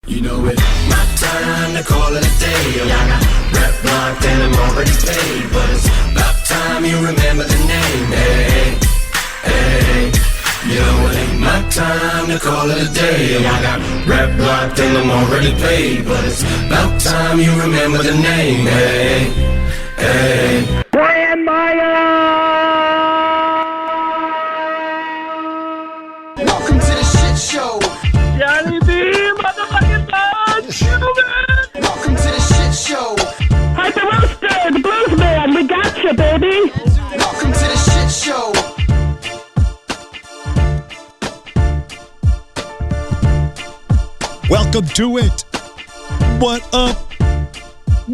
You know it, my time to call it a day. I got rep locked and I'm already paid, but it's about time you remember the name. Hey, hey, you know it ain't my time to call it a day. I got rep locked and I'm already paid, but it's about time you remember the name. Hey, hey. Brian Meyer! Welcome to the shit show. Johnny B, motherfucking Dodge! Welcome to the shit show. Hi, the Roaster, the Blues Man, we got you, baby! Welcome to the shit show. Welcome to it. What up,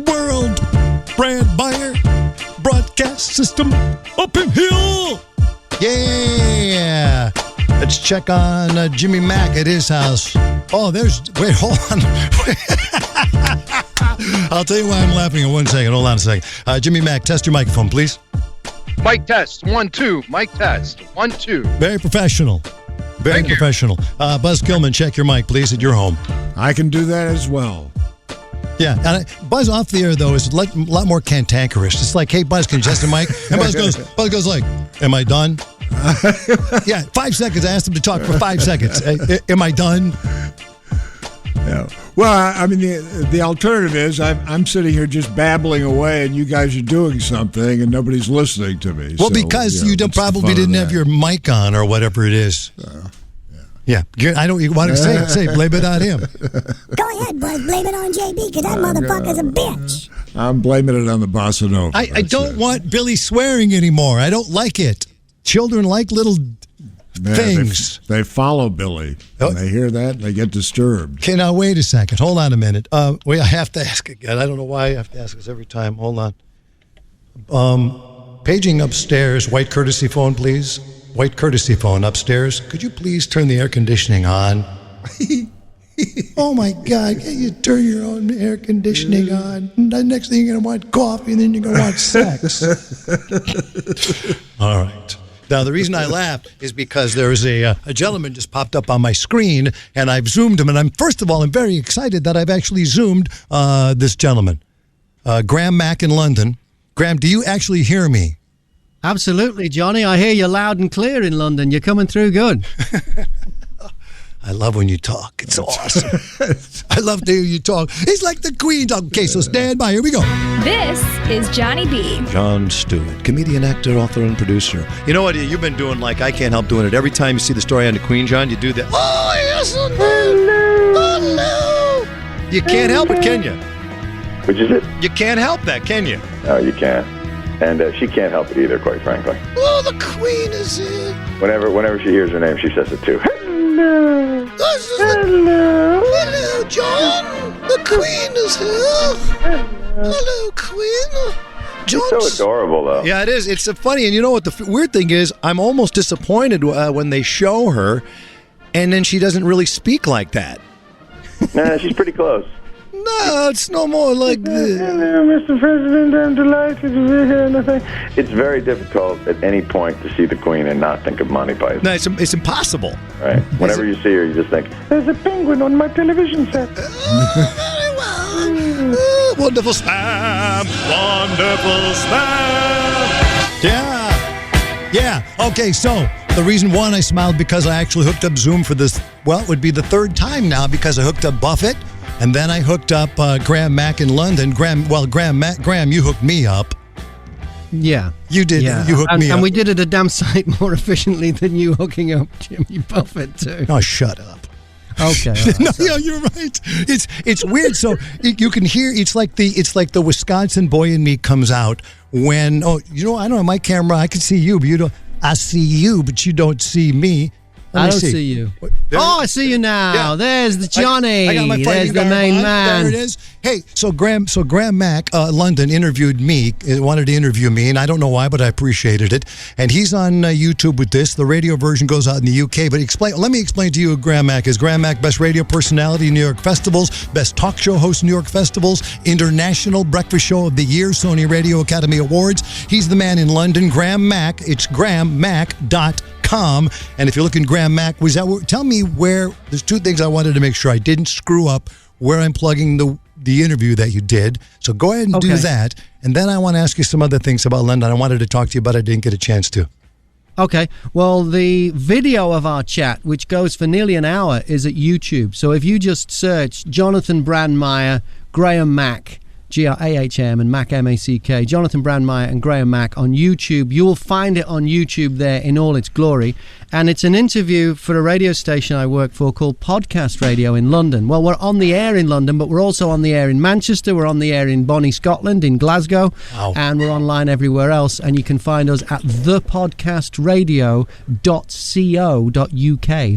world? Brand Meyer broadcast system up in here. Yeah. Let's check on Jimmy Mack at his house. Oh, wait, hold on. I'll tell you why I'm laughing in 1 second. Hold on a second. Jimmy Mack, test your microphone, please. Mic test, 1, 2. Mic test, 1, 2. Very professional. Very Thank you. professional. Buzz Gilman, check your mic, please, at your home. I can do that as well. Yeah, and Buzz off the air, though, is a lot more cantankerous. It's like, hey, Buzz, can you test the mic? And Buzz goes like, am I done? Yeah, 5 seconds. I asked him to talk for 5 seconds. Am I done? Yeah. Well, I mean, the alternative is I'm sitting here just babbling away, and you guys are doing something, and nobody's listening to me. Well, because you probably didn't have your mic on or whatever it is. Yeah, I don't. You want to say blame it on him. Go ahead, Buzz. Blame it on JB, because that motherfucker's a bitch. I'm blaming it on the bossa nova. I don't want Billy swearing anymore. I don't like it. Children like little things. They follow Billy. And they hear that, and they get disturbed. Okay, now wait a second. Hold on a minute. Wait, I have to ask again. I don't know why I have to ask this every time. Hold on. Paging upstairs. White courtesy phone, please. White courtesy phone upstairs. Could you please turn the air conditioning on? Oh, my God. Can't you turn your own air conditioning on? And the next thing you're going to want coffee, and then you're going to want sex. All right. Now, the reason I laughed is because there is a gentleman just popped up on my screen, and I've zoomed him. And first of all, I'm very excited that I've actually zoomed this gentleman, Graham Mack in London. Graham, do you actually hear me? Absolutely, Johnny. I hear you loud and clear in London. You're coming through good. I love when you talk. It's awesome. I love to hear you talk. It's like the Queen. Okay, so stand by. Here we go. This is Johnny B. John Stewart, comedian, actor, author, and producer. You know what? You've been doing like I can't help doing it. Every time you see the story on the Queen, John, you do that. Oh, yes, hello. You can't help it, can you? Which is it? You can't help that, can you? No, you can't. And she can't help it either, quite frankly. Oh, the Queen is here. Whenever she hears her name, she says it too. Hello. Hello, John. The Queen is here. Hello, Queen. She's so adorable, though. Yeah, it is. It's funny. And you know what the weird thing is? I'm almost disappointed when they show her, and then she doesn't really speak like that. Nah, she's pretty close. No, it's no more like this. Hello, Mr. President, I'm delighted to be here. It's very difficult at any point to see the Queen and not think of Monty Python. No, it's impossible. Right. Whenever you see her, you just think, there's a penguin on my television set. Very well. Wonderful spam. Wonderful spam. Yeah. Okay, so the reason, one, I smiled because I actually hooked up Zoom for this, well, it would be the third time now because I hooked up Buffett. And then I hooked up Graham Mack in London. Graham, you hooked me up. Yeah. You did. Yeah. You hooked me up. And we did it a damn sight more efficiently than you hooking up Jimmy Buffett, too. Oh, shut up. Okay. No, you're right. It's weird. So you can hear, it's like the Wisconsin boy in me comes out when, I don't know, my camera, I can see you, but you don't. I see you, but you don't see me. I don't see you. I see you now. Yeah. There's the Johnny. I got my There's the main man. There it is. Hey, so Graham Mack, London, interviewed me, wanted to interview me, and I don't know why, but I appreciated it. And he's on YouTube with this. The radio version goes out in the UK. But let me explain to you who Graham Mack is. Graham Mack, best radio personality in New York festivals, best talk show host in New York festivals, international breakfast show of the year, Sony Radio Academy Awards. He's the man in London. Graham Mack. It's GrahamMack.com. gmail.com. And if you're looking Graham Mack, tell me where, there's two things I wanted to make sure I didn't screw up where I'm plugging the interview that you did. So go ahead and do that. And then I want to ask you some other things about London I wanted to talk to you about. I didn't get a chance to. Okay. Well, the video of our chat, which goes for nearly an hour, is at YouTube. So if you just search Jonathan Brandmeier, Graham Mack, G-R-A-H-M, and Mack, M-A-C-K, Jonathan Brandmeier and Graham Mack on YouTube. You will find it on YouTube there in all its glory. And it's an interview for a radio station I work for called Podcast Radio in London. Well, we're on the air in London, but we're also on the air in Manchester. We're on the air in Bonnie, Scotland, in Glasgow. Wow. And we're online everywhere else. And you can find us at thepodcastradio.co.uk,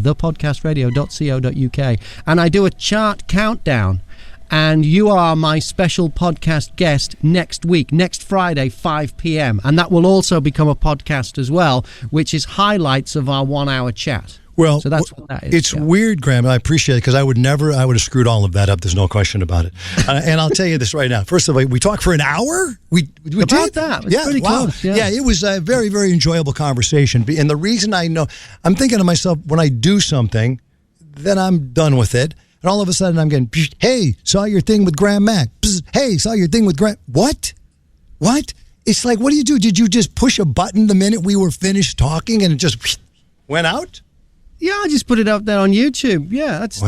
thepodcastradio.co.uk. And I do a chart countdown. And you are my special podcast guest next week, next Friday, 5 p.m. And that will also become a podcast as well, which is highlights of our 1 hour chat. Well, so that's what that is. It's weird, Graham. I appreciate it because I would have screwed all of that up. There's no question about it. And I'll tell you this right now. First of all, we talked for an hour. We about did that. It was pretty close. Yeah, it was a very, very enjoyable conversation. And the reason I'm thinking to myself, when I do something, then I'm done with it. And all of a sudden I'm getting, hey, saw your thing with Graham Mack. Hey, saw your thing with Graham. What? It's like, what do you do? Did you just push a button the minute we were finished talking and it just went out? Yeah, I just put it up there on YouTube. Yeah, that's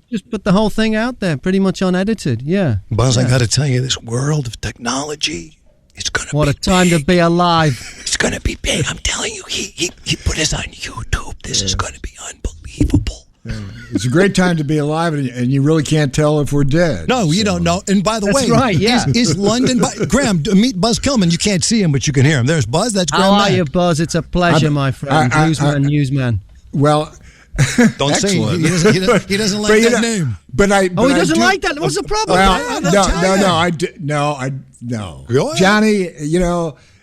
just put the whole thing out there, pretty much unedited. Yeah. Buzz, I got to tell you, this world of technology, it's going to be What a time to be alive. It's going to be big. I'm telling you, he put this on YouTube. This is going to be unbelievable. It's a great time to be alive, and you really can't tell if we're dead. No, you don't know. And by the way, right, yeah. is London... Graham, meet Buzz Kilman. You can't see him, but you can hear him. There's Buzz. That's Graham How are Mack. you, Buzz? It's a pleasure, my friend. Newsman. Well... Don't say he doesn't like that name. But he doesn't like that. What's the problem? No. Johnny,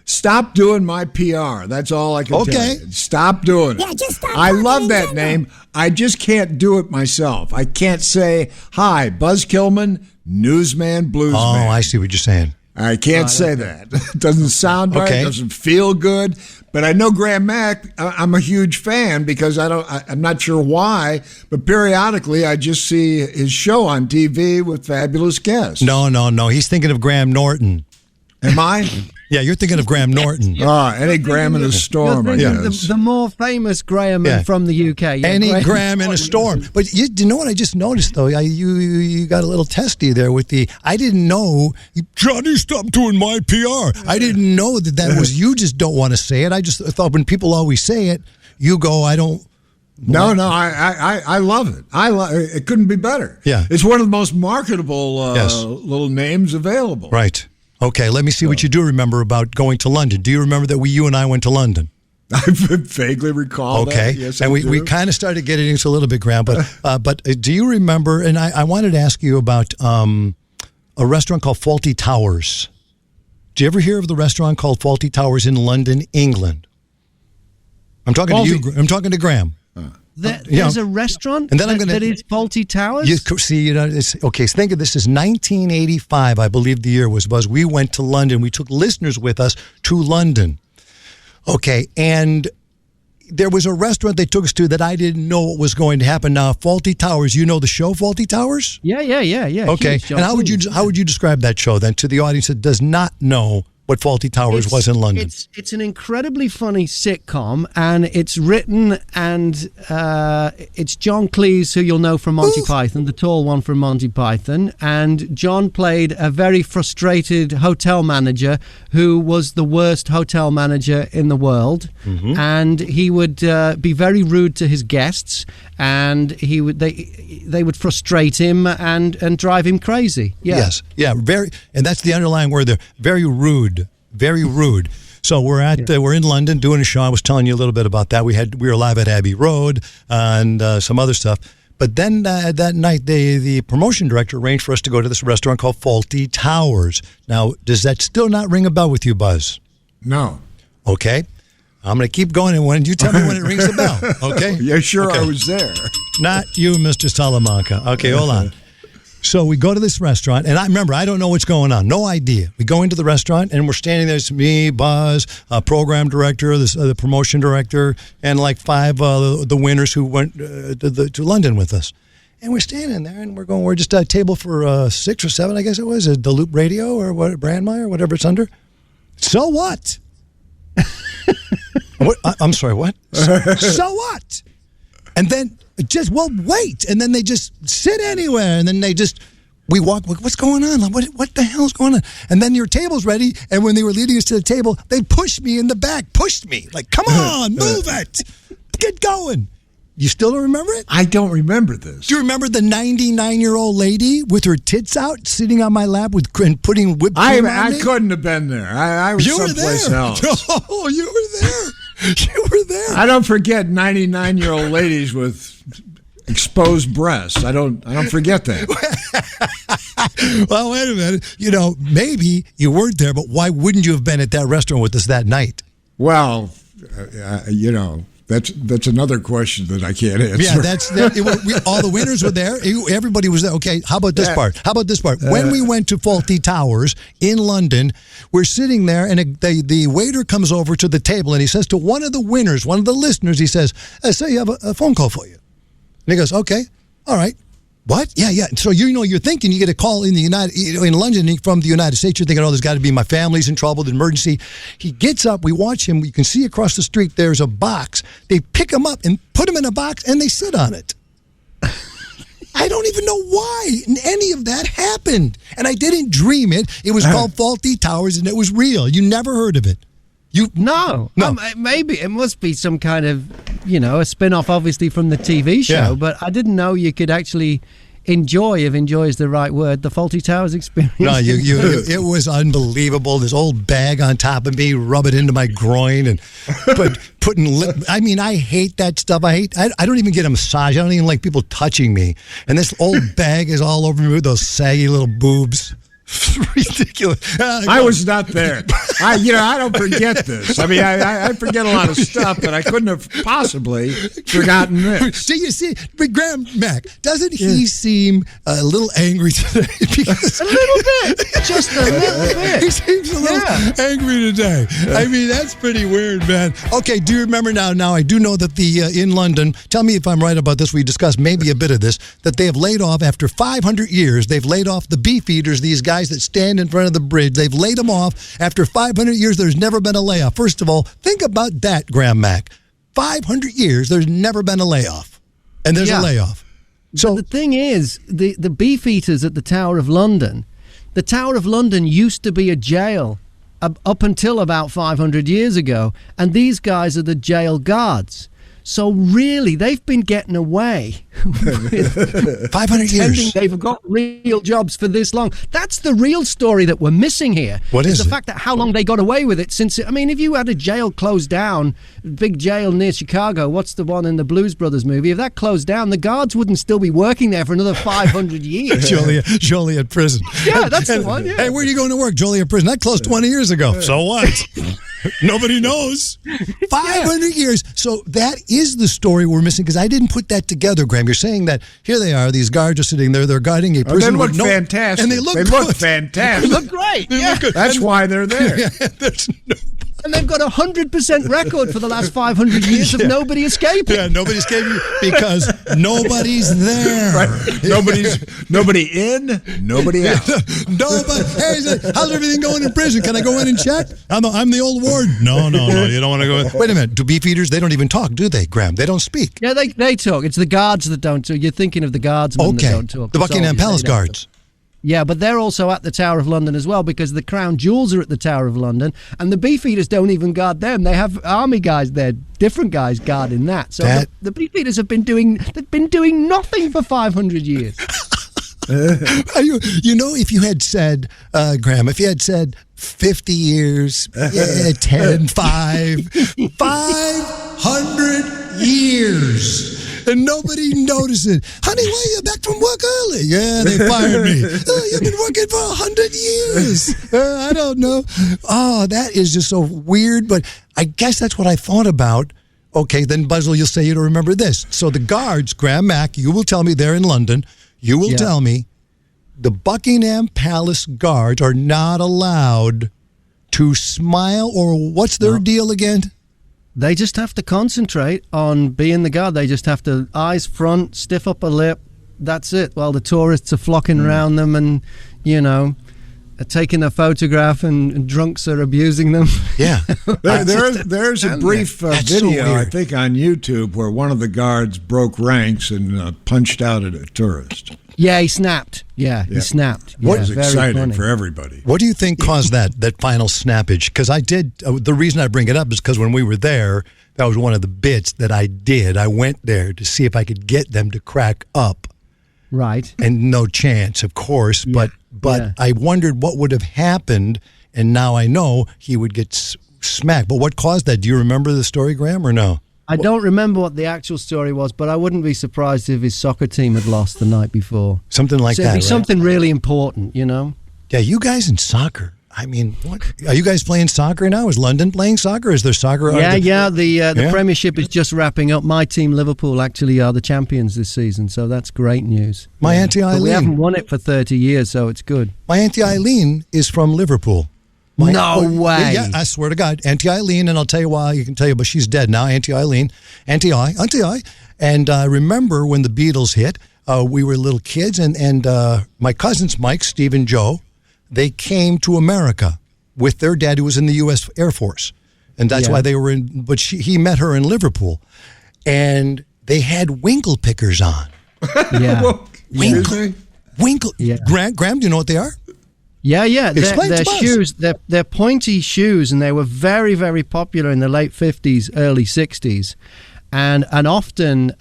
stop doing my PR. That's all I can tell you. Stop doing it. Yeah, just stop. I love that name. I just can't do it myself. I can't say, hi, Buzz Kilman, newsman, bluesman. Oh, I see what you're saying. I can't say that. It doesn't sound right. Okay. It doesn't feel good. But I know Graham Mack. I'm a huge fan because I'm not sure why, but periodically I just see his show on TV with fabulous guests. No. He's thinking of Graham Norton. Am I? Yeah, you're thinking of Graham Norton. Any Graham in a storm, I guess. The more famous Graham from the UK. Yeah, any Graham in a storm. But you know what I just noticed, though? You got a little testy there with I didn't know, Johnny, stop doing my PR. I didn't know that was, you just don't want to say it. I just thought when people always say it, you go, I don't. No, I love it. It couldn't be better. Yeah. It's one of the most marketable little names available. Right. Okay, let me see what you do remember about going to London. Do you remember that you and I went to London? I vaguely recall that. Okay, yes, and we kind of started getting into a little bit, Graham, but do you remember, and I wanted to ask you about a restaurant called Fawlty Towers. Do you ever hear of the restaurant called Fawlty Towers in London, England? I'm talking to you. I'm talking to Graham. There's a restaurant that is Fawlty Towers? It's okay. So think of this as 1985, I believe the year was, Buzz. We went to London. We took listeners with us to London. Okay, and there was a restaurant they took us to that I didn't know what was going to happen. Now, Fawlty Towers, you know the show Fawlty Towers? Yeah. Okay, and how would you describe that show then to the audience that does not know what Fawlty Towers was in London? It's an incredibly funny sitcom, and it's written and it's John Cleese, who you'll know from Monty Python, the tall one from Monty Python, and John played a very frustrated hotel manager who was the worst hotel manager in the world, and he would be very rude to his guests, and they would frustrate him and drive him crazy. Yeah. Yes, yeah, and that's the underlying word there. Very rude. Very rude. So we're in London doing a show. I was telling you a little bit about that. We were live at Abbey Road and some other stuff. But then that night, the promotion director arranged for us to go to this restaurant called Fawlty Towers. Now, does that still not ring a bell with you, Buzz? No. Okay. I'm going to keep going, and when you tell me when it rings the bell, okay? Yeah, sure, okay. I was there. Not you, Mr. Salamanca. Okay, hold on. So we go to this restaurant, and I remember, I don't know what's going on. No idea. We go into the restaurant, and we're standing there. It's me, Buzz, program director, the promotion director, and like 5 the winners who went to London with us. And we're standing there, and we're just at a table for 6 or 7, I guess it was, the Loop Radio or what, Brandmeier, whatever it's under. So what? I'm sorry, what? So what? And then wait. And then they just sit anywhere. And then we walk, what's going on? Like, what the hell's going on? And then your table's ready. And when they were leading us to the table, they pushed me in the back, pushed me. Like, come on, move it. Get going. You still don't remember it? I don't remember this. Do you remember the 99-year-old lady with her tits out sitting on my lap and putting whipped cream on I me? couldn't have been there. I was someplace else. Oh, you were there. You were there. I don't forget 99-year-old ladies with exposed breasts. I don't forget that. Well, wait a minute. Maybe you weren't there, but why wouldn't you have been at that restaurant with us that night? Well, that's another question that I can't answer. Yeah, all the winners were there. Everybody was there. Okay, how about this part? When we went to Fawlty Towers in London, we're sitting there, and the waiter comes over to the table, and he says to one of the winners, one of the listeners, he says, I say you have a phone call for you. And he goes, okay, all right. What? Yeah. So you're thinking you get a call in in London from the United States. You're thinking, oh, there's got to be my family's in trouble, the emergency. He gets up. We watch him. You can see across the street there's a box. They pick him up and put him in a box, and they sit on it. I don't even know why any of that happened, and I didn't dream it. It was called Fawlty Towers, and it was real. You never heard of it. No. Maybe it must be some kind of, a spin-off, obviously, from the TV show, Yeah. but I didn't know you could actually enjoy, if enjoy is the right word, the Fawlty Towers experience. No, it was unbelievable. This old bag on top of me, rub it into my groin, and putting lip. I mean, I hate that stuff. I don't even get a massage. I don't even like people touching me. And this old bag is all over me with those saggy little boobs. Ridiculous. I was not there. I don't forget this. I mean, I forget a lot of stuff, but I couldn't have possibly forgotten this. Do you see, but Graham Mack, doesn't he seem a little angry today? Because A little bit. Just a little bit. He seems a little angry today. I mean, that's pretty weird, man. Okay, do you remember now? Now, I do know that in London, tell me if I'm right about this, we discussed maybe a bit of this, that they have laid off, after 500 years, they've laid off the beef eaters, these guys that stand in front of the bridge. They've laid them off. After 500 years, there's never been a layoff. First of all, think about that, Graham Mack. 500 years, there's never been a layoff. And there's a layoff. So the thing is, the beef eaters at the Tower of London used to be a jail up until about 500 years ago, and these guys are the jail guards. So really, they've been getting away with 500 years. They've got real jobs for this long. That's the real story that we're missing here. What is the it? fact that how long they got away with it since. I mean, if you had a jail closed down, big jail near Chicago, what's the one in the Blues Brothers movie? If that closed down, the guards wouldn't still be working there for another 500 years. Joliet Prison. Yeah, that's the one. Yeah. Hey, where are you going to work? Joliet Prison. That closed 20 years ago. So what? Nobody knows. 500 years. So that is the story we're missing, because I didn't put that together, Graham. You're saying that here they are, these guards are sitting there, they're guarding a prison. They look fantastic. And they look fantastic. They look great. Yeah. That's why they're there. And they've got 100% record for the last 500 years of nobody escaping. Yeah, nobody escaping because nobody's there. Right. Nobody in, nobody out. Nobody. Hey, how's everything going in prison? Can I go in and check? I'm the old warden. No, you don't want to go in. Wait a minute. Do beef eaters, they don't even talk, do they, Graham? They don't speak. Yeah, they talk. It's the guards that don't talk. You're thinking of the guardsmen that don't talk. The Buckingham Palace guards. Yeah, but they're also at the Tower of London as well, because the Crown Jewels are at the Tower of London, and the beefeaters don't even guard them. They have army guys there, different guys guarding that. So the beefeaters have been doing nothing for 500 years. If you had said, Graham, if you had said 50 years, 10, 500 years. And nobody noticed it. Honey, why are you back from work early? Yeah, they fired me. Oh, you've been working for 100 years. I don't know. Oh, that is just so weird. But I guess that's what I thought about. Okay, then Buzzle, you'll say you don't remember this. So the guards, Graham Mack, you will tell me they're in London. You will tell me the Buckingham Palace guards are not allowed to smile, or what's their deal again? They just have to concentrate on being the guard. They just have to eyes front, stiff upper lip. That's it. While the tourists are flocking around them and, taking a photograph and drunks are abusing them. Yeah. There's a brief That's so video, I weird. think, on YouTube where one of the guards broke ranks and punched out at a tourist. Yeah, he snapped. Yeah, he snapped. What Yeah, was very exciting funny. for everybody. What do you think caused that final snappage? Because I did. The reason I bring it up is because when we were there, that was one of the bits that I did. I went there to see if I could get them to crack up, Right. and no chance, of course. But yeah. I wondered what would have happened, and now I know he would get smacked. But what caused that? Do you remember the story, Graham, or no? I don't remember what the actual story was, but I wouldn't be surprised if his soccer team had lost the night before. Something like So that. it'd be right? something really important, you know? Yeah, you guys in soccer. I mean, what are you guys playing soccer now? Is London playing soccer? Is there soccer? Yeah. The Yeah? Premiership is just wrapping up. My team, Liverpool, actually are the champions this season, so that's great news. My Auntie But we haven't Eileen. won it for 30 years, so it's good. My Auntie Eileen is from Liverpool. No way. Yeah, I swear to God. Auntie Eileen, and I'll tell you why, you can tell you, but she's dead now. Auntie Eileen. Auntie I. And I remember when the Beatles hit, we were little kids, and my cousins, Mike, Steve, and Joe, they came to America with their dad, who was in the U.S. Air Force. And that's why they were in, but he met her in Liverpool. And they had winkle pickers on. Yeah. Winkle. Yeah. Graham, do you know what they are? Yeah. Explain They're to us. shoes. They're pointy shoes, and they were very, very popular in the late 50s, early 60s. And often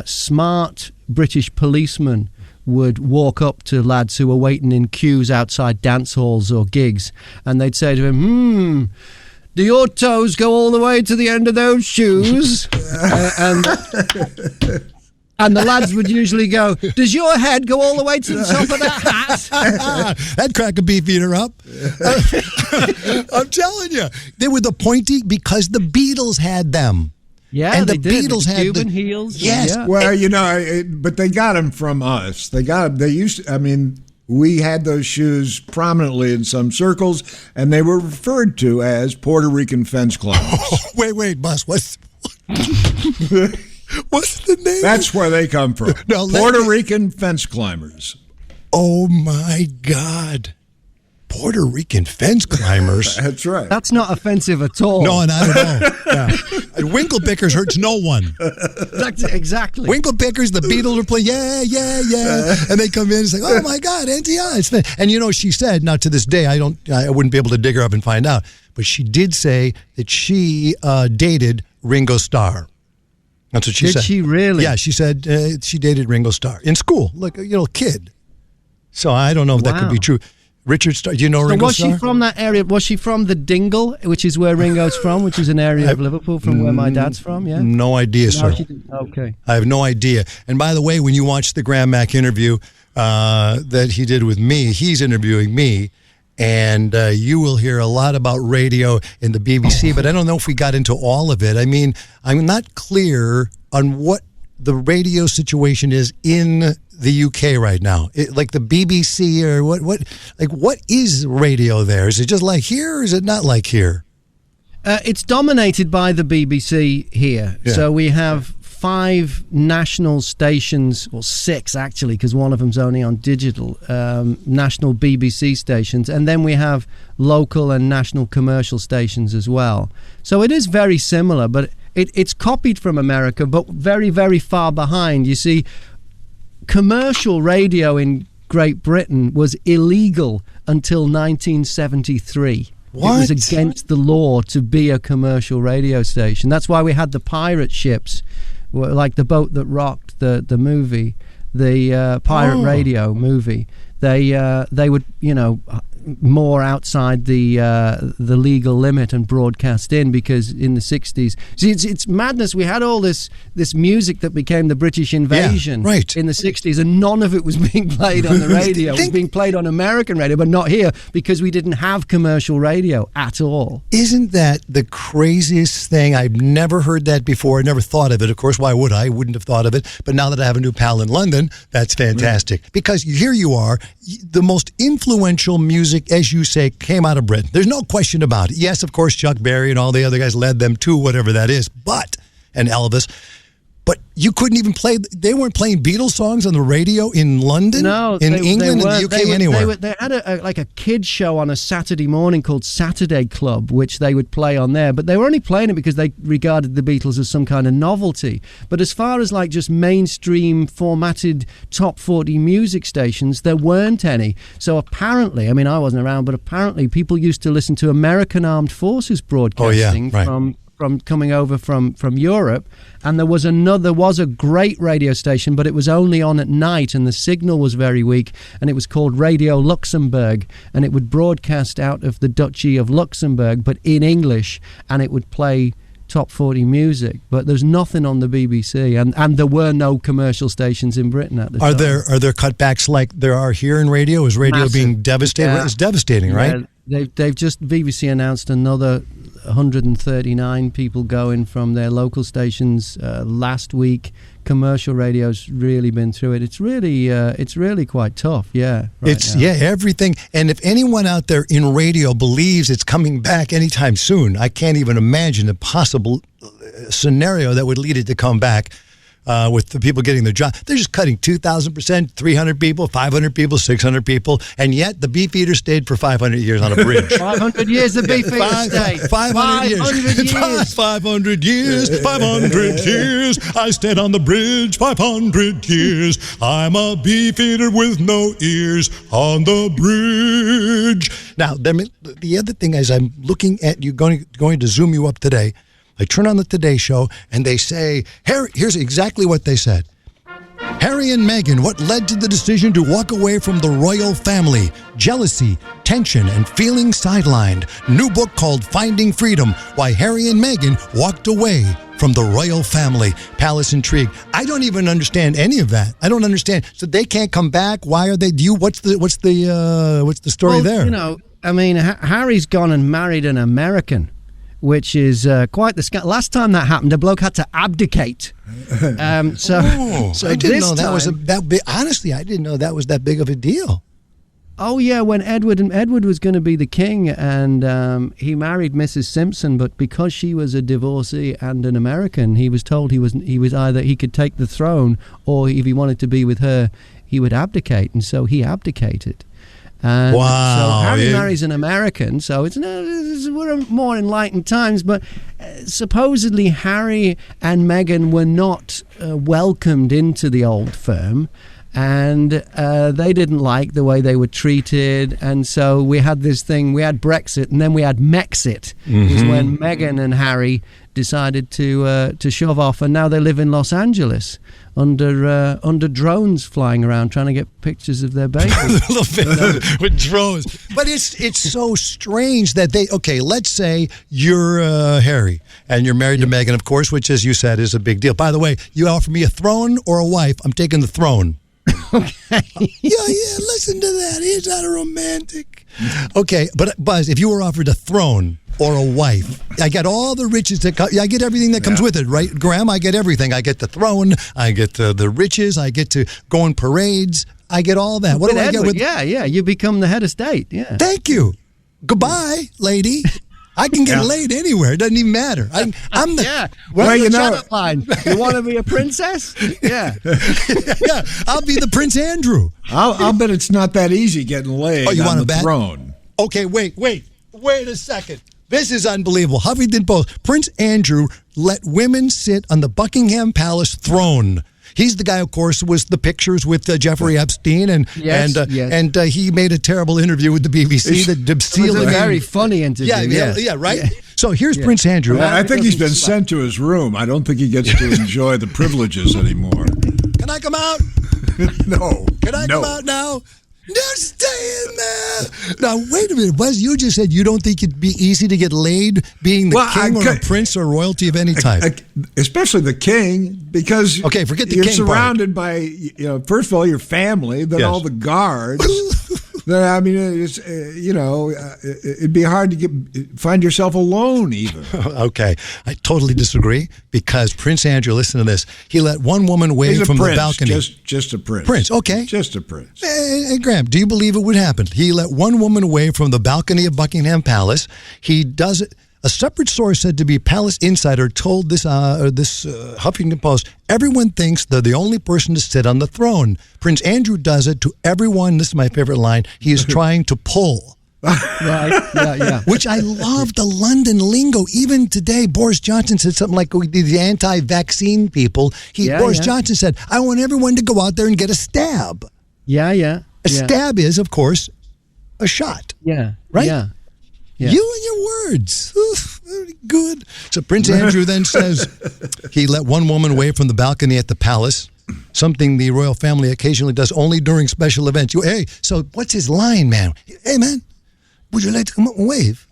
smart British policemen would walk up to lads who were waiting in queues outside dance halls or gigs, and they'd say to him, do your toes go all the way to the end of those shoes? And the lads would usually go, does your head go all the way to the top of that hat? That'd crack a beef eater up. I'm telling you. They were the pointy because the Beatles had them. Yeah, and the they did. Beatles had Cuban the heels. Yes. Yeah. Well, but they got them from us. They used to, we had those shoes prominently in some circles, and they were referred to as Puerto Rican fence climbers. Wait, boss. What's the name? That's where they come from. No, Puerto Rican fence climbers. Oh, my God. Puerto Rican fence climbers. That's right. That's not offensive at all. No, not at all. Yeah. And winkle pickers hurts no one. Exactly. Winkle pickers, the Beatles are playing, yeah. And they come in and say, oh, my God, Auntie I. It's fun. And, she said, now to this day, I wouldn't be able to dig her up and find out, but she did say that she dated Ringo Starr. That's what she said. Did she really? Yeah, she said she dated Ringo Starr in school, like a kid. So I don't know if that could be true. Richard Starr, do you know Ringo was Starr? she from that area? Was she from the Dingle, which is where Ringo's from, which is an area of Liverpool from where my dad's from? Yeah. No idea, sir. She didn't. Okay. I have no idea. And by the way, when you watch the Graham Mack interview that he did with me, he's interviewing me, and you will hear a lot about radio in the BBC, but I don't know if we got into all of it. I mean, I'm not clear on what the radio situation is in the UK right now, like the BBC or what is radio there? Is it just like here, or is it not like here? It's dominated by the BBC here. Yeah. So we have 5 national stations, or 6 actually, because one of them's only on digital, national BBC stations, and then we have local and national commercial stations as well. So it is very similar, but it's copied from America, but very, very far behind. You see, commercial radio in Great Britain was illegal until 1973. What? It was against the law to be a commercial radio station. That's why we had the pirate ships, like the boat that rocked the movie, the pirate radio movie. They would more outside the legal limit and broadcast in, because in the 60s, see, it's madness. We had all this music that became the British invasion in the 60s, and none of it was being played on the radio. It was being played on American radio, but not here, because we didn't have commercial radio at all. Isn't that the craziest thing? I've never heard that before. I never thought of it. Of course, why would I? Wouldn't have thought of it. But now that I have a new pal in London, that's fantastic. Because here you are, the most influential music, as you say, came out of Britain. There's no question about it. Yes, of course, Chuck Berry and all the other guys led them to whatever that is, and Elvis. But you couldn't even play, they weren't playing Beatles songs on the radio in London? No. In England, in the UK, anywhere? They had a kid show on a Saturday morning called Saturday Club, which they would play on there. But they were only playing it because they regarded the Beatles as some kind of novelty. But as far as like just mainstream formatted top 40 music stations, there weren't any. So apparently, I mean, I wasn't around, but apparently people used to listen to American Armed Forces broadcasting from coming over from Europe, and there was a great radio station, but it was only on at night and the signal was very weak, and it was called Radio Luxembourg, and it would broadcast out of the Duchy of Luxembourg but in English, and it would play top 40 music. But there's nothing on the BBC, and there were no commercial stations in Britain at the time. Are there cutbacks like there are here in radio? Is radio being devastated? Yeah. It's devastating, right? They've just, BBC announced another 139 people going from their local stations last week. Commercial radio's really been through it. It's really quite tough. Yeah, everything. And if anyone out there in radio believes it's coming back anytime soon, I can't even imagine a possible scenario that would lead it to come back. With the people getting their job, they're just cutting 2,000%, 300 people, 500 people, 600 people, and yet the Beefeater stayed for 500 years on a bridge. 500 years the Beefeater stayed. 500 years. 500 years. 500 years. I stayed on the bridge 500 years. I'm a Beefeater with no ears on the bridge. Now, the other thing is, I'm looking at you, going to zoom you up today. I turn on the Today Show, and they say, here's exactly what they said. Harry and Meghan, what led to the decision to walk away from the royal family? Jealousy, tension, and feeling sidelined. New book called Finding Freedom, Why Harry and Meghan Walked Away from the Royal Family. Palace Intrigue. I don't even understand any of that. I don't understand. So they can't come back? Why are they? What's the story there? You know, I mean, Harry's gone and married an American, which is quite the last time that happened, a bloke had to abdicate. So I didn't know that was that big. Honestly, I didn't know that was that big of a deal. Oh yeah, when Edward was going to be the king, and he married Mrs. Simpson, but because she was a divorcee and an American, he was told he was either he could take the throne, or if he wanted to be with her, he would abdicate, and so he abdicated. And so Harry marries an American, so we're more enlightened times, but supposedly Harry and Meghan were not welcomed into the old firm, and they didn't like the way they were treated, and so we had this thing, we had Brexit, and then we had Mexit, is when Meghan and Harry decided to shove off, and now they live in Los Angeles under drones flying around trying to get pictures of their baby. With drones. But it's so strange that let's say you're Harry and you're married to Meghan, of course, which, as you said, is a big deal. By the way, you offer me a throne or a wife, I'm taking the throne. Okay. Yeah, listen to that. He's not a romantic. Okay, but Buzz, if you were offered a throne or a wife, I get all the riches I get everything that comes with it, right, Graham? I get everything. I get the throne, I get the riches, I get to go on parades, I get all that. What do I get with? Yeah, you become the head of state. Yeah. Thank you. Goodbye, lady. I can get laid anywhere. It doesn't even matter. I'm the chat line. You want to be a princess? Yeah. Yeah. I'll be the Prince Andrew. I'll bet it's not that easy getting laid on the throne. Okay, wait a second. This is unbelievable. Huffington Post. Prince Andrew let women sit on the Buckingham Palace throne. He's the guy, of course, was the pictures with Jeffrey Epstein, and he made a terrible interview with the BBC. It was a very funny interview. Yeah, right? Yeah. So here's Prince Andrew. I think he's been sent to his room. I don't think he gets to enjoy the privileges anymore. Can I come out? No. Can I come out now? Now stay in there. Now, wait a minute, Buzz. You just said you don't think it'd be easy to get laid being the king or a prince or royalty of any type. Especially the king, because okay, forget the you're king surrounded by, first of all, your family, then all the guards. I mean, it's, it'd be hard to find yourself alone even. Okay, I totally disagree because Prince Andrew, listen to this, he let one woman wave from the balcony. Just a prince. Prince, okay. Just a prince. Hey, Graham, do you believe it would happen? He let one woman wave from the balcony of Buckingham Palace. He does it. A separate source said to be Palace Insider told this Huffington Post, everyone thinks they're the only person to sit on the throne. Prince Andrew does it to everyone. This is my favorite line. He is trying to pull. Right, yeah. Which I love the London lingo. Even today, Boris Johnson said something like the anti-vaccine people. Boris Johnson said, I want everyone to go out there and get a stab. Yeah. A stab is, of course, a shot. Yeah. Right? Yeah. You and your words. Oof, very good. So Prince Andrew then says he let one woman wave from the balcony at the palace, something the royal family occasionally does only during special events. Hey, so what's his line, man? Hey, man, would you like to come up and wave?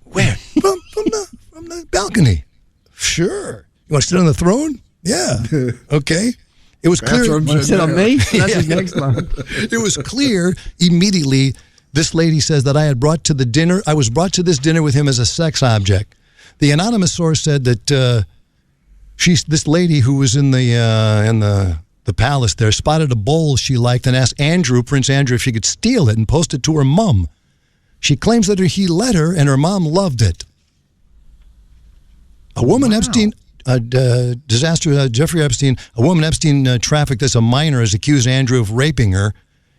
Where? from the balcony. Sure. You want to sit on the throne? Yeah. Okay. It was clear. Want to sit on me? That's his next line. It was clear immediately. This lady says that I was brought to this dinner with him as a sex object. The anonymous source said that this lady who was in the palace there spotted a bowl she liked and asked Prince Andrew, if she could steal it and post it to her mom. She claims that he let her and her mom loved it. A woman Epstein... Jeffrey Epstein, a woman Epstein trafficked as a minor, has accused Andrew of raping her.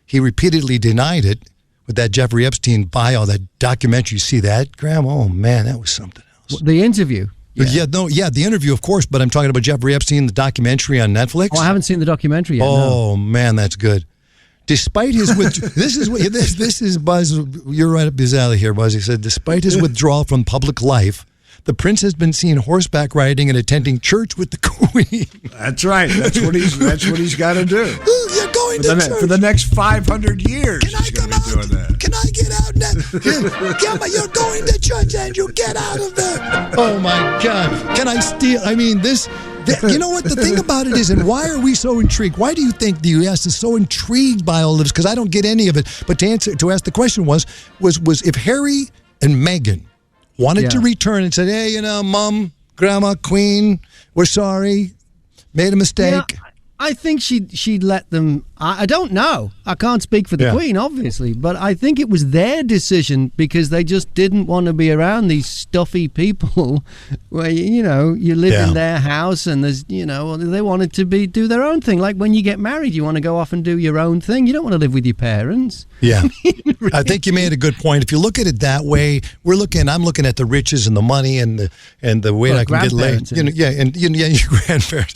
He repeatedly denied it. With that Jeffrey Epstein bio, that documentary, you see that, Graham? Oh, man, that was something else. The interview? The interview, of course, but I'm talking about Jeffrey Epstein, the documentary on Netflix. Oh, I haven't seen the documentary yet. Oh, man, that's good. Despite his this is Buzz, you're right up his alley here, Buzz. He said, despite his withdrawal from public life, the prince has been seen horseback riding and attending church with the queen. That's right. That's what he's got to do. You're going to church for the next 500 years. Can I come out? Doing that. Can I get out now? You're going to church, Andrew. Get out of there. Oh my God! Can I steal? I mean, you know what the thing about it is, and why are we so intrigued? Why do you think the U.S. is so intrigued by all of this? Because I don't get any of it. But to ask the question was if Harry and Meghan wanted to return and said, hey, Mom, Grandma, Queen, we're sorry, made a mistake. Yeah, I think she'd let them. I don't know. I can't speak for the Queen, obviously, but I think it was their decision because they just didn't want to be around these stuffy people where, you live in their house and there's, they wanted to do their own thing. Like when you get married, you want to go off and do your own thing. You don't want to live with your parents. Yeah. I think you made a good point. If you look at it that way, I'm looking at the riches and the money and the way I can get laid. Your grandparents.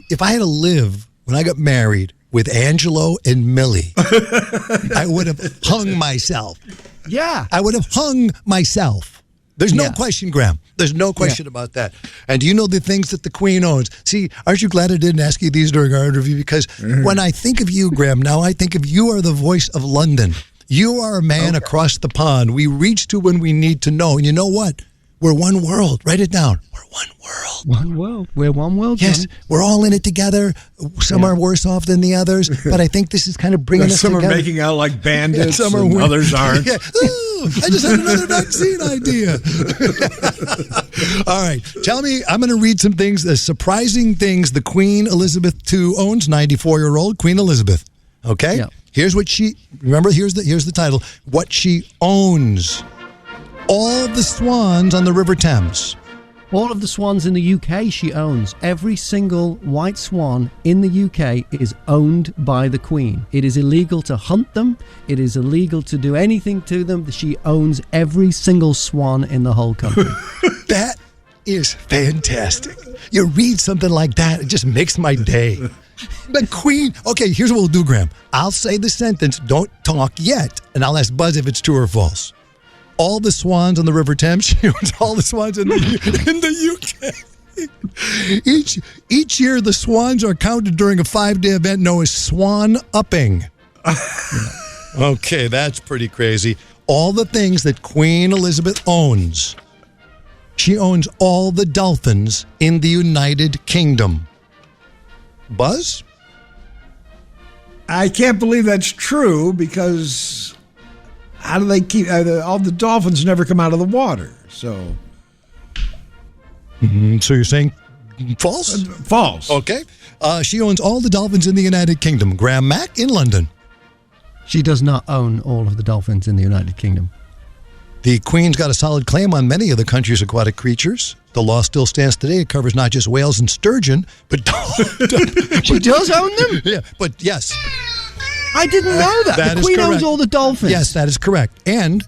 If I had to live when I got married with Angelo and Millie, I would have hung myself. Yeah. I would have hung myself. There's no question, Graham. There's no question about that. And do you know the things that the Queen owns? See, aren't you glad I didn't ask you these during our interview? Because when I think of you, Graham, now I think of you are the voice of London. You are a man across the pond. We reach to when we need to know. And you know what? We're one world. Write it down. We're one world. One world. We're one world. Yes, John. we're all in it together. Some are worse off than the others, but I think this is kind of bringing us together. Some are making out like bandits, and others aren't. Ooh, I just had another vaccine idea. All right, tell me. I'm going to read some things. Surprising things. The Queen Elizabeth II owns. 94-year-old Queen Elizabeth. Okay. Yeah. Here's what she. Remember. Here's the title. What she owns. All the swans on the River Thames. All of the swans in the UK she owns. Every single white swan in the UK is owned by the Queen. It is illegal to hunt them. It is illegal to do anything to them. She owns every single swan in the whole country. That is fantastic. You read something like that, it just makes my day. The Queen. Okay, here's what we'll do, Graham. I'll say the sentence, don't talk yet, and I'll ask Buzz if it's true or false. All the swans on the River Thames. She owns all the swans in the UK. Each year, the swans are counted during a 5-day event known as Swan Upping. Okay, that's pretty crazy. All the things that Queen Elizabeth owns. She owns all the dolphins in the United Kingdom. Buzz? I can't believe that's true because how do they keep all the dolphins never come out of the water? So So you're saying false? False. Okay. She owns all the dolphins in the United Kingdom. Graham Mack in London. She does not own all of the dolphins in the United Kingdom. The Queen's got a solid claim on many of the country's aquatic creatures. The law still stands today. It covers not just whales and sturgeon, but She does own them? Yeah, but yes. I didn't know that. That The is Queen correct. owns all the dolphins. Yes, that is correct. And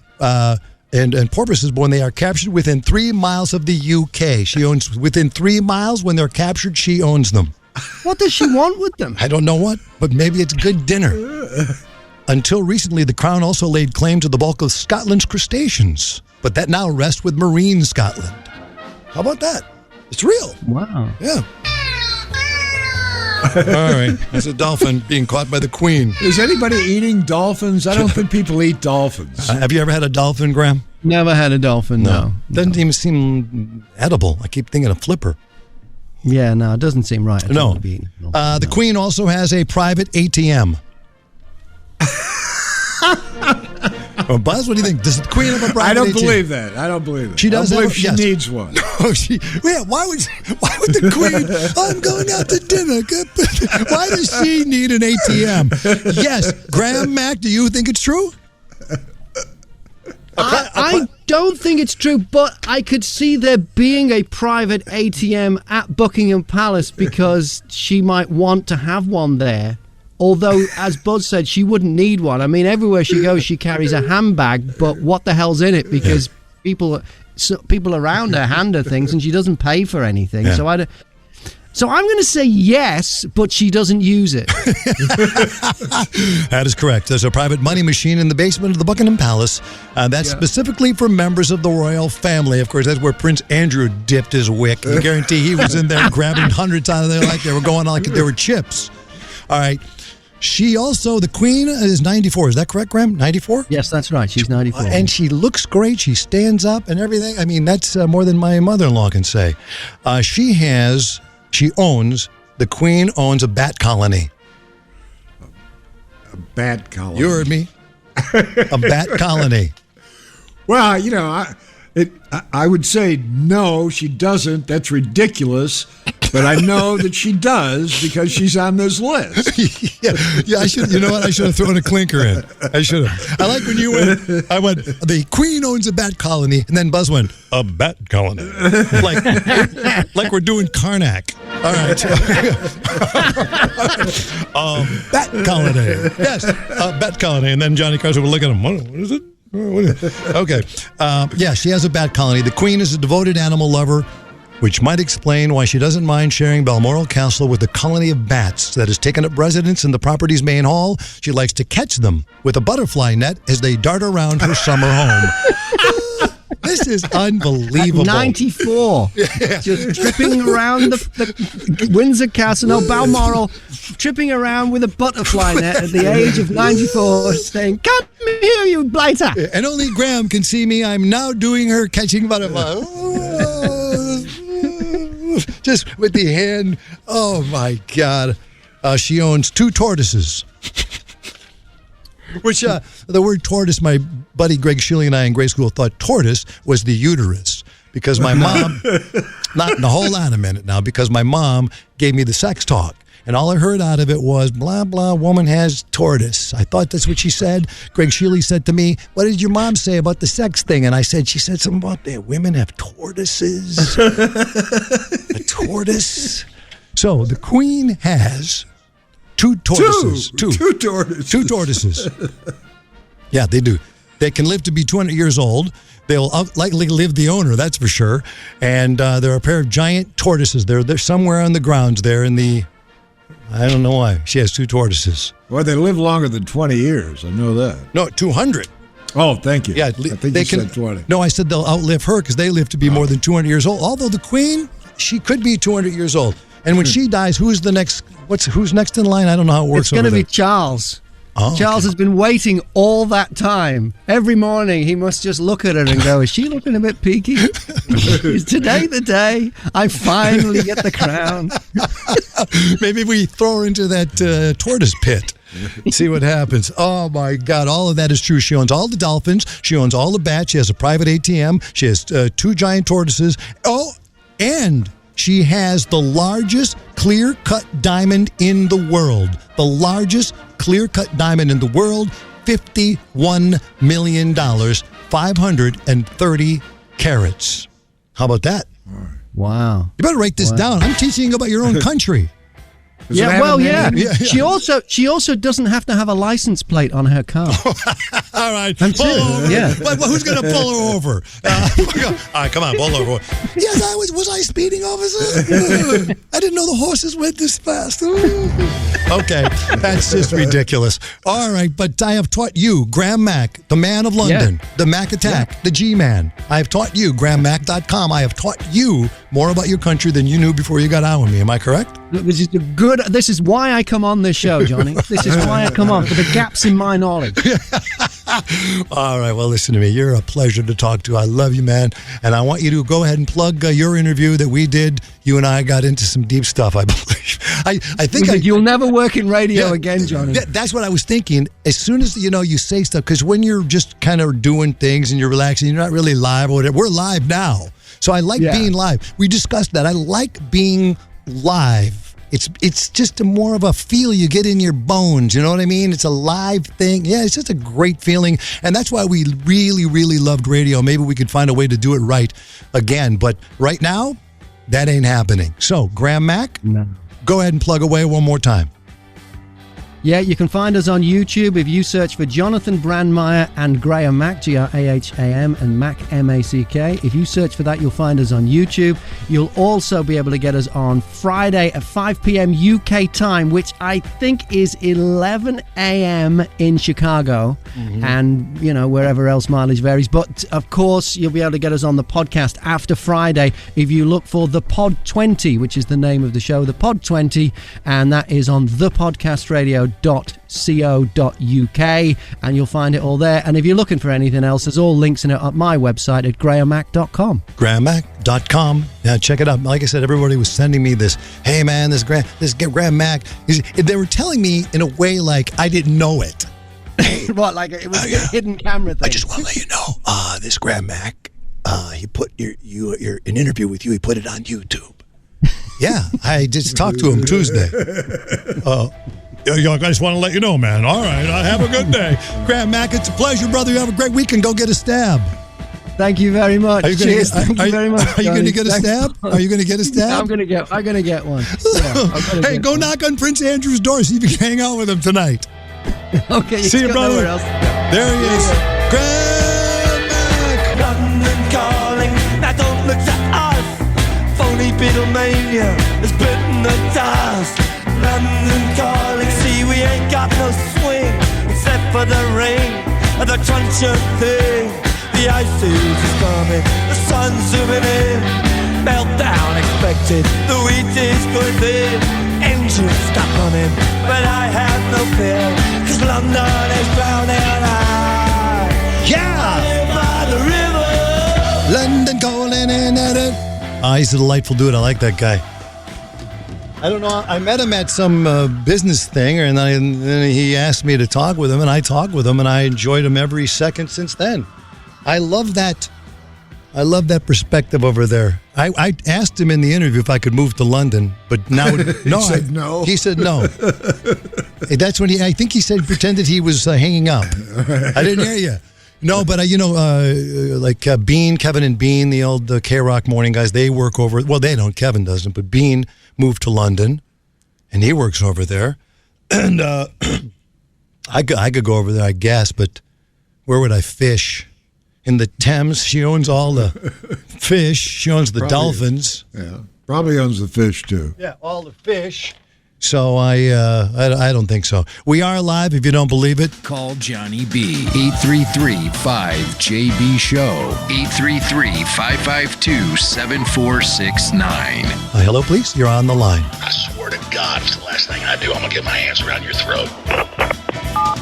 porpoises, when they are captured within 3 miles of the UK, she owns within 3 miles. When they're captured, she owns them. What does she want with them? I don't know what, but maybe it's good dinner. Until recently, the Crown also laid claim to the bulk of Scotland's crustaceans, but that now rests with Marine Scotland. How about that? It's real. Wow. Yeah. All right. That's a dolphin being caught by the Queen. Is anybody eating dolphins? I don't think people eat dolphins. Have you ever had a dolphin, Graham? Never had a dolphin, no. Doesn't even seem edible. I keep thinking of flipper. Yeah, no, it doesn't seem right. at all No. to be eating. The Queen also has a private ATM. Buzz, what do you think? Does the Queen have a private I don't ATM? believe that. I don't believe it. She does I have believe a- she yes. needs one. Oh, why would the Queen? I'm going out to dinner. Why does she need an ATM? Yes, Graham Mack. Do you think it's true? I don't think it's true, but I could see there being a private ATM at Buckingham Palace because she might want to have one there. Although, as Buzz said, she wouldn't need one. I mean, everywhere she goes, she carries a handbag, but what the hell's in it? Because people around her hand her things, and she doesn't pay for anything. Yeah. So I'm going to say yes, but she doesn't use it. That is correct. There's a private money machine in the basement of the Buckingham Palace. That's specifically for members of the royal family. Of course, that's where Prince Andrew dipped his wick. I guarantee he was in there grabbing hundreds out of there like they were going on like they were chips. All right. She also, the Queen is 94. Is that correct, Graham? 94? Yes, that's right. She's 94. And she looks great. She stands up and everything. I mean, that's more than my mother-in-law can say. The Queen owns a bat colony. A bat colony. You heard me. A bat colony. Well, you know, I would say no, she doesn't. That's ridiculous. But I know that she does because she's on this list. Yeah. I should. You know what? I should have thrown a clinker in. I should have. I like when you went. I went. The Queen owns a bat colony, and then Buzz went a bat colony, like we're doing Karnak. All right. Bat colony. Yes, bat colony. And then Johnny Carson would look at him. What is it? Okay. Yeah, she has a bat colony. The Queen is a devoted animal lover, which might explain why she doesn't mind sharing Balmoral Castle with a colony of bats that has taken up residence in the property's main hall. She likes to catch them with a butterfly net as they dart around her summer home. This is unbelievable. At 94, just tripping around the Windsor Castle, no, Balmoral, tripping around with a butterfly net at the age of 94, saying, "Come here, you blighter!" And only Graham can see me. I'm now doing her catching butterfly. Just with the hand. Oh, my God. She owns 2 tortoises. Which, the word tortoise, my buddy Greg Shilling and I in grade school thought tortoise was the uterus. Because my mom, not in the whole lot a minute now, because my mom gave me the sex talk. And all I heard out of it was, blah, blah, woman has tortoise. I thought that's what she said. Greg Shealy said to me, what did your mom say about the sex thing? And I said, she said something about that women have tortoises. A tortoise. So the Queen has 2 tortoises. Two tortoises. 2 tortoises. Yeah, they do. They can live to be 200 years old. They'll likely live the owner, that's for sure. And they're a pair of giant tortoises. They're somewhere on the grounds there in the... I don't know why. She has 2 tortoises. Well, they live longer than 20 years. I know that. No, 200. Oh, thank you. Yeah, I think they you said 20. No, I said they'll outlive her because they live to be more than 200 years old. Although the Queen, she could be 200 years old. And when she dies, who's next in line? I don't know how it works. It's going to be Charles. Oh, Charles has been waiting all that time. Every morning, he must just look at her and go, is she looking a bit peaky? Is today the day I finally get the crown? Maybe we throw her into that tortoise pit. See what happens. Oh, my God. All of that is true. She owns all the dolphins. She owns all the bats. She has a private ATM. She has 2 giant tortoises. Oh, and she has the largest clear-cut diamond in the world. The largest clear-cut diamond in the world, $51 million, 530 carats. How about that? Wow. You better write this down. I'm teaching you about your own country. Yeah, well, yeah. Yeah. She also doesn't have to have a license plate on her car. All right. That's Pull it. over. Yeah. But who's going to pull her over? All right, come on, pull over. Yes, was I speeding, officer? I didn't know the horses went this fast. Okay, that's just ridiculous. All right, but I have taught you, Graham Mack, the man of London, the Mac Attack, the G-Man. I have taught you, GrahamMack.com. I have taught you more about your country than you knew before you got out with me. Am I correct? This is why I come on this show, Johnny. This is why I come on, for the gaps in my knowledge. All right, well, listen to me. You're a pleasure to talk to. I love you, man. And I want you to go ahead and plug your interview that we did. You and I got into some deep stuff, I believe. I think you'll never work in radio again, Johnny. That's what I was thinking. As soon as, you say stuff, because when you're just kind of doing things and you're relaxing, you're not really live or whatever. We're live now. So I like being live. We discussed that. I like being live. It's just more of a feel you get in your bones. You know what I mean? It's a live thing. Yeah, it's just a great feeling. And that's why we really, really loved radio. Maybe we could find a way to do it right again. But right now, that ain't happening. So, Graham Mack, go ahead and plug away one more time. Yeah, you can find us on YouTube if you search for Jonathan Brandmeier and Graham Mack, Graham, and Mack, Mack. If you search for that, you'll find us on YouTube. You'll also be able to get us on Friday at 5 p.m. UK time, which I think is 11 a.m. in Chicago and, wherever else mileage varies. But, of course, you'll be able to get us on the podcast after Friday if you look for The Pod 20, which is the name of the show, The Pod 20, and that is on thepodcastradio.co.uk, and you'll find it all there. And if you're looking for anything else, there's all links in it at my website at GrahamMack.com. GrahamMack.com. Yeah, check it out. Like I said, everybody was sending me this, hey man, this Graham Mack. They were telling me in a way like I didn't know it. What, like it was a hidden camera thing? I just want to let you know, this Graham Mack, he put an interview with you, he put it on YouTube. Yeah, I just talked to him Tuesday. I just want to let you know, man. All right, have a good day. Graham Mack, it's a pleasure, brother. You have a great weekend. Go get a stab. Thank you very much. Cheers. Thank you very much. Are you going to get a stab? Are you going to get a stab? I'm going to get one. Hey, go knock on Prince Andrew's door. See if you can hang out with him tonight. Okay. See you, brother. There he is. Graham Mack. London calling, now don't look to us. Phony Beatlemania is bitten the dust. London calling, see we ain't got no swing except for the rain and the truncheon thing. The ice is coming, the sun's zooming in. Meltdown expected, the wheat is going thin. Engines stop running, but I have no fear, 'cause London is drowning. I live by the river. London calling in at it. He's a delightful dude. I like that guy. I don't know. I met him at some business thing, and then he asked me to talk with him, and I talked with him, and I enjoyed him every second since then. I love that. I love that perspective over there. I asked him in the interview if I could move to London, but now no. He said no. He said no. That's when I think he said pretended he was hanging up. I didn't hear you. No, but Bean, Kevin and Bean, the old K-Rock morning guys, they work over. Well, they don't. Kevin doesn't, but Bean moved to London, and he works over there. And I could go over there, I guess, but where would I fish? In the Thames. She owns all the fish. She owns the dolphins. Yeah, probably owns the fish too. Yeah, all the fish. So I don't think so. We are live if you don't believe it. Call Johnny B. 833-5JB-SHOW. 833-552-7469. Hello, please. You're on the line. I swear to God, it's the last thing I do. I'm going to get my hands around your throat.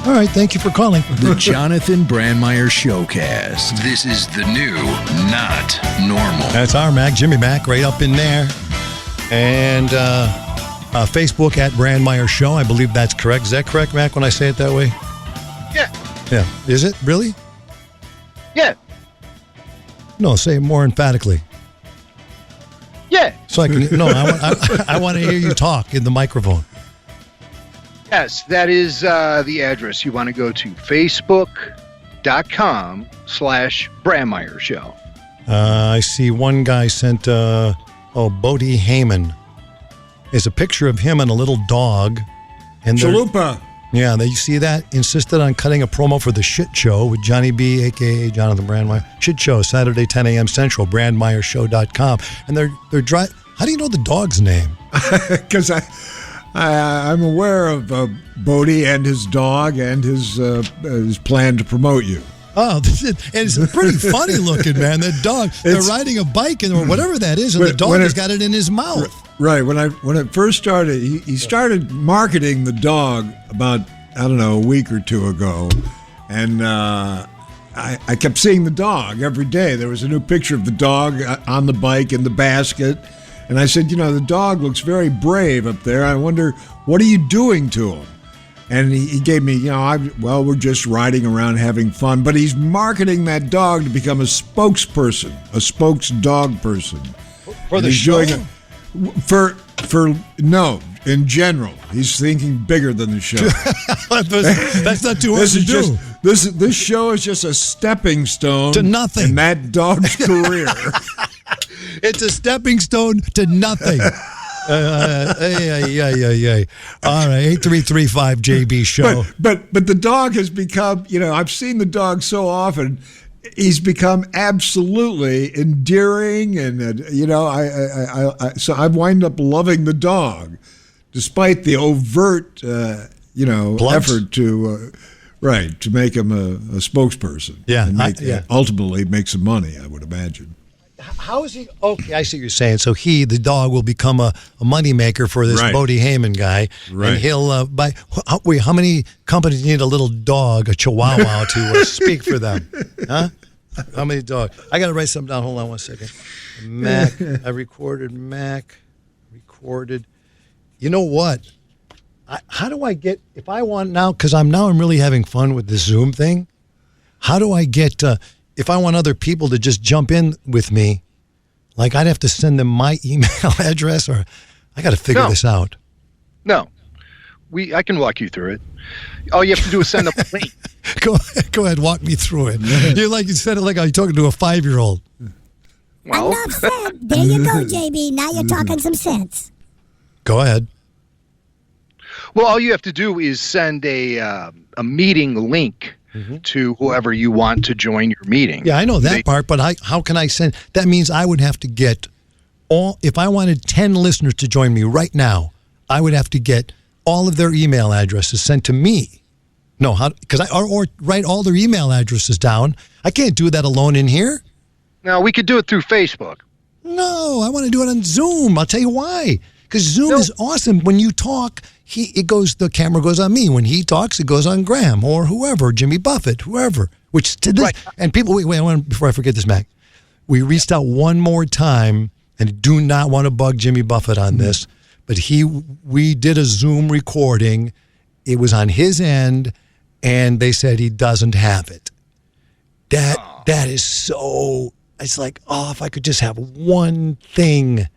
All right, thank you for calling. The Jonathan Brandmeier Showcast. This is the new Not Normal. That's our Mac, Jimmy Mac, right up in there. And Facebook at Brandmeier Show. I believe that's correct. Is that correct, Mac, when I say it that way? Yeah. Yeah. Is it? Really? Yeah. No, say it more emphatically. Yeah. So I can. No, I want to hear you talk in the microphone. Yes, that is the address. You want to go to facebook.com/Brandmeier Show. I see one guy sent, Bodie Heyman. There's a picture of him and a little dog. And Chalupa. Yeah, you see that? Insisted on cutting a promo for the Shit Show with Johnny B, a.k.a. Jonathan Brandmeier. Shit Show, Saturday, 10 a.m. Central, BrandmeierShow.com. And they're how do you know the dog's name? Because I'm aware of Bodie and his dog and his plan to promote you. Oh, and it's pretty funny looking, man. That dog, they're riding a bike or whatever that is, and the dog has got it in his mouth. Right. When it first started, he started marketing the dog about, I don't know, a week or two ago. And I kept seeing the dog every day. There was a new picture of the dog on the bike in the basket. And I said, the dog looks very brave up there. I wonder, what are you doing to him? And he gave me, we're just riding around having fun. But he's marketing that dog to become a spokesperson, a spokes-dog person. For the show? No, in general. He's thinking bigger than the show. That's not too hard to do. This show is just a stepping stone to nothing in that dog's career. It's a stepping stone to nothing. All right, 8335 JB Show. But the dog has become, I've seen the dog so often. He's become absolutely endearing, and so I wind up loving the dog, despite the overt, effort to make him a spokesperson. Yeah, and ultimately make some money, I would imagine. How is he? Okay, I see what you're saying. So the dog, will become a moneymaker for this Bodie Heyman guy. Right. And he'll buy. How many companies need a little dog, a chihuahua, to speak for them? Huh? How many dogs? I got to write something down. Hold on one second. Mac. I recorded Mac. Recorded. You know what? How do I get, if I want now, because I'm really having fun with this Zoom thing. How do I get, if I want other people to just jump in with me, like I'd have to send them my email address, or I got to figure this out. No. I can walk you through it. All you have to do is send a link. Go ahead, walk me through it. You said it like I'm talking to a 5-year-old. Well. Enough said. There you go, JB. Now you're talking some sense. Go ahead. Well, all you have to do is send a meeting link to whoever you want to join your meeting. Yeah, I know that part, but how can I send? That means I would have to get if I wanted 10 listeners to join me right now, I would have to get all of their email addresses sent to me. No, or write all their email addresses down. I can't do that alone in here. No, we could do it through Facebook. No, I want to do it on Zoom. I'll tell you why. Because Zoom is awesome. When you talk, the camera goes on me. When he talks, it goes on Graham or whoever, Jimmy Buffett, whoever. And people, wait, before I forget this, Mac. We reached out one more time, and do not want to bug Jimmy Buffett on this, but we did a Zoom recording. It was on his end, and they said he doesn't have it. That is so. It's like, if I could just have one thing.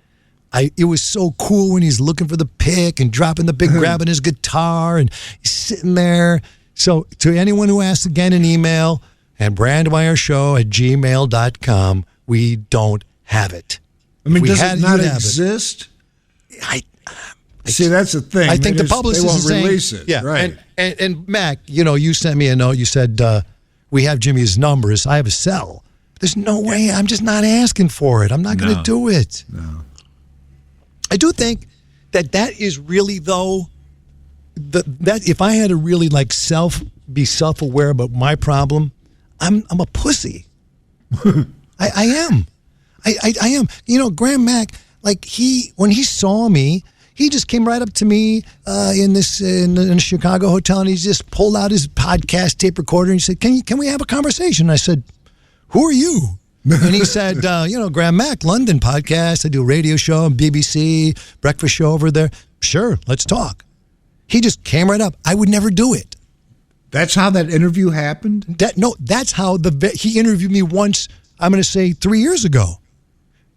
It was so cool when he's looking for the pick and dropping the pick, grabbing his guitar, and he's sitting there. So to anyone who asks again an email, and brandmeiershow@gmail.com, we don't have it. I mean, does it not exist? See, that's the thing. I think the publicist won't is saying, release it. Yeah, right. And Mac, you sent me a note. You said, we have Jimmy's numbers. I have a cell. There's no way. I'm just not asking for it. I'm not going to do it. No. I do think that is really, though, that if I had to really be self-aware about my problem, I'm a pussy. I am. I am. Graham Mack, when he saw me, He just came right up to me in a Chicago hotel, and he just pulled out his podcast tape recorder and he said, "Can we have a conversation?" And I said, "Who are you?" And he said, Graham Mack, London podcast. I do a radio show on BBC, breakfast show over there. Sure, let's talk. He just came right up. I would never do it. That's how that interview happened? That's how he interviewed me once, I'm going to say 3 years ago.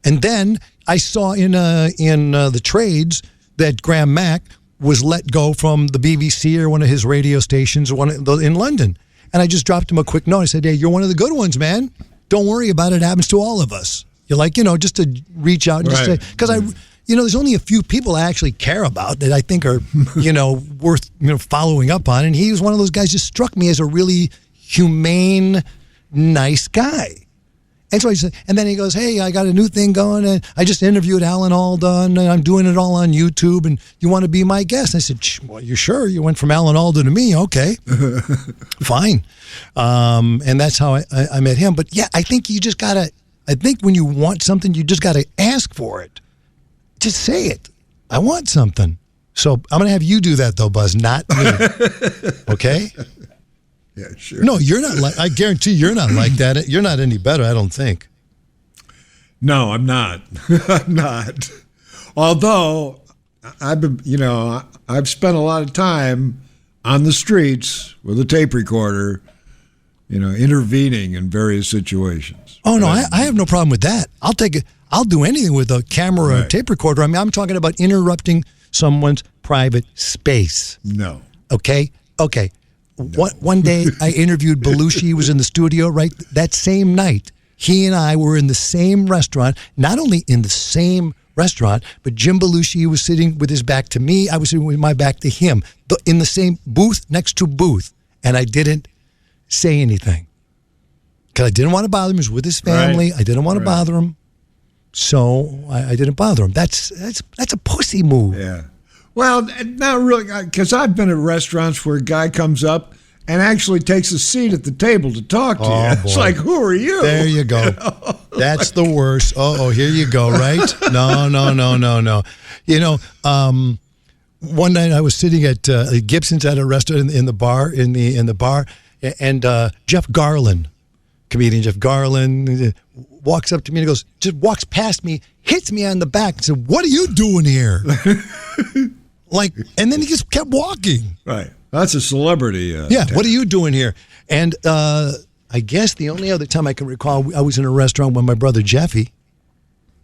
And then I saw in the trades that Graham Mack was let go from the BBC or one of his radio stations in London. And I just dropped him a quick note. I said, "Hey, you're one of the good ones, man. Don't worry about it. It happens to all of us." You're like, just to reach out and just say, because there's only a few people I actually care about that I think are, worth, following up on. And he was one of those guys, just struck me as a really humane, nice guy. And so he said, and then he goes, "Hey, I got a new thing going, and I just interviewed Alan Alda, and I'm doing it all on YouTube, and you want to be my guest?" And I said, "Well, you sure? You went from Alan Alda to me, okay, fine." And that's how I met him. But yeah, I think I think when you want something, you just gotta ask for it. Just say it. I want something. So I'm gonna have you do that though, Buzz, not me. Okay? Yeah, sure. No, you're not I guarantee you're not like that. You're not any better, I don't think. No, I'm not. I'm not. Although I've spent a lot of time on the streets with a tape recorder, intervening in various situations. Oh no, I have no problem with that. I'll take it. I'll do anything with a camera or a tape recorder. I mean, I'm talking about interrupting someone's private space. No. Okay. No. One day I interviewed Belushi. He was in the studio, right? That same night, he and I were in the same restaurant, not only in the same restaurant, but Jim Belushi was sitting with his back to me. I was sitting with my back to him in the same booth next to booth. And I didn't say anything because I didn't want to bother him. He was with his family. Right. I didn't want to bother him. So I didn't bother him. That's a pussy move. Yeah. Well, not really, because I've been at restaurants where a guy comes up and actually takes a seat at the table to talk to you. Boy. It's like, who are you? There you go. That's the worst. Oh, here you go, right? No. One night I was sitting at Gibson's at a restaurant in the bar, and Jeff Garland, comedian Jeff Garland, walks up to me and goes, just walks past me, hits me on the back and said, "What are you doing here?" And then he just kept walking. Right. That's a celebrity. What are you doing here? And I guess the only other time I can recall, I was in a restaurant with my brother Jeffy,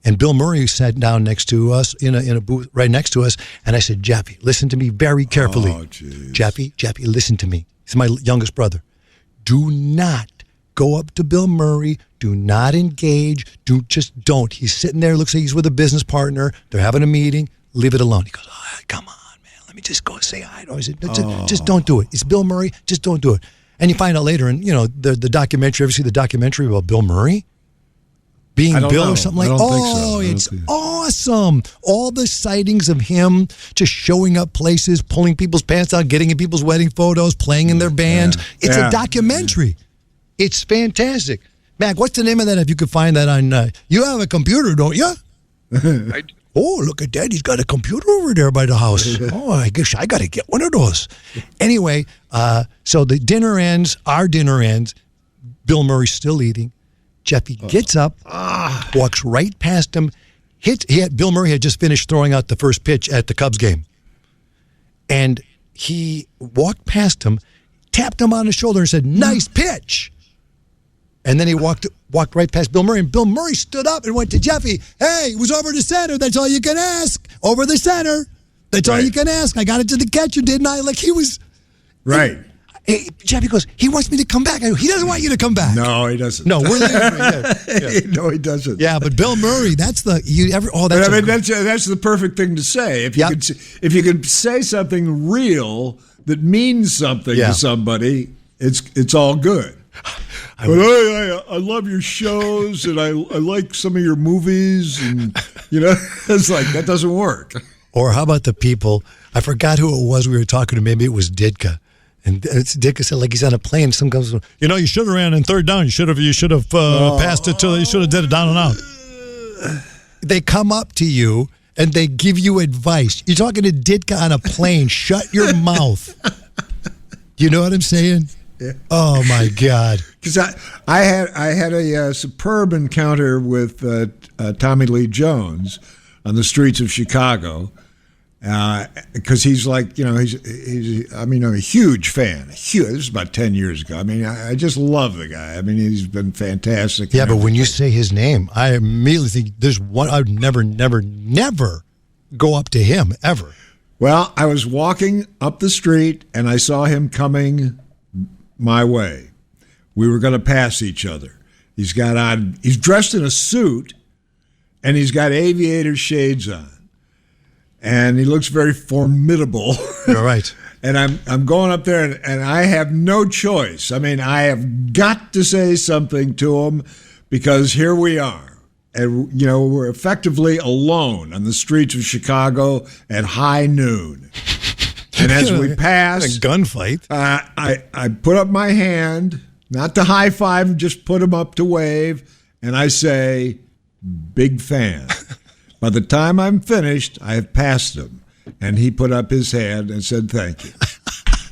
and Bill Murray sat down next to us in a booth right next to us, and I said, "Jeffy, listen to me very carefully." Oh, jeez. Jeffy, listen to me. He's my youngest brother. Do not go up to Bill Murray. Do not engage. Just don't. He's sitting there. Looks like he's with a business partner. They're having a meeting. Leave it alone. He goes, "Oh, come on, man. Let me just go say hi." I said, just don't do it. It's Bill Murray. Just don't do it. And you find out later, and the documentary. Ever see the documentary about Bill Murray? Being Bill or something like that? Oh, it's awesome. All the sightings of him just showing up places, pulling people's pants out, getting in people's wedding photos, playing in their bands. It's a documentary. It's fantastic. Mac, what's the name of that if you could find that on... you have a computer, don't you? I do. Oh, look at that. He's got a computer over there by the house. Oh, I guess I got to get one of those. Anyway, so the dinner ends. Our dinner ends. Bill Murray's still eating. Jeffy gets up, walks right past him. Bill Murray had just finished throwing out the first pitch at the Cubs game. And he walked past him, tapped him on the shoulder and said, "Nice pitch." And then he walked right past Bill Murray, and Bill Murray stood up and went to Jeffy. "Hey, it was over the center. That's all you can ask. Over the center. That's all you can ask. I got it to the catcher, didn't I?" Like he was... Right. Hey, Jeffy goes, "He wants me to come back." I go, "He doesn't want you to come back." No, he doesn't. No, we're leaving. No, he doesn't. Yeah, but Bill Murray, that's the... that's the perfect thing to say. If you could say something real that means something to somebody, it's all good. I love your shows, and I like some of your movies, and it's like that doesn't work. Or how about the people? I forgot who it was we were talking to. Maybe it was Ditka, and Ditka said like he's on a plane. Some goes, "You should have ran in third down. You should have passed it to. You should have did it down and out." They come up to you and they give you advice. You're talking to Ditka on a plane. Shut your mouth. You know what I'm saying? Yeah. Oh my God! Because I had a superb encounter with Tommy Lee Jones on the streets of Chicago. Because he's like, he's I'm a huge fan. This is about 10 years ago. I mean, I just love the guy. I mean, he's been fantastic. Yeah, but when you say his name, I immediately think there's one. I would never go up to him ever. Well, I was walking up the street and I saw him coming my way. We were going to pass each other. He's dressed in a suit and he's got aviator shades on. And he looks very formidable. You're right. And I'm going up there, and I have no choice. I mean, I have got to say something to him because here we are. And, we're effectively alone on the streets of Chicago at high noon. And as we pass... A gunfight. I put up my hand, not to high five, just put him up to wave, and I say, big fan. By the time I'm finished, I have passed him, and he put up his hand and said thank you.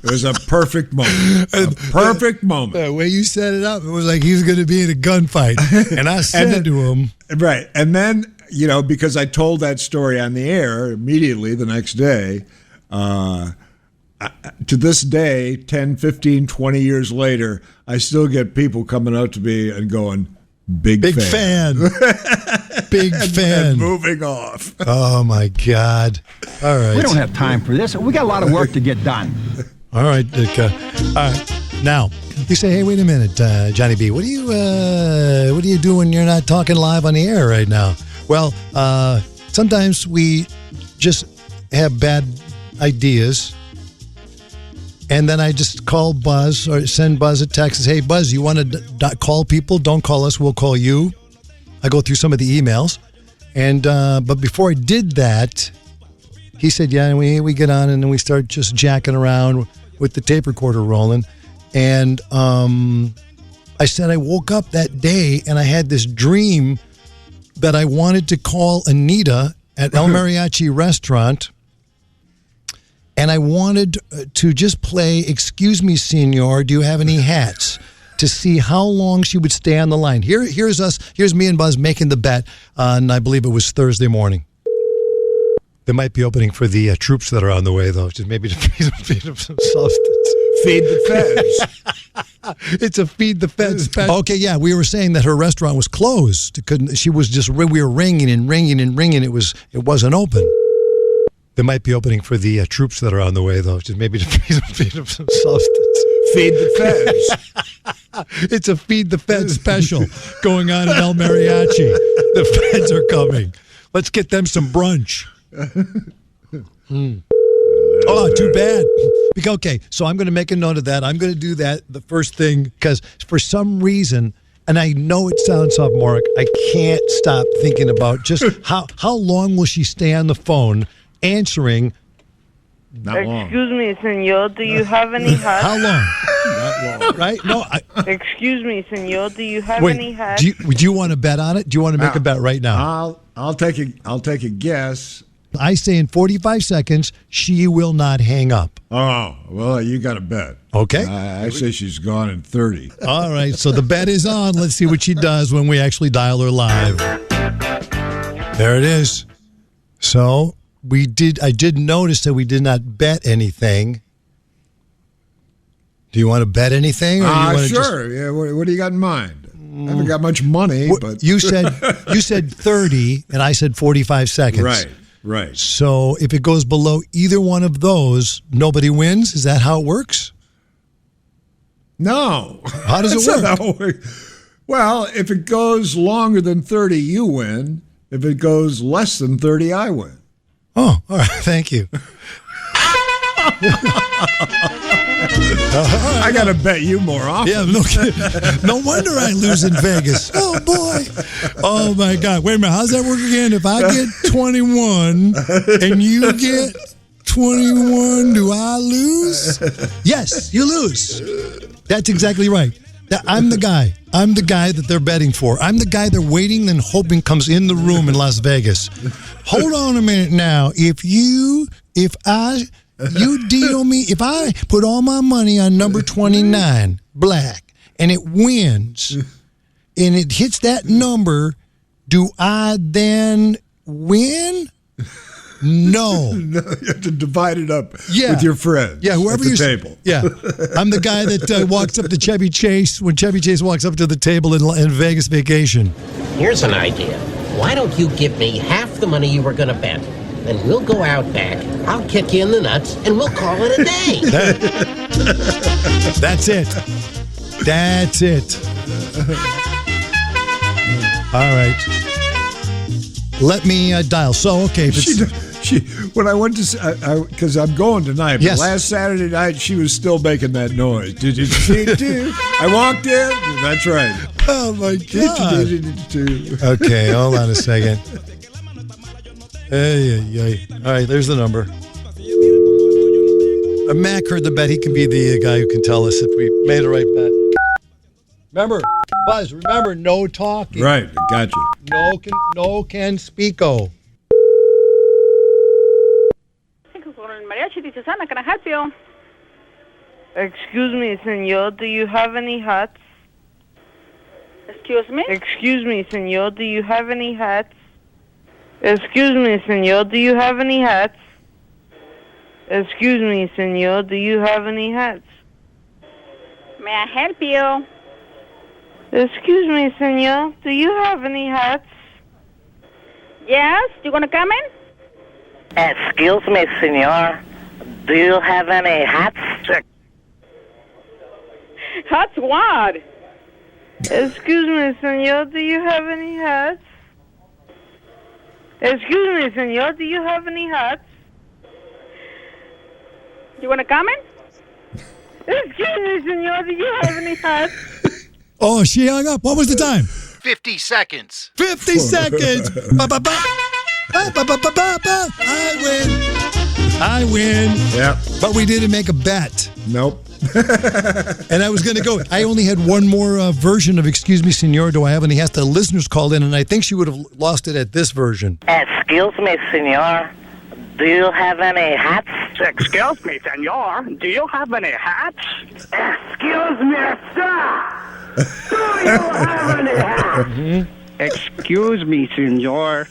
It was a perfect moment. A perfect moment. The way you set it up, it was like he was going to be in a gunfight. And I said to him... Right. And then, because I told that story on the air immediately the next day, to this day, 10, 15, 20 years later, I still get people coming up to me and going, Big fan. Big fan. And moving off. Oh, my God. All right. We don't have time for this. We got a lot of work to get done. All right, Dick. All right. Now, you say, hey, wait a minute, Johnny B. What do you do when you're not talking live on the air right now? Well, sometimes we just have bad ideas. And then I just call Buzz or send Buzz a text. Say, hey, Buzz, you want to call people? Don't call us. We'll call you. I go through some of the emails. And but before I did that, he said, yeah, and we get on and then we start just jacking around with the tape recorder rolling. And I said I woke up that day and I had this dream that I wanted to call Anita at El Mariachi Restaurant. And I wanted to just play, excuse me, senor, do you have any hats? To see how long she would stay on the line. Here's me and Buzz making the bet on, I believe it was Thursday morning. They might be opening for the troops that are on the way, though, just maybe to feed them some substance. Feed the feds. It's a feed the feds special. Okay, yeah, we were saying that her restaurant was closed. We were ringing and ringing and ringing. It wasn't open. They might be opening for the troops that are on the way, though, just maybe to feed them some substance. Feed the feds. It's a feed the feds special going on at El Mariachi. The feds are coming. Let's get them some brunch. Oh, too bad. Okay, so I'm going to make a note of that. I'm going to do that the first thing because for some reason, and I know it sounds sophomoric, I can't stop thinking about just how long will she stay on the phone answering. Not long. Excuse me, senor, do you have any hats? How long? Not long. Right? No. Excuse me, senor, do you have Wait, any hats? do you want to bet on it? Do you want to make a bet right now? I'll take a guess. I say in 45 seconds, she will not hang up. Oh, well, you got to bet. Okay. I say she's gone in 30. All right, so the bet is on. Let's see what she does when we actually dial her live. There it is. So I did notice that we did not bet anything. Do you want to bet anything? Or sure. Yeah. What do you got in mind? I haven't got much money, but you said 30, and I said 45 seconds. Right. So if it goes below either one of those, nobody wins. Is that how it works? No. How does it work? Well, if it goes longer than 30, you win. If it goes less than 30, I win. Oh, all right. Thank you. I got to bet you more often. Yeah, no wonder I lose in Vegas. Oh, boy. Oh, my God. Wait a minute. How's that work again? If I get 21 and you get 21, do I lose? Yes, you lose. That's exactly right. I'm the guy. I'm the guy that they're betting for. I'm the guy they're waiting and hoping comes in the room in Las Vegas. Hold on a minute now. If you deal me, if I put all my money on number 29, black, and it wins, and it hits that number, do I then win? No. No, you have to divide it up Yeah. with your friends. Yeah, whoever at the you table. Yeah, I'm the guy that walks up to Chevy Chase when Chevy Chase walks up to the table in Vegas Vacation. Here's an idea. Why don't you give me half the money you were going to bet? Then we'll go out back, I'll kick you in the nuts, and we'll call it a day. That's it. That's it. All right. Let me dial. So, okay. If it's, When I went to, because I'm going tonight, but Yes. last Saturday night, she was still making that noise. Did you see it too? I walked in. That's right. oh, my God. Did it too. Okay, hold on a second. Hey. All right, there's the number. Mac heard the bet. He can be the guy who can tell us if we made a right bet. Remember, Buzz, no talking. Right, gotcha. No can speako. Mariachi, this is Ana. Can I help you? Excuse me, senor, do you have any hats? Excuse me? Excuse me, senor, do you have any hats? Excuse me, senor, do you have any hats? Excuse me, senor, do you have any hats? May I help you? Excuse me, senor, do you have any hats? Yes? You gonna come in? Excuse me, senor. Do you have any hats? Hats what? Excuse me, senor, do you have any hats? Excuse me, senor, do you have any hats? You wanna come in? Excuse me, senor, do you have any hats? Oh, she hung up. What was the time? 50 seconds. 50 seconds. Ba-ba-ba. Ba-ba-ba-ba-ba. I win. Yeah. But we didn't make a bet. Nope. And I was going to go. I only had one more version of Excuse Me, Senor, Do I Have Any Hats? The listeners called in, and I think she would have lost it at this version. Excuse me, senor. Do you have any hats? Excuse me, senor. Do you have any hats? Excuse me, sir. Do you have any hats? Excuse me, senor.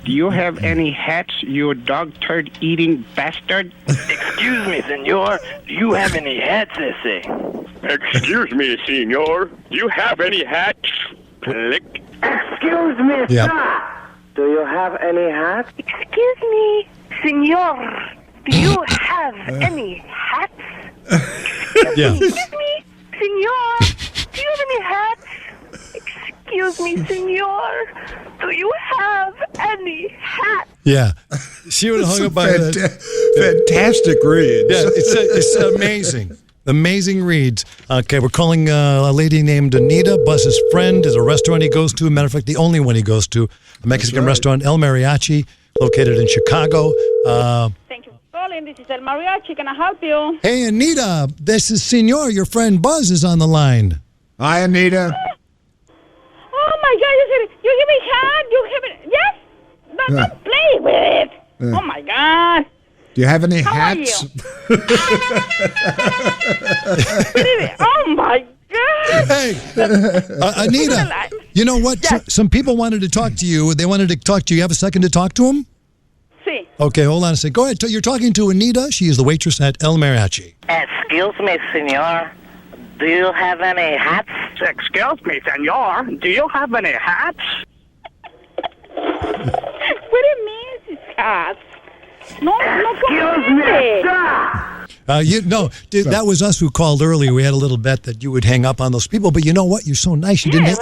Do you have any hats, you dog turd eating bastard? Excuse me, senor. Do you have any hats, I say? Excuse me, senor. Do you have any hats? Click. Excuse me, Yeah. sir. Do you have any hats? Excuse me, senor. Do you have any hats? Yeah. Excuse me, senor. Do you have any hats? Excuse me, senor. Do you have any hats? Yeah. She would have hung up by Fantastic reads. Yeah, it's amazing. Amazing reads. Okay, we're calling a lady named Anita, Buzz's friend. Is a restaurant he goes to. Matter of fact, the only one he goes to. A Mexican restaurant, El Mariachi, located in Chicago. Thank you for calling. This is El Mariachi. Can I help you? Hey, Anita, this is Senor. Your friend Buzz is on the line. Hi, Anita. Oh my God! You give me hat? You give me yes? Don't play with it. Oh my God! Do you have any How hats? are oh my God! Hey, Anita, you know what? Yes. Some people wanted to talk to you. They wanted to talk to you. You have a second to talk to them? See. Okay, hold on a second. Go ahead. You're talking to Anita. She is the waitress at El Mariachi. Excuse me, senor. Do you have any hats? Excuse me, senor. Do you have any hats? What do you mean, these hats? No, Excuse me, sir. Dude, that was us who called earlier. We had a little bet that you would hang up on those people, but you know what? You're so nice. You didn't.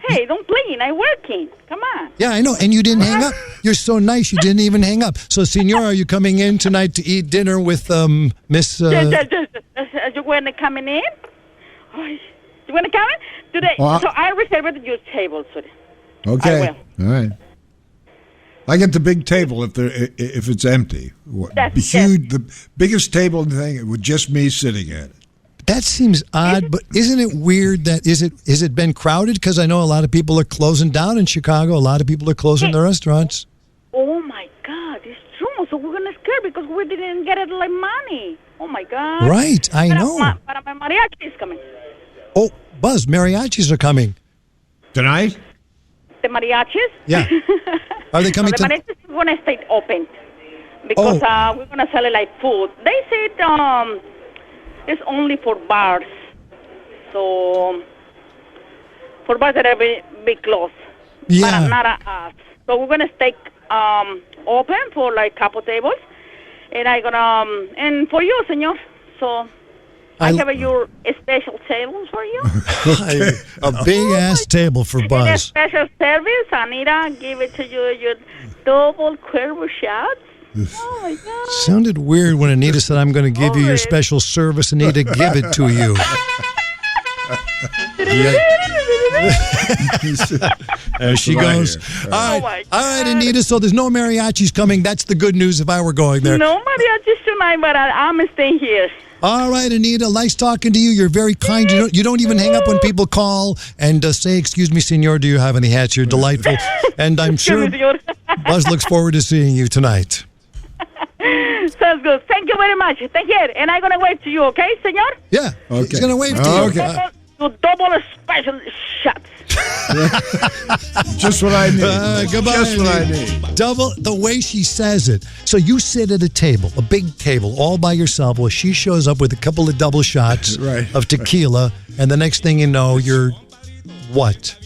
Hey, don't play. I'm working. Come on. Yeah, I know, and you didn't hang up. You're so nice. You didn't even hang up. So, Senor, are you coming in tonight to eat dinner with Miss? You want to come in? Oh, you want to come in today? Well, so I reserved your table today. Okay. I will. All right. I get the big table if it's empty. That's Huge, the biggest table in the thing with just me sitting at it. That seems odd, but isn't it weird that is it been crowded? Because I know a lot of people are closing down in Chicago. A lot of people are closing their restaurants. Oh my God, it's true. So we're gonna scare because we didn't get it like money. Oh my God. Right, I know. But my mariachi is coming. Oh, Buzz, mariachis are coming tonight. The mariachis? Yeah. Are they coming the tonight? mariachis is gonna stay open because we're gonna sell it like food. They said it's only for bars. So for bars that are be closed. Yeah. But not us. So we're gonna stay open for like couple tables, and I gonna and for you, senor. So I have your special table for you. A big ass table for And a Buzz. special service, Anita. Give it to you your double Cuervo shots. Oh my God. Sounded weird when Anita said, "I'm going to give you your special service." Anita, give it to you. There she goes. All right, Anita. So there's no mariachis coming. That's the good news. If I were going there. No mariachis tonight, but I'm staying here. All right, Anita. Nice talking to you. You're very kind. You don't even hang up when people call and say, "Excuse me, senor, do you have any hats?" You're delightful, and I'm sure Buzz looks forward to seeing you tonight. Sounds good. Thank you very much. Thank you. And I'm gonna wave to you, okay, senor? Yeah. Okay. He's gonna wave to you. Okay. Double special shots. Just what I need. Goodbye. Just what I need. Double the way she says it. So you sit at a table, a big table, all by yourself. Well, she shows up with a couple of double shots of tequila, and the next thing you know, you're what?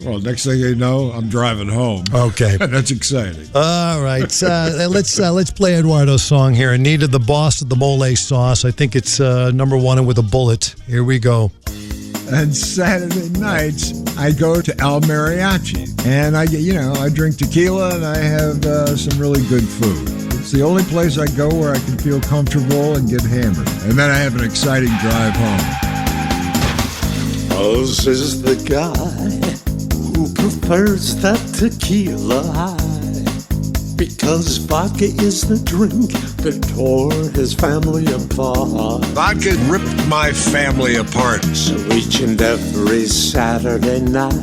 Well, next thing you know, I'm driving home. Okay. That's exciting. All right. Let's play Eduardo's song here. Anita, the boss of the mole sauce. I think it's number one with a bullet. Here we go. And Saturday nights, I go to El Mariachi, and I drink tequila, and I have some really good food. It's the only place I go where I can feel comfortable and get hammered. And then I have an exciting drive home. Buzz is the guy who prefers that tequila high, because vodka is the drink that tore his family apart. Vodka ripped my family apart. So each and every Saturday night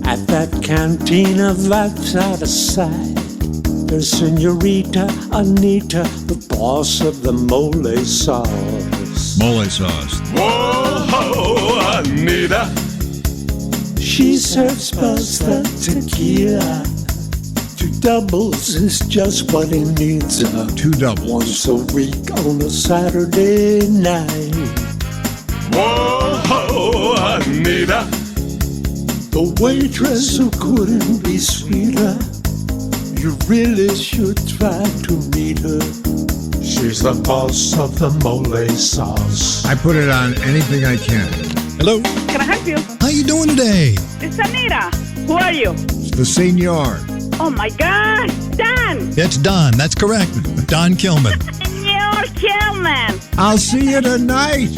at that cantina that's out of sight, there's Senorita Anita, the boss of the mole sauce. Mole sauce. Whoa, Anita. She serves Buzz the tequila. 2 doubles is just what he needs. 2 doubles. Once a week on a Saturday night. Whoa, Anita. The waitress who couldn't be sweeter. You really should try to meet her. She's the boss of the mole sauce. I put it on anything I can. Hello. Can I help you? How you doing today? It's Anita. Who are you? It's the senor. Oh my God, Don. It's Don. That's correct. Don Kilman. Senor Kilman. I'll see you tonight.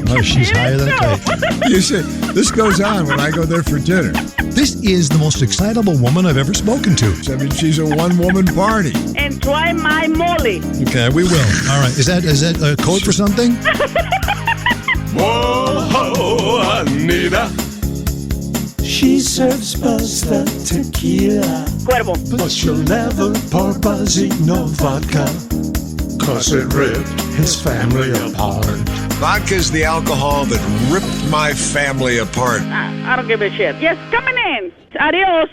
Oh, she's higher than a kite. You see, this goes on when I go there for dinner. This is the most excitable woman I've ever spoken to. I mean, she's a one-woman party. And try my mole. Okay, we will. All right. Is that a code for something? Whoa, Anita. She serves Buzz the tequila. Cuervo. But she'll never pour Buzzy no vodka, 'cause it ripped his family apart. Vodka's the alcohol that ripped my family apart. I don't give a shit. Yes, coming in. Adios.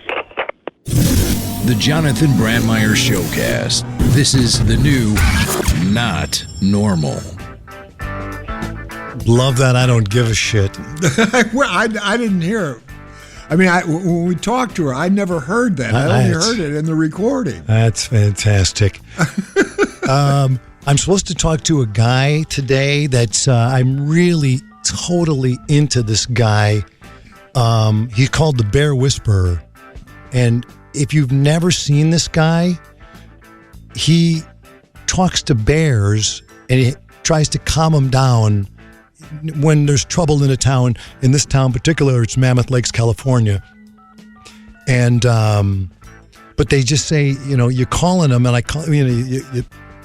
The Jonathan Brandmeier Showcast. This is the new Not Normal. Love that. I don't give a shit. Well, I didn't hear it. I mean, when we talked to her, I never heard that. I only heard it in the recording. That's fantastic. I'm supposed to talk to a guy today that's, I'm really totally into this guy. He's called the Bear Whisperer. And if you've never seen this guy, he talks to bears and he tries to calm them down when there's trouble in a town. In this town in particular, it's Mammoth Lakes, California. And, but they just say, you're calling them, and I call,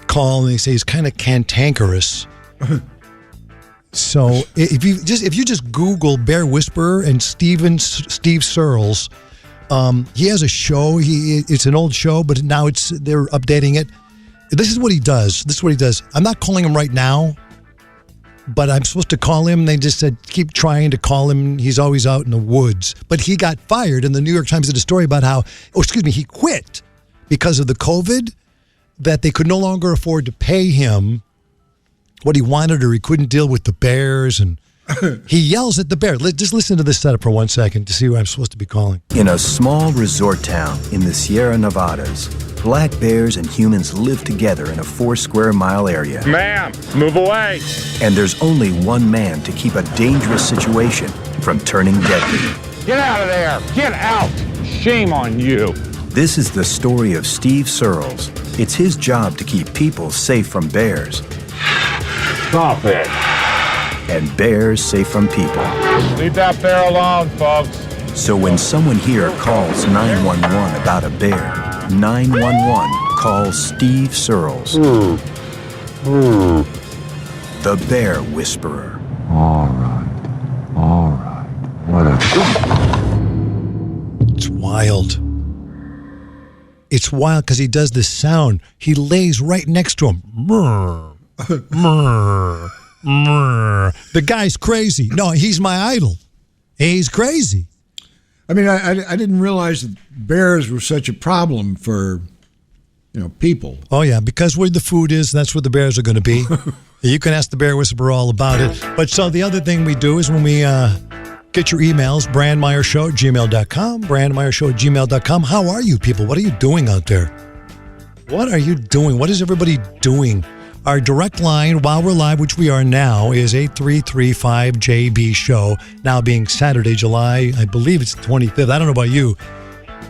call and they say he's kind of cantankerous. So if you just Google Bear Whisperer and Steve Searles, he has a show. It's an old show, but now they're updating it. This is what he does. I'm not calling him right now, but I'm supposed to call him. They just said keep trying to call him. He's always out in the woods. But he got fired, and the New York Times did a story about how, he quit because of the COVID, that they could no longer afford to pay him what he wanted, or he couldn't deal with the bears, and he yells at the bear. Just listen to this setup for 1 second to see who I'm supposed to be calling. In a small resort town in the Sierra Nevadas, black bears and humans live together in a 4 square mile area. Ma'am, move away. And there's only one man to keep a dangerous situation from turning deadly. Get out of there. Get out. Shame on you. This is the story of Steve Searles. It's his job to keep people safe from bears. Stop it. And bears safe from people. Leave that bear alone, folks. So when someone here calls 911 about a bear, 911 calls Steve Searles. The Bear Whisperer. All right. What a... It's wild. It's wild because he does this sound. He lays right next to him. Murr, murr, murr. The guy's crazy. No, he's my idol. He's crazy. I mean, I didn't realize that bears were such a problem for, people. Oh, yeah, because where the food is, that's where the bears are going to be. You can ask the Bear Whisperer all about it. But so the other thing we do is when we get your emails, brandmeiershow@gmail.com, brandmeiershow@gmail.com. How are you people? What are you doing out there? What are you doing? What is everybody doing? Our direct line while we're live, which we are now, is 8335-JB-SHOW, now being Saturday, July, I believe it's the 25th. I don't know about you,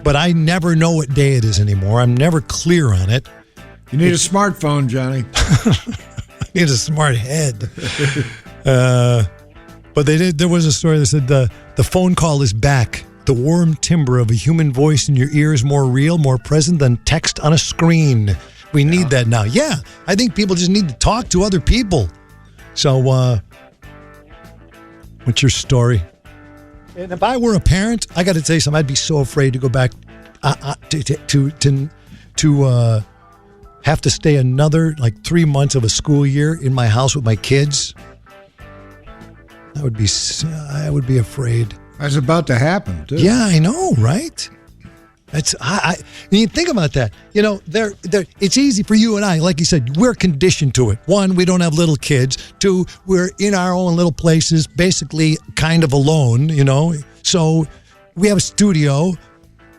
but I never know what day it is anymore. I'm never clear on it. You need a smartphone, Johnny. I need a smart head. But there was a story that said the phone call is back. The warm timbre of a human voice in your ear is more real, more present than text on a screen. We need that now. Yeah, I think people just need to talk to other people. So, what's your story? And if I were a parent, I got to tell you something. I'd be so afraid to go back to have to stay another 3 months of a school year in my house with my kids. I would be afraid. That's about to happen, too. Yeah, I know, right? You think about that. It's easy for you and I. Like you said, we're conditioned to it. One, we don't have little kids. Two, we're in our own little places, basically kind of alone, So we have a studio.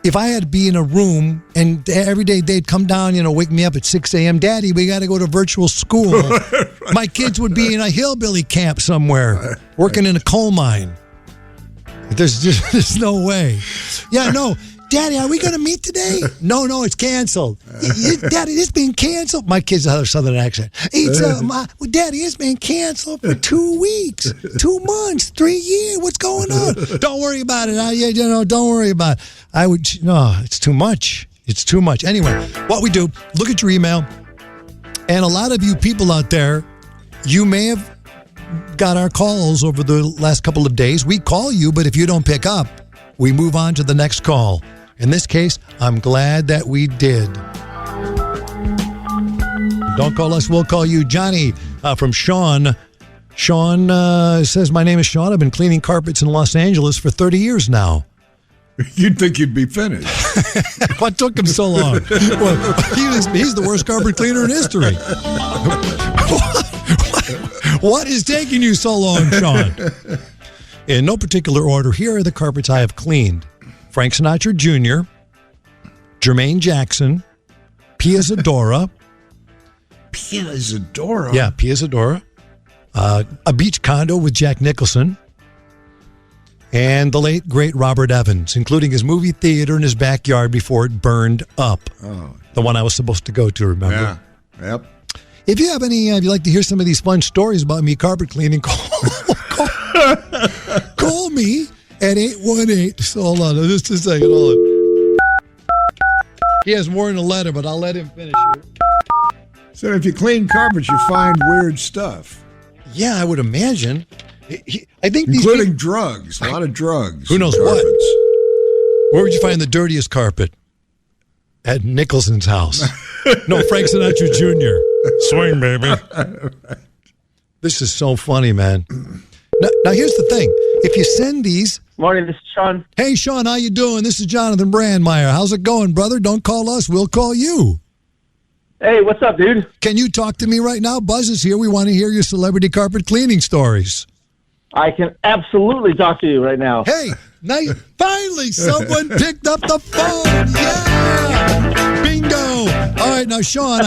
If I had to be in a room and every day they'd come down, wake me up at 6 a.m., Daddy, we got to go to virtual school. My kids would be in a hillbilly camp somewhere, working in a coal mine. There's no way. Yeah, no. Daddy, are we going to meet today? No, it's canceled. Daddy, it's been canceled. My kids have a southern accent. Daddy, it's been canceled for 2 weeks, 2 months, 3 years. What's going on? Don't worry about it. Don't worry about it. It's too much. It's too much. Anyway, what we do, look at your email. And a lot of you people out there, you may have got our calls over the last couple of days. We call you, but if you don't pick up, we move on to the next call. In this case, I'm glad that we did. Don't call us, we'll call you. Johnny from Sean. Sean says, my name is Sean. I've been cleaning carpets in Los Angeles for 30 years now. You'd think you'd be finished. What took him so long? Well, he's the worst carpet cleaner in history. What is taking you so long, Sean? In no particular order, here are the carpets I have cleaned. Frank Sinatra Jr., Jermaine Jackson, Pia Zadora. Pia Zadora? Yeah, Pia Zadora. A beach condo with Jack Nicholson. And the late, great Robert Evans, including his movie theater in his backyard before it burned up. Oh. The one I was supposed to go to, remember? Yeah. Yep. If you have any, if you'd like to hear some of these fun stories about me carpet cleaning, call me at 818. So hold on, just a second. Hold on. He has more in the letter, but I'll let him finish it. So if you clean carpets, you find weird stuff. Yeah, I would imagine. I think including drugs, a lot of drugs. Who knows carpets. what? Where would you find the dirtiest carpet? At Nicholson's house. No, Frank Sinatra Jr. Swing, baby. This is so funny, man. Now, here's the thing. If you send these... Morning, this is Sean. Hey, Sean, how you doing? This is Jonathan Brandmeier. How's it going, brother? Don't call us. We'll call you. Hey, what's up, dude? Can you talk to me right now? Buzz is here. We want to hear your celebrity carpet cleaning stories. I can absolutely talk to you right now. Hey, nice. Finally, someone picked up the phone. Yeah! Bingo! All right, now, Sean,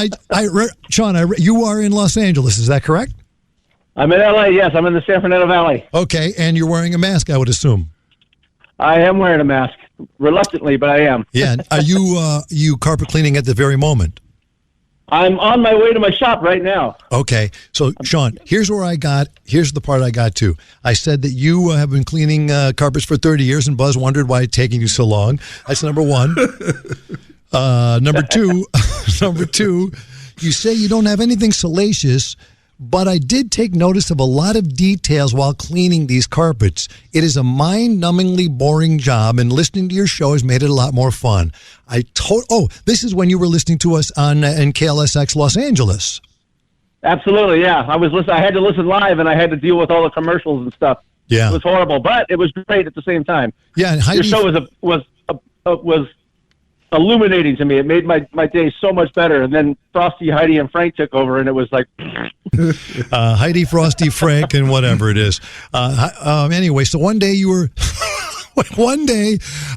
you are in Los Angeles. Is that correct? I'm in L.A., yes. I'm in the San Fernando Valley. Okay, and you're wearing a mask, I would assume. I am wearing a mask. Reluctantly, but I am. Yeah. Are you carpet cleaning at the very moment? I'm on my way to my shop right now. Okay. So, Sean, here's the part I got to. I said that you have been cleaning carpets for 30 years, and Buzz wondered why it's taking you so long. That's number one. Number two, you say you don't have anything salacious, but I did take notice of a lot of details while cleaning these carpets. It is a mind-numbingly boring job, and listening to your show has made it a lot more fun. This is when you were listening to us on KLSX Los Angeles. Absolutely, yeah. I had to listen live, and I had to deal with all the commercials and stuff. Yeah, it was horrible, but it was great at the same time. Yeah, and your show was illuminating to me. It made my day so much better. And then Frosty, Heidi, and Frank took over, and it was like Heidi, Frosty, Frank, and whatever it is. Anyway, so one day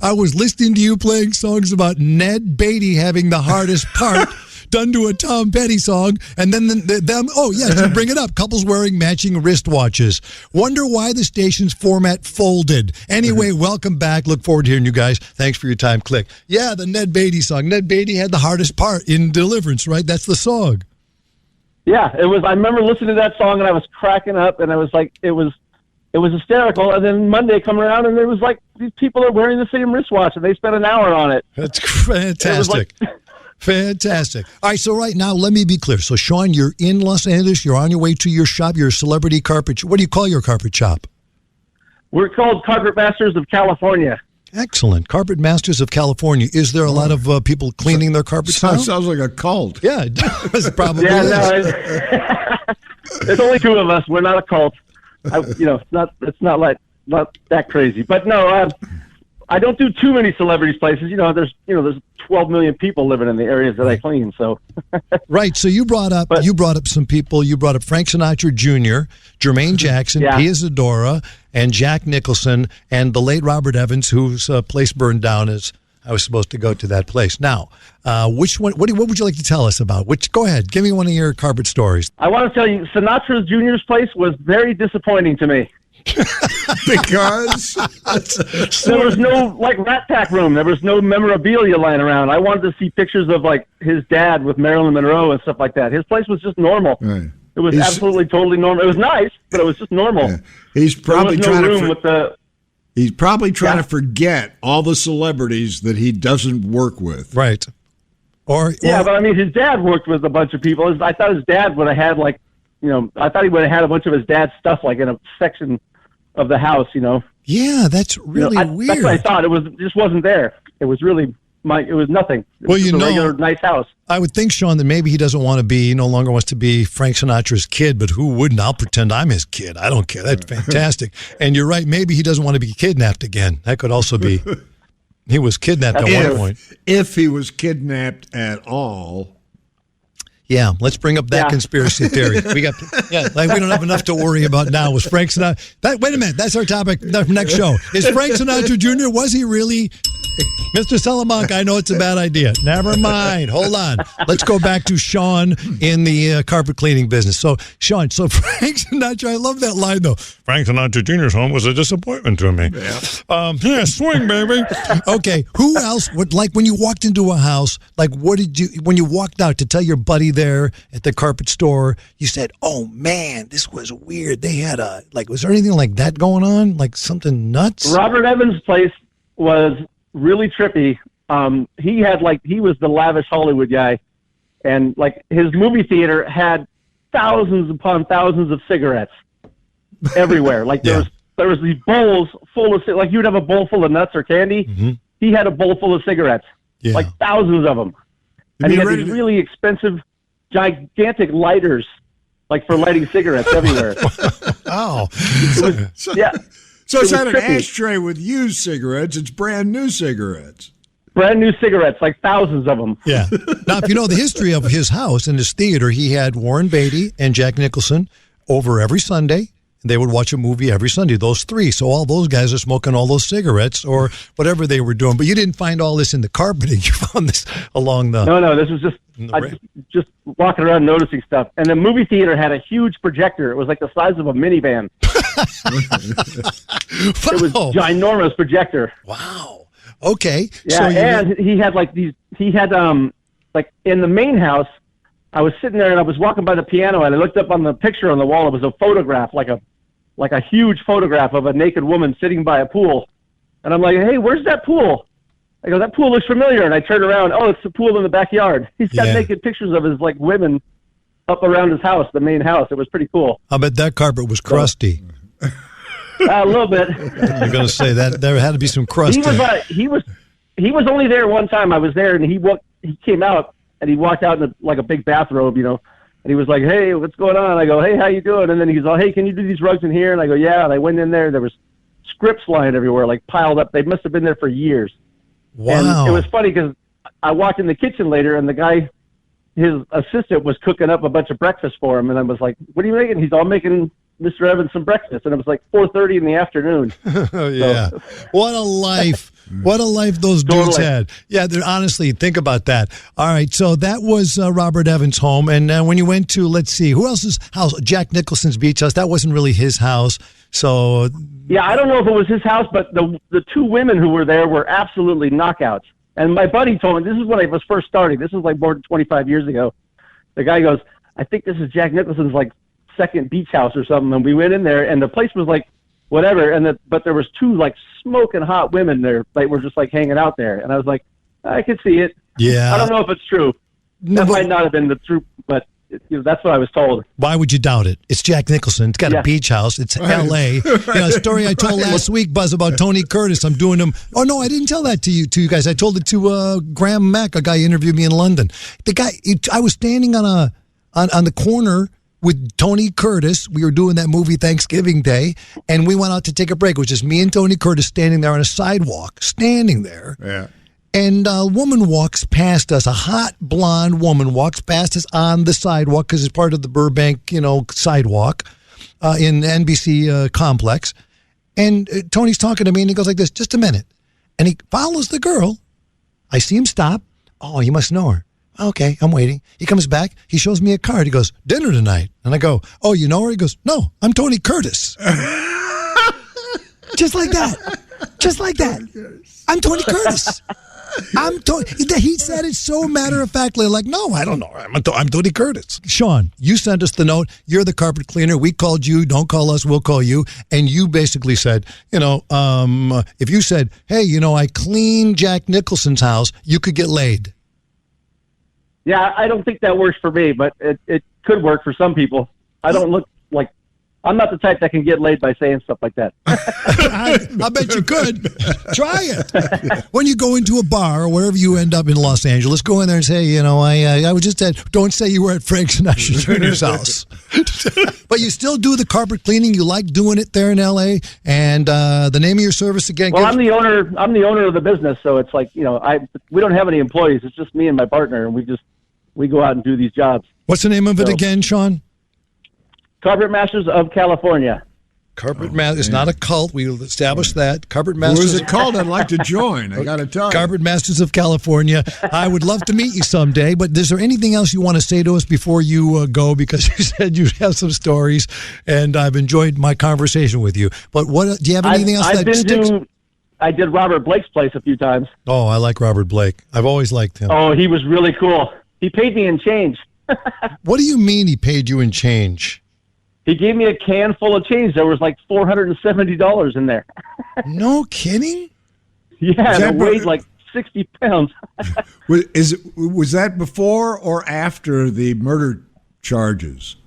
I was listening to you playing songs about Ned Beatty having the hardest part. Done to a Tom Petty song, and then you bring it up. Couples wearing matching wristwatches. Wonder why the station's format folded. Anyway, welcome back. Look forward to hearing you guys. Thanks for your time. Click. Yeah, the Ned Beatty song. Ned Beatty had the hardest part in Deliverance, right? That's the song. Yeah, it was. I remember listening to that song, and I was cracking up, and I was like, it was hysterical. And then Monday come around, and it was like, these people are wearing the same wristwatch, and they spent an hour on it. That's fantastic. Fantastic. All right, so right now, let me be clear. So, Sean, you're in Los Angeles. You're on your way to your shop, your celebrity carpet. What do you call your carpet shop? We're called Carpet Masters of California. Excellent. Carpet Masters of California. Is there a lot of people cleaning their carpets now? Sounds like a cult. Yeah, it does. Probably is. No, there's only two of us. We're not a cult. It's not that crazy. But no, I don't do too many celebrities places. There's 12 million people living in the areas that I clean. So right. So you brought up some people. You brought up Frank Sinatra Jr., Jermaine Jackson, Pia Zadora, and Jack Nicholson, and the late Robert Evans, whose place burned down as I was supposed to go to that place. Now, which one? What would you like to tell us about? Go ahead. Give me one of your carpet stories. I want to tell you, Sinatra Jr.'s place was very disappointing to me. Because there was no Rat Pack room. There was no memorabilia lying around. I wanted to see pictures of his dad with Marilyn Monroe and stuff like that. His place was just normal. Right. It was absolutely totally normal. It was nice, but it was just normal. Yeah. He's probably trying to forget all the celebrities that he doesn't work with. Right. But I mean, his dad worked with a bunch of people. I thought his dad would have had I thought he would have had a bunch of his dad's stuff in a section of the house, Yeah, that's really weird. That's what I thought. It just wasn't there. It was really it was nothing. It was just a regular nice house. I would think, Sean, that maybe he doesn't want to be, he no longer wants to be Frank Sinatra's kid, but who wouldn't? I'll pretend I'm his kid. I don't care. That's fantastic. And you're right. Maybe he doesn't want to be kidnapped again. That could also be. He was kidnapped at one point. If he was kidnapped at all. Yeah, let's bring up that conspiracy theory. We don't have enough to worry about now. Was Frank Sinatra? Wait a minute, that's our topic for next show. Is Frank Sinatra Jr. Was he really? Mr. Salamanca, I know it's a bad idea. Never mind. Hold on. Let's go back to Sean in the carpet cleaning business. So, Sean, Frank Sinatra, I love that line, though. Frank Sinatra Jr.'s home was a disappointment to me. Yeah, swing, baby. Okay, who else would, when you walked into a house, when you walked out to tell your buddy there at the carpet store, you said, oh, man, this was weird. They had was there anything like that going on? Like something nuts? Robert Evans' place was really trippy. He was the lavish Hollywood guy, and like his movie theater had thousands upon thousands of cigarettes everywhere. Like there was these bowls full of, like you would have a bowl full of nuts or candy. He had a bowl full of cigarettes, like thousands of them. And he had these really expensive, gigantic lighters, like for lighting cigarettes everywhere. Oh, So it's not an ashtray with used cigarettes. It's brand new cigarettes. Brand new cigarettes, like thousands of them. Yeah. Now, if you know the history of his house and his theater, he had Warren Beatty and Jack Nicholson over every Sunday. They would watch a movie every Sunday, those three. So all those guys are smoking all those cigarettes or whatever they were doing. But you didn't find all this in the carpeting. You found this along the... No, this was just walking around noticing stuff. And the movie theater had a huge projector. It was like the size of a minivan. It was a ginormous projector. Wow. Okay. Yeah, so and he had like these. He had like in the main house. I was sitting there and I was walking by the piano and I looked up on the picture on the wall. It was a photograph, like a huge photograph of a naked woman sitting by a pool. And I'm like, hey, where's that pool? I go, that pool looks familiar. And I turn around. Oh, it's the pool in the backyard. He's got naked pictures of his like women up around his house, the main house. It was pretty cool. I bet that carpet was crusty. A little bit. You're going to say that there had to be some crust. He was only there one time. I was there, and he came out and he walked out in like a big bathrobe, and he was like, "Hey, what's going on?" I go, "Hey, how you doing?" And then he's all, "Hey, can you do these rugs in here?" And I go, "Yeah." And I went in there. There was scripts lying everywhere, like piled up. They must have been there for years. Wow. And it was funny because I walked in the kitchen later, and the guy, his assistant, was cooking up a bunch of breakfast for him, and I was like, "What are you making?" He's all making Mr. Evans some breakfast, and it was like 4:30 in the afternoon. Oh, yeah. So. What a life. What a life those dudes had. Yeah, honestly, think about that. All right, so that was Robert Evans' home. And when you went to, let's see, who else's house? Jack Nicholson's beach house. That wasn't really his house. So yeah, I don't know if it was his house, but the two women who were there were absolutely knockouts. And my buddy told me, this is when I was first starting. This was like more than 25 years ago. The guy goes, I think this is Jack Nicholson's like second beach house or something. And we went in there, and the place was like whatever. But there was two like smoking hot women there. They were just like hanging out there. And I was like, I could see it. Yeah. I don't know if it's true. That might not have been the truth, but that's what I was told. Why would you doubt it? It's Jack Nicholson. It's got a beach house. It's L.A. A story I told last week, Buzz, about Tony Curtis. I'm doing him. Oh, no, I didn't tell that to you guys. I told it to Graham Mack, a guy who interviewed me in London. The guy, I was standing on the corner with Tony Curtis. We were doing that movie Thanksgiving Day, and we went out to take a break. It was just me and Tony Curtis standing there on a sidewalk, Yeah. And a woman walks past us, a hot blonde woman walks past us on the sidewalk because it's part of the Burbank, sidewalk in the NBC complex. And Tony's talking to me, and he goes like this, just a minute. And he follows the girl. I see him stop. Oh, you must know her. Okay, I'm waiting. He comes back. He shows me a card. He goes, dinner tonight. And I go, oh, you know her? He goes, no, I'm Tony Curtis. Just like that. Just like that. I'm Tony Curtis. He said it so matter-of-factly, like, no, I don't know. I'm Tony Curtis. Sean, you sent us the note. You're the carpet cleaner. We called you. Don't call us. We'll call you. And you basically said, if you said, hey, I cleaned Jack Nicholson's house, you could get laid. Yeah, I don't think that works for me, but it could work for some people. I don't look like... I'm not the type that can get laid by saying stuff like that. I bet you could. Try it. When you go into a bar or wherever you end up in Los Angeles, go in there and say, I was just at, don't say you were at Frank Sinatra Jr.'s house. But you still do the carpet cleaning. You like doing it there in L.A. And the name of your service again. Well, I'm the owner of the business, so it's like, we don't have any employees. It's just me and my partner, and we go out and do these jobs. What's the name of it again, Sean? Carpet Masters of California. Carpet Masters. It's not a cult. We established that. Carpet Masters. What is it called? I'd like to join. I got to tell you. Carpet Masters of California. I would love to meet you someday, but is there anything else you want to say to us before you go? Because you said you have some stories, and I've enjoyed my conversation with you. But do you have anything else that sticks? I did Robert Blake's place a few times. Oh, I like Robert Blake. I've always liked him. Oh, he was really cool. He paid me in change. What do you mean he paid you in change? He gave me a can full of change. There was like $470 in there. No kidding? Yeah, it weighed like 60 pounds. Was that before or after the murder charges?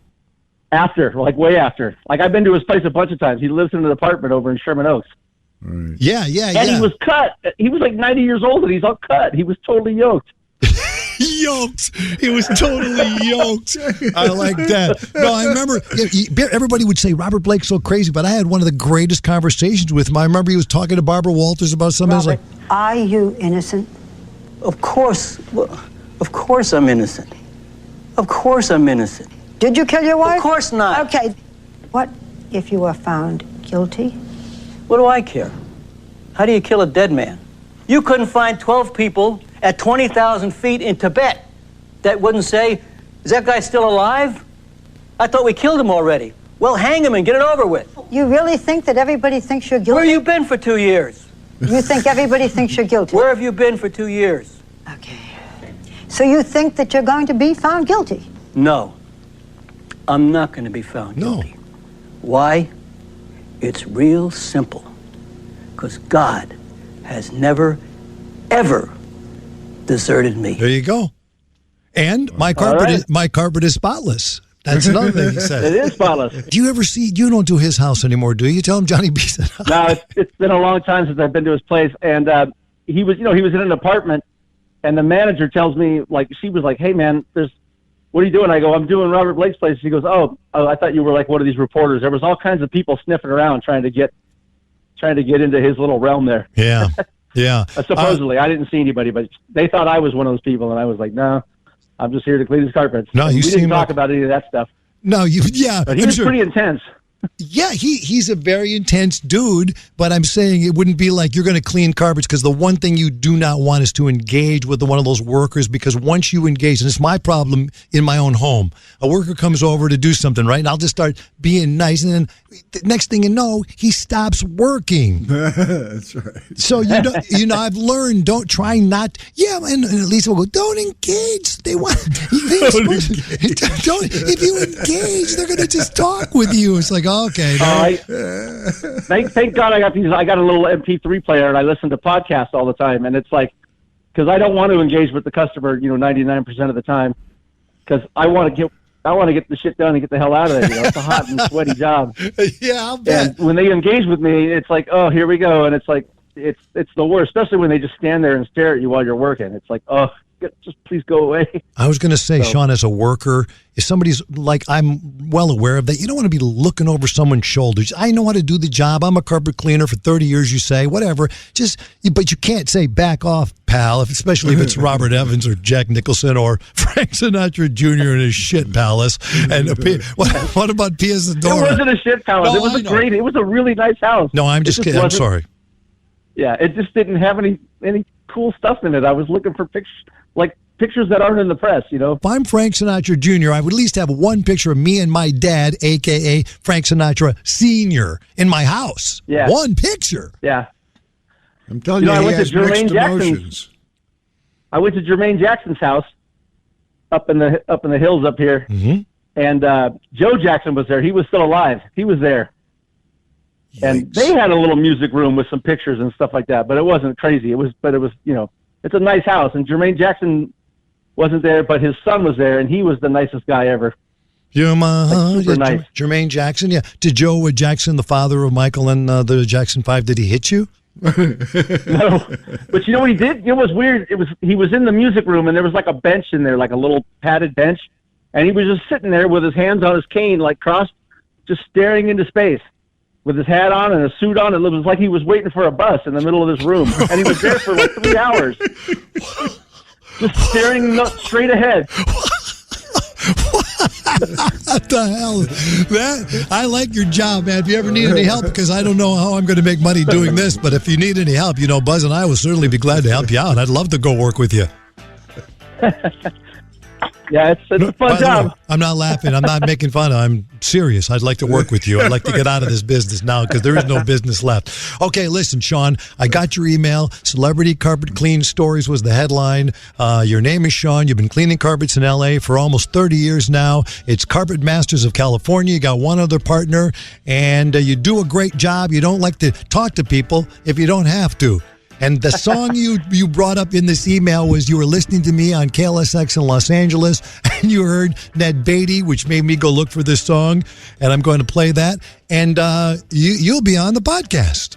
After, like way after. Like I've been to his place a bunch of times. He lives in an apartment over in Sherman Oaks. Right. Yeah. And he was cut. He was like 90 years old and he's all cut. He was totally yoked. Yoked. He was totally yoked. I like that. No, I remember everybody would say Robert Blake's so crazy, but I had one of the greatest conversations with him. I remember he was talking to Barbara Walters about something. Robert, I was like, are you innocent? Of course I'm innocent. Of course I'm innocent. Did you kill your wife? Of course not. Okay. What if you were found guilty? What do I care? How do you kill a dead man? You couldn't find 12 people at 20,000 feet in Tibet that wouldn't say, is that guy still alive? I thought we killed him already. Well, hang him and get it over with. You really think that everybody thinks you're guilty? Where have you been for 2 years? You think everybody thinks you're guilty? Where have you been for 2 years? Okay. So you think that you're going to be found guilty? No. I'm not going to be found guilty. Why? It's real simple. Because God has never, ever deserted me. There you go. And my carpet is spotless. That's another thing he said. It is spotless. Do you ever see? You don't do his house anymore, do you? Tell him Johnny B said. No, it's been a long time since I've been to his place, and he was in an apartment, and the manager tells me, like, she was like, "Hey man, what are you doing?" I go, "I'm doing Robert Blake's place." She goes, "Oh, I thought you were like one of these reporters." There was all kinds of people sniffing around trying to get into his little realm there. Yeah. Yeah. Supposedly, I didn't see anybody, but they thought I was one of those people, and I was like, "No, I'm just here to clean his carpets." No, we didn't talk about any of that stuff. No, but he was pretty intense. Yeah, he's a very intense dude, but I'm saying it wouldn't be like you're going to clean carpets, because the one thing you do not want is to engage with one of those workers, because once you engage, and it's my problem in my own home, a worker comes over to do something, right? And I'll just start being nice, and then the next thing you know, he stops working. That's right. So, I've learned, don't try not, and at least we'll go, don't engage. They want, if you engage, they're going to just talk with you. It's like, okay. Thank God I got a little MP3 player, and I listen to podcasts all the time, and it's like, because I don't want to engage with the customer, 99% of the time, because I want to get the shit done and get the hell out of there. It's a hot and sweaty job. Yeah, I'll bet. And when they engage with me, it's like, oh, here we go, and it's like, it's the worst, especially when they just stand there and stare at you while you're working. It's like, oh, just please go away. I was going to say, Sean, as a worker, if somebody's like, I'm well aware of that, you don't want to be looking over someone's shoulders. I know how to do the job. I'm a carpet cleaner for 30 years, you say, whatever. But you can't say back off, pal, especially if it's Robert Evans or Jack Nicholson or Frank Sinatra Jr. in his shit palace. And what about Pia Zadora? It wasn't a shit palace. No, it was a really nice house. No, I'm just kidding. I'm sorry. Yeah, it just didn't have any cool stuff in it. I was looking for pictures that aren't in the press, If I'm Frank Sinatra Jr., I would at least have one picture of me and my dad, a.k.a. Frank Sinatra Sr., in my house. Yeah. One picture. Yeah. I'm telling you, I went has to Jermaine mixed emotions. I went to Jermaine Jackson's house up in the hills up here, and Joe Jackson was there. He was still alive. He was there. Yikes. And they had a little music room with some pictures and stuff like that, but it wasn't crazy. It was, it's a nice house, and Jermaine Jackson wasn't there, but his son was there, and he was the nicest guy ever. Super nice. Jermaine Jackson, yeah. Did Joe Jackson, the father of Michael and the Jackson 5, did he hit you? No, but you know what he did? It was weird. He was in the music room, and there was like a bench in there, like a little padded bench, and he was just sitting there with his hands on his cane, like crossed, just staring into space, with his hat on and a suit on. It was like he was waiting for a bus in the middle of this room, and he was there for like 3 hours, just staring straight ahead. What the hell? I like your job, man. If you ever need any help, because I don't know how I'm going to make money doing this, but if you need any help, Buzz and I will certainly be glad to help you out. I'd love to go work with you. Yeah, it's a fun job. I'm not laughing. I'm not making fun. I'm serious. I'd like to work with you. I'd like to get out of this business now, because there is no business left. Okay, listen, Sean, I got your email. Celebrity Carpet Clean Stories was the headline. Your name is Sean. You've been cleaning carpets in L.A. for almost 30 years now. It's Carpet Masters of California. You got one other partner, and you do a great job. You don't like to talk to people if you don't have to. And the song you brought up in this email was you were listening to me on KLSX in Los Angeles, and you heard Ned Beatty, which made me go look for this song, and I'm going to play that. And you'll be on the podcast.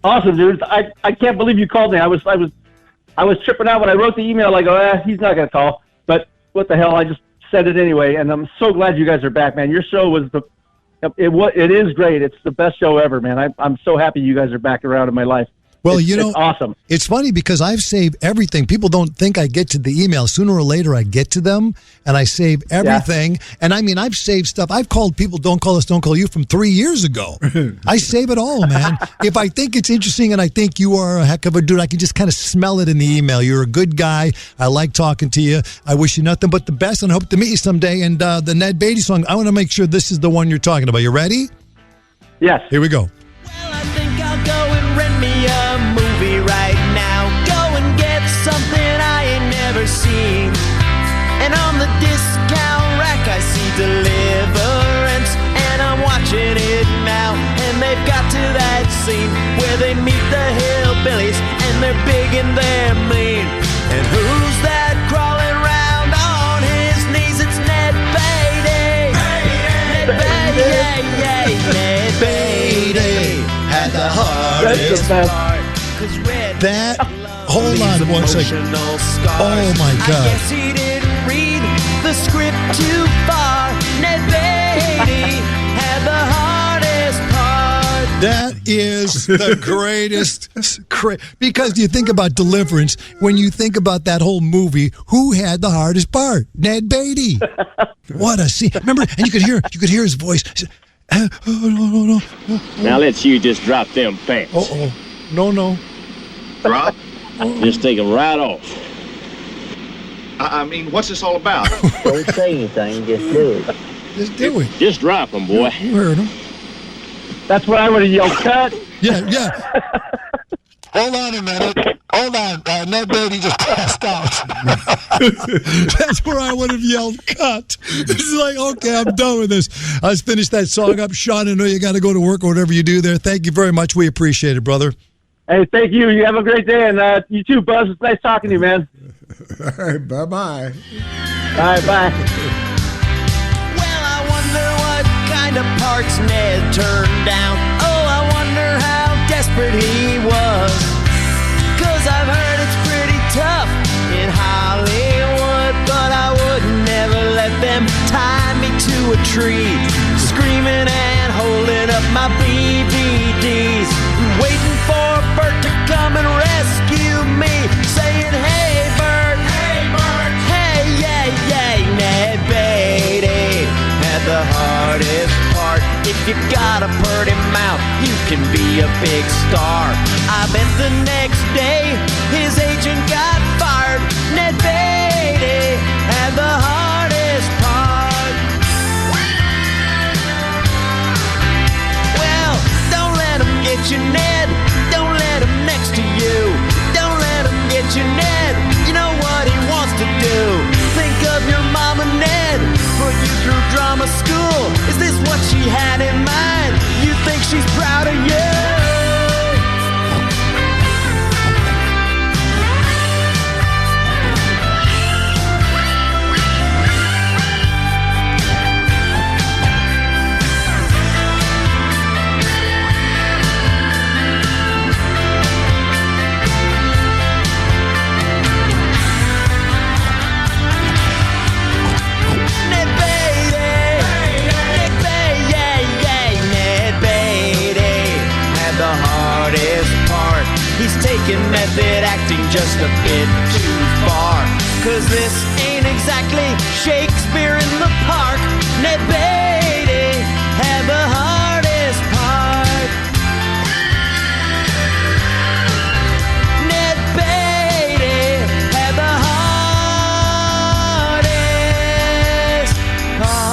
Awesome, dude. I can't believe you called me. I was tripping out when I wrote the email. I go, he's not going to call. But what the hell? I just said it anyway. And I'm so glad you guys are back, man. Your show was it is great. It's the best show ever, man. I'm so happy you guys are back around in my life. Well, it's awesome. It's funny because I've saved everything. People don't think I get to the email. Sooner or later, I get to them, and I save everything. Yeah. And I mean, I've saved stuff. I've called people, Don't Call Us, Don't Call You, from 3 years ago. I save it all, man. If I think it's interesting and I think you are a heck of a dude, I can just kind of smell it in the email. You're a good guy. I like talking to you. I wish you nothing but the best, and I hope to meet you someday. And the Ned Beatty song, I want to make sure this is the one you're talking about. You ready? Yes. Here we go. I'll go and rent me a movie right now. Go and get something I ain't never seen. And on the discount rack I see Deliverance, and I'm watching it now. And they've got to that scene where they meet the hillbillies, and they're big and they're mean. And who's that crawling around on his knees? It's Ned Beatty. Ned Beatty, Ned Beatty. Had the hardest part. That, hold on one second. Oh my God. I guess he didn't read the script too far. Ned Beatty had the hardest part. That is the greatest. Because you think about Deliverance, when you think about that whole movie, who had the hardest part? Ned Beatty. What a scene. Remember, and you could hear his voice. No. Now let's you just drop them pants. No. Drop? Just take them right off. I mean, what's this all about? Don't say anything, just do it. Just do it. Just drop them, boy. You heard him. That's what I would have yelled, cut. Yeah. Hold on a minute. Hold on. Ned Beatty just passed out. That's where I would have yelled, cut. It's like, okay, I'm done with this. Let's finish that song up. Sean, I know you got to go to work or whatever you do there. Thank you very much. We appreciate it, brother. Hey, thank you. You have a great day. And you too, Buzz. It's nice talking to you, man. All right, bye-bye. All right, bye. Well, I wonder what kind of parts Ned turned down. Oh, I wonder how desperate he was. 'Cause I've heard it's pretty tough in Hollywood, but I would never let them tie me to a tree, screaming and holding up my BVDs, waiting for Bert to come and rescue me, saying, hey, Bert, hey, yay, Ned Beatty had the hardest part. If you got a pretty mouth, you can be a big star. I bet the next day his agent got fired. Ned Beatty had the hardest part. Well, don't let him get you, Ned. Don't let him next to you. Don't let him get you, Ned. You know what he wants to do. Think of your mama, Ned. Put you through drama school. Is this what she had in mind? You think she's proud of you? He's taking method acting just a bit too far. 'Cause this ain't exactly Shakespeare in the Park. Ned Beatty had the hardest part. Ned Beatty had the hardest part.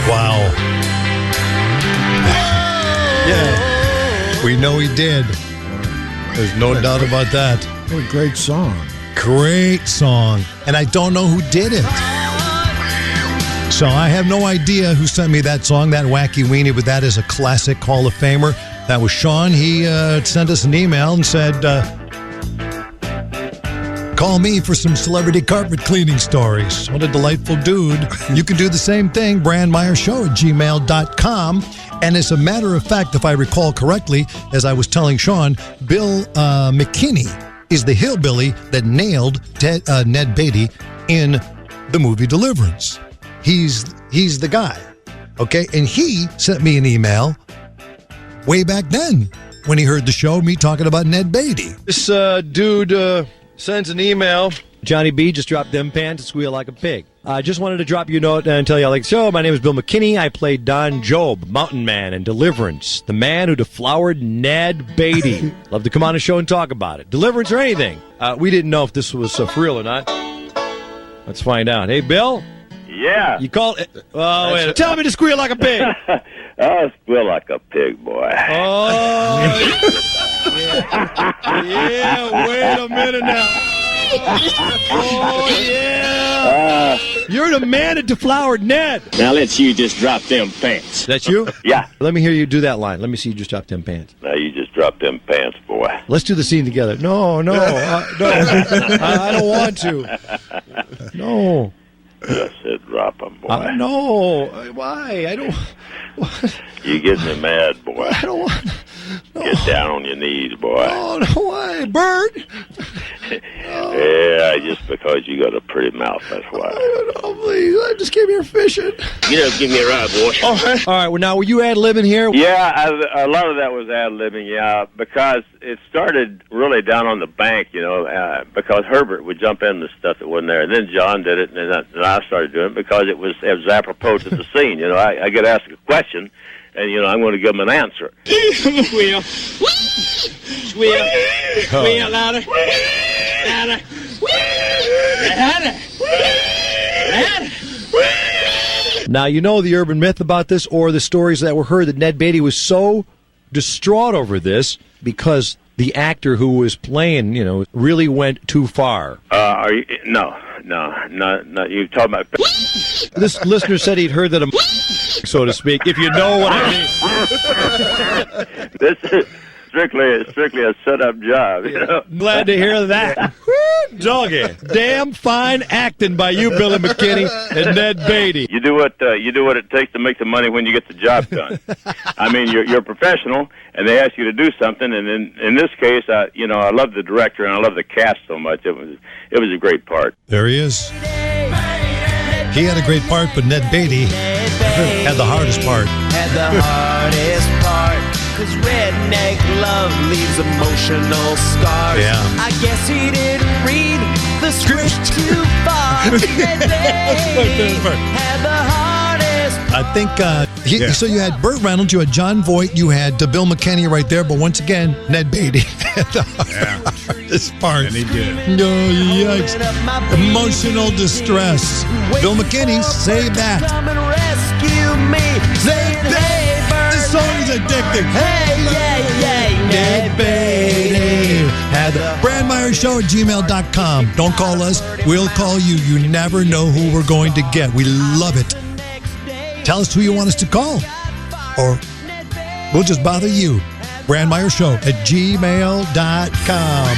Wow. Yeah. We know he did. There's no doubt about that. What a great song. Great song. And I don't know who did it. So I have no idea who sent me that song, that wacky weenie, but that is a classic Hall of Famer. That was Sean. He sent us an email and said, call me for some celebrity carpet cleaning stories. What a delightful dude. You can do the same thing, brandmeyershow@gmail.com. And as a matter of fact, if I recall correctly, as I was telling Sean, Bill McKinney is the hillbilly that nailed Ned Beatty in the movie Deliverance. He's the guy, okay? And he sent me an email way back then when he heard the show, me talking about Ned Beatty. This dude sends an email. Johnny B, just dropped them pants and squeal like a pig. I just wanted to drop you a note and tell you I like the show. My name is Bill McKinney. I played Don Job, Mountain Man, in Deliverance, the man who deflowered Ned Beatty. Love to come on the show and talk about it. Deliverance or anything. We didn't know if this was for real or not. Let's find out. Hey, Bill? Yeah. You called it? Oh, wait. Tell me to squeal like a pig. I'll squeal like a pig, boy. Oh, yeah, wait a minute now. Oh, yeah. You're the man that deflowered Ned. Now let's you just drop them pants. That's you? Yeah. Let me hear you do that line. Let me see you just drop them pants. Now you just drop them pants, boy. Let's do the scene together. No, no, I don't want to. No. I said drop them, boy. No. Why? I don't. What? You get me mad, boy. I don't want. No. Get down on your knees, boy. Oh, no, why? Bird? Yeah, just because you got a pretty mouth, that's why. Oh, please. I just came here fishing. You know, give me a ride, boy. Oh, all right. Well, now, were you ad-libbing here? Yeah, a lot of that was ad-libbing, yeah, because it started really down on the bank, you know, because Herbert would jump in the stuff that wasn't there, and then John did it, and then I started doing it because it was apropos to the scene. You know, I get asked a question, and, you know, I'm going to give them an answer. Squeal. Squeal. Squeal louder. Louder. Louder. Louder. Now, you know the urban myth about this, or the stories that were heard, that Ned Beatty was so distraught over this because the actor who was playing, you know, really went too far. Are you? No. You're talking about. This listener said he'd heard that so to speak, if you know what I mean. This is strictly a set-up job, you know. Glad to hear that. Doggy. Damn fine acting by you, Billy McKinney and Ned Beatty. You do what it takes to make the money when you get the job done. I mean, you're a professional, and they ask you to do something, and in this case, I love the director and I love the cast so much. It was a great part. There he is. He had a great part, but Ned Beatty had the hardest part. Had the hardest part, 'cause redneck love leaves emotional scars. Yeah. I guess he didn't read the script too far. Ned Beatty had the hardest part. I think, so you had Burt Reynolds, you had John Voight, you had Bill McKinney right there, but once again, Ned Beatty had the hardest part. And he did. No, yikes. Emotional distress. Bill McKinney, save that. Come and rescue me. Save that. This song is addicting. Hey, yeah, Ned Beatty had the BrandMeyersShow@gmail.com. Don't call us. We'll call you. You never know who we're going to get. We love it. Tell us who you want us to call. Or we'll just bother you. BrandMeyersShow@gmail.com.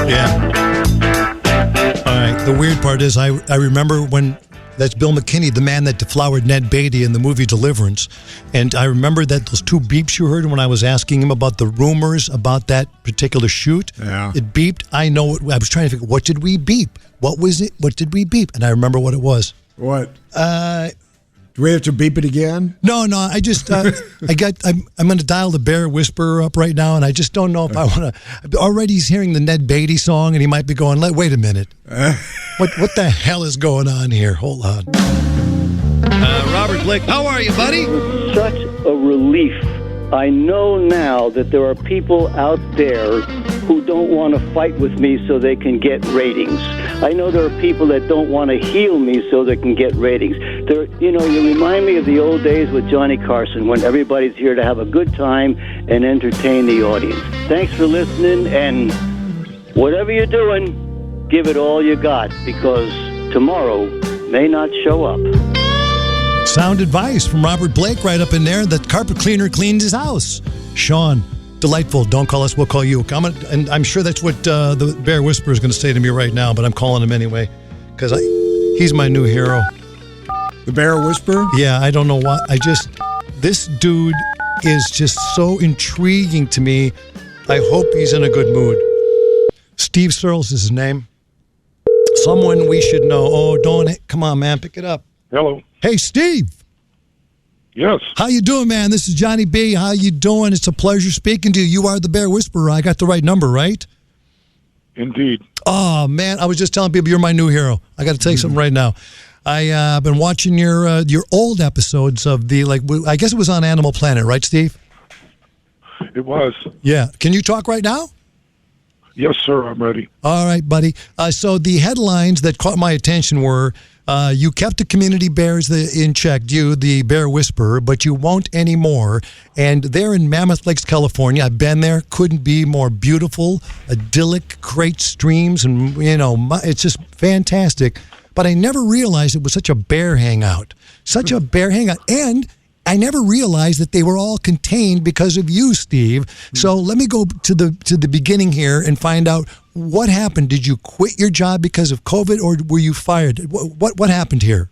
Yeah. All right. The weird part is I remember when that's Bill McKinney, the man that deflowered Ned Beatty in the movie Deliverance. And I remember that those two beeps you heard when I was asking him about the rumors about that particular shoot. Yeah. It beeped. I know it. I was trying to figure, what did we beep? What was it? What did we beep? And I remember what it was. What? Do we have to beep it again? No. I just I'm going to dial the Bear Whisperer up right now, and I just don't know if I want to. Already he's hearing the Ned Beatty song, and he might be going, "Wait a minute, what the hell is going on here? Hold on." Robert Blake, how are you, buddy? Such a relief. I know now that there are people out there who don't want to fight with me so they can get ratings. I know there are people that don't want to heal me so they can get ratings. You remind me of the old days with Johnny Carson when everybody's here to have a good time and entertain the audience. Thanks for listening, and whatever you're doing, give it all you got, because tomorrow may not show up. Sound advice from Robert Blake right up in there. The carpet cleaner cleaned his house. Sean, delightful. Don't call us, we'll call you. And I'm sure that's what the Bear Whisperer is going to say to me right now, but I'm calling him anyway because he's my new hero. The Bear Whisperer? Yeah, I don't know why. This dude is just so intriguing to me. I hope he's in a good mood. Steve Searles is his name. Someone we should know. Oh, come on, man, pick it up. Hello. Hey, Steve. Yes. How you doing, man? This is Johnny B. How you doing? It's a pleasure speaking to you. You are the Bear Whisperer. I got the right number, right? Indeed. Oh, man. I was just telling people you're my new hero. I got to tell you something right now. I've been watching your old episodes of I guess it was on Animal Planet, right, Steve? It was. Yeah. Can you talk right now? Yes, sir. I'm ready. All right, buddy. So the headlines that caught my attention were, you kept the community bears in check, you, the Bear Whisperer, but you won't anymore. And they're in Mammoth Lakes, California. I've been there. Couldn't be more beautiful, idyllic, great streams, and, it's just fantastic. But I never realized it was such a bear hangout. And I never realized that they were all contained because of you, Steve. So let me go to the beginning here and find out what happened. Did you quit your job because of COVID, or were you fired? What happened here?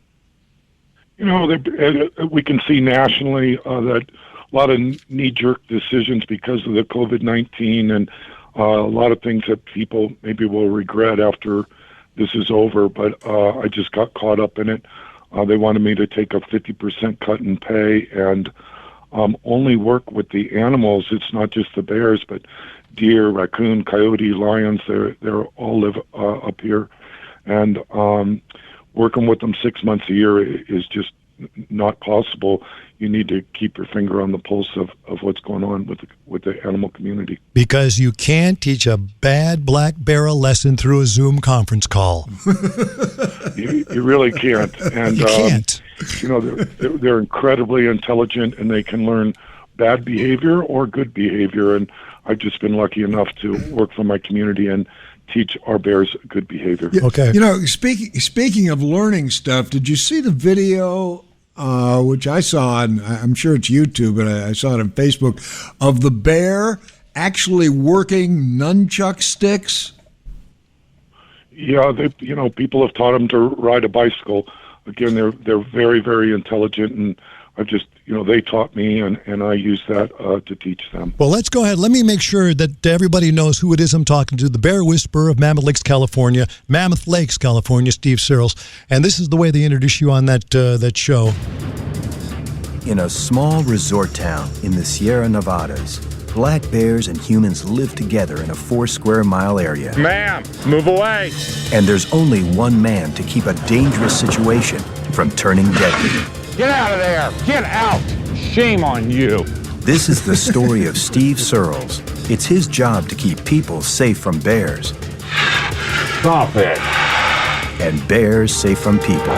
We can see nationally that a lot of knee-jerk decisions because of the COVID-19 and a lot of things that people maybe will regret after this is over. But I just got caught up in it. They wanted me to take a 50% cut in pay and only work with the animals. It's not just the bears, but deer, raccoon, coyote, lions. They all live up here, and working with them 6 months a year is just not possible. You need to keep your finger on the pulse of what's going on with the animal community. Because you can't teach a bad black bear a lesson through a Zoom conference call. You really can't. And you can't. They're incredibly intelligent, and they can learn bad behavior or good behavior. And I've just been lucky enough to work for my community and teach our bears good behavior. Okay. Speaking of learning stuff, did you see the video? Which I saw on, I'm sure it's YouTube, but I saw it on Facebook, of the bear actually working nunchuck sticks. Yeah, people have taught them to ride a bicycle. Again, they're very, very intelligent, and I've just, they taught me, and I use that to teach them. Well, let's go ahead. Let me make sure that everybody knows who it is I'm talking to. The Bear Whisperer of Mammoth Lakes, California, Steve Searles. And this is the way they introduce you on that show. In a small resort town in the Sierra Nevadas, black bears and humans live together in a 4-square-mile area. Ma'am, move away. And there's only one man to keep a dangerous situation from turning deadly. Get out of there! Get out! Shame on you! This is the story of Steve Searles. It's his job to keep people safe from bears. Stop it! And bears safe from people.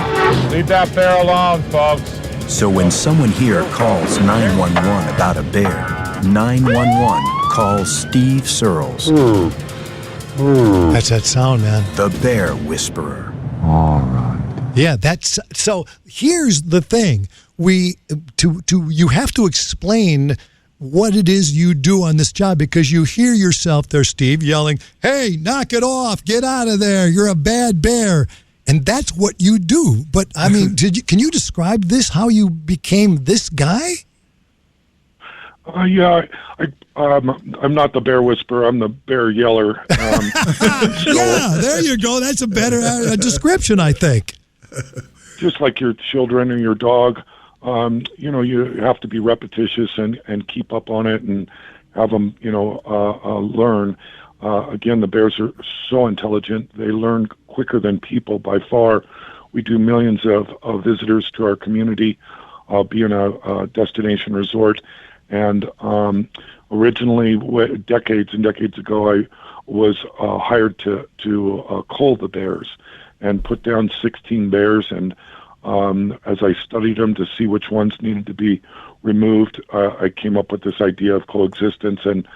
Leave that bear alone, folks. So when someone here calls 911 about a bear, 911 calls Steve Searles. That's that sound, man. The Bear Whisperer. All right. Yeah, so here's the thing. You have to explain what it is you do on this job, because you hear yourself there, Steve, yelling, "Hey, knock it off, get out of there, you're a bad bear." And that's what you do. But I mean, can you describe this, how you became this guy? Yeah, I'm not the Bear Whisperer. I'm the Bear Yeller. Yeah, there you go. That's a better description, I think. Just like your children and your dog, you have to be repetitious and keep up on it and have them, learn. Again, the bears are so intelligent. They learn quicker than people by far. We do millions of visitors to our community, being a destination resort. And originally, decades and decades ago, was hired to cull the bears and put down 16 bears. And as I studied them to see which ones needed to be removed, I came up with this idea of coexistence and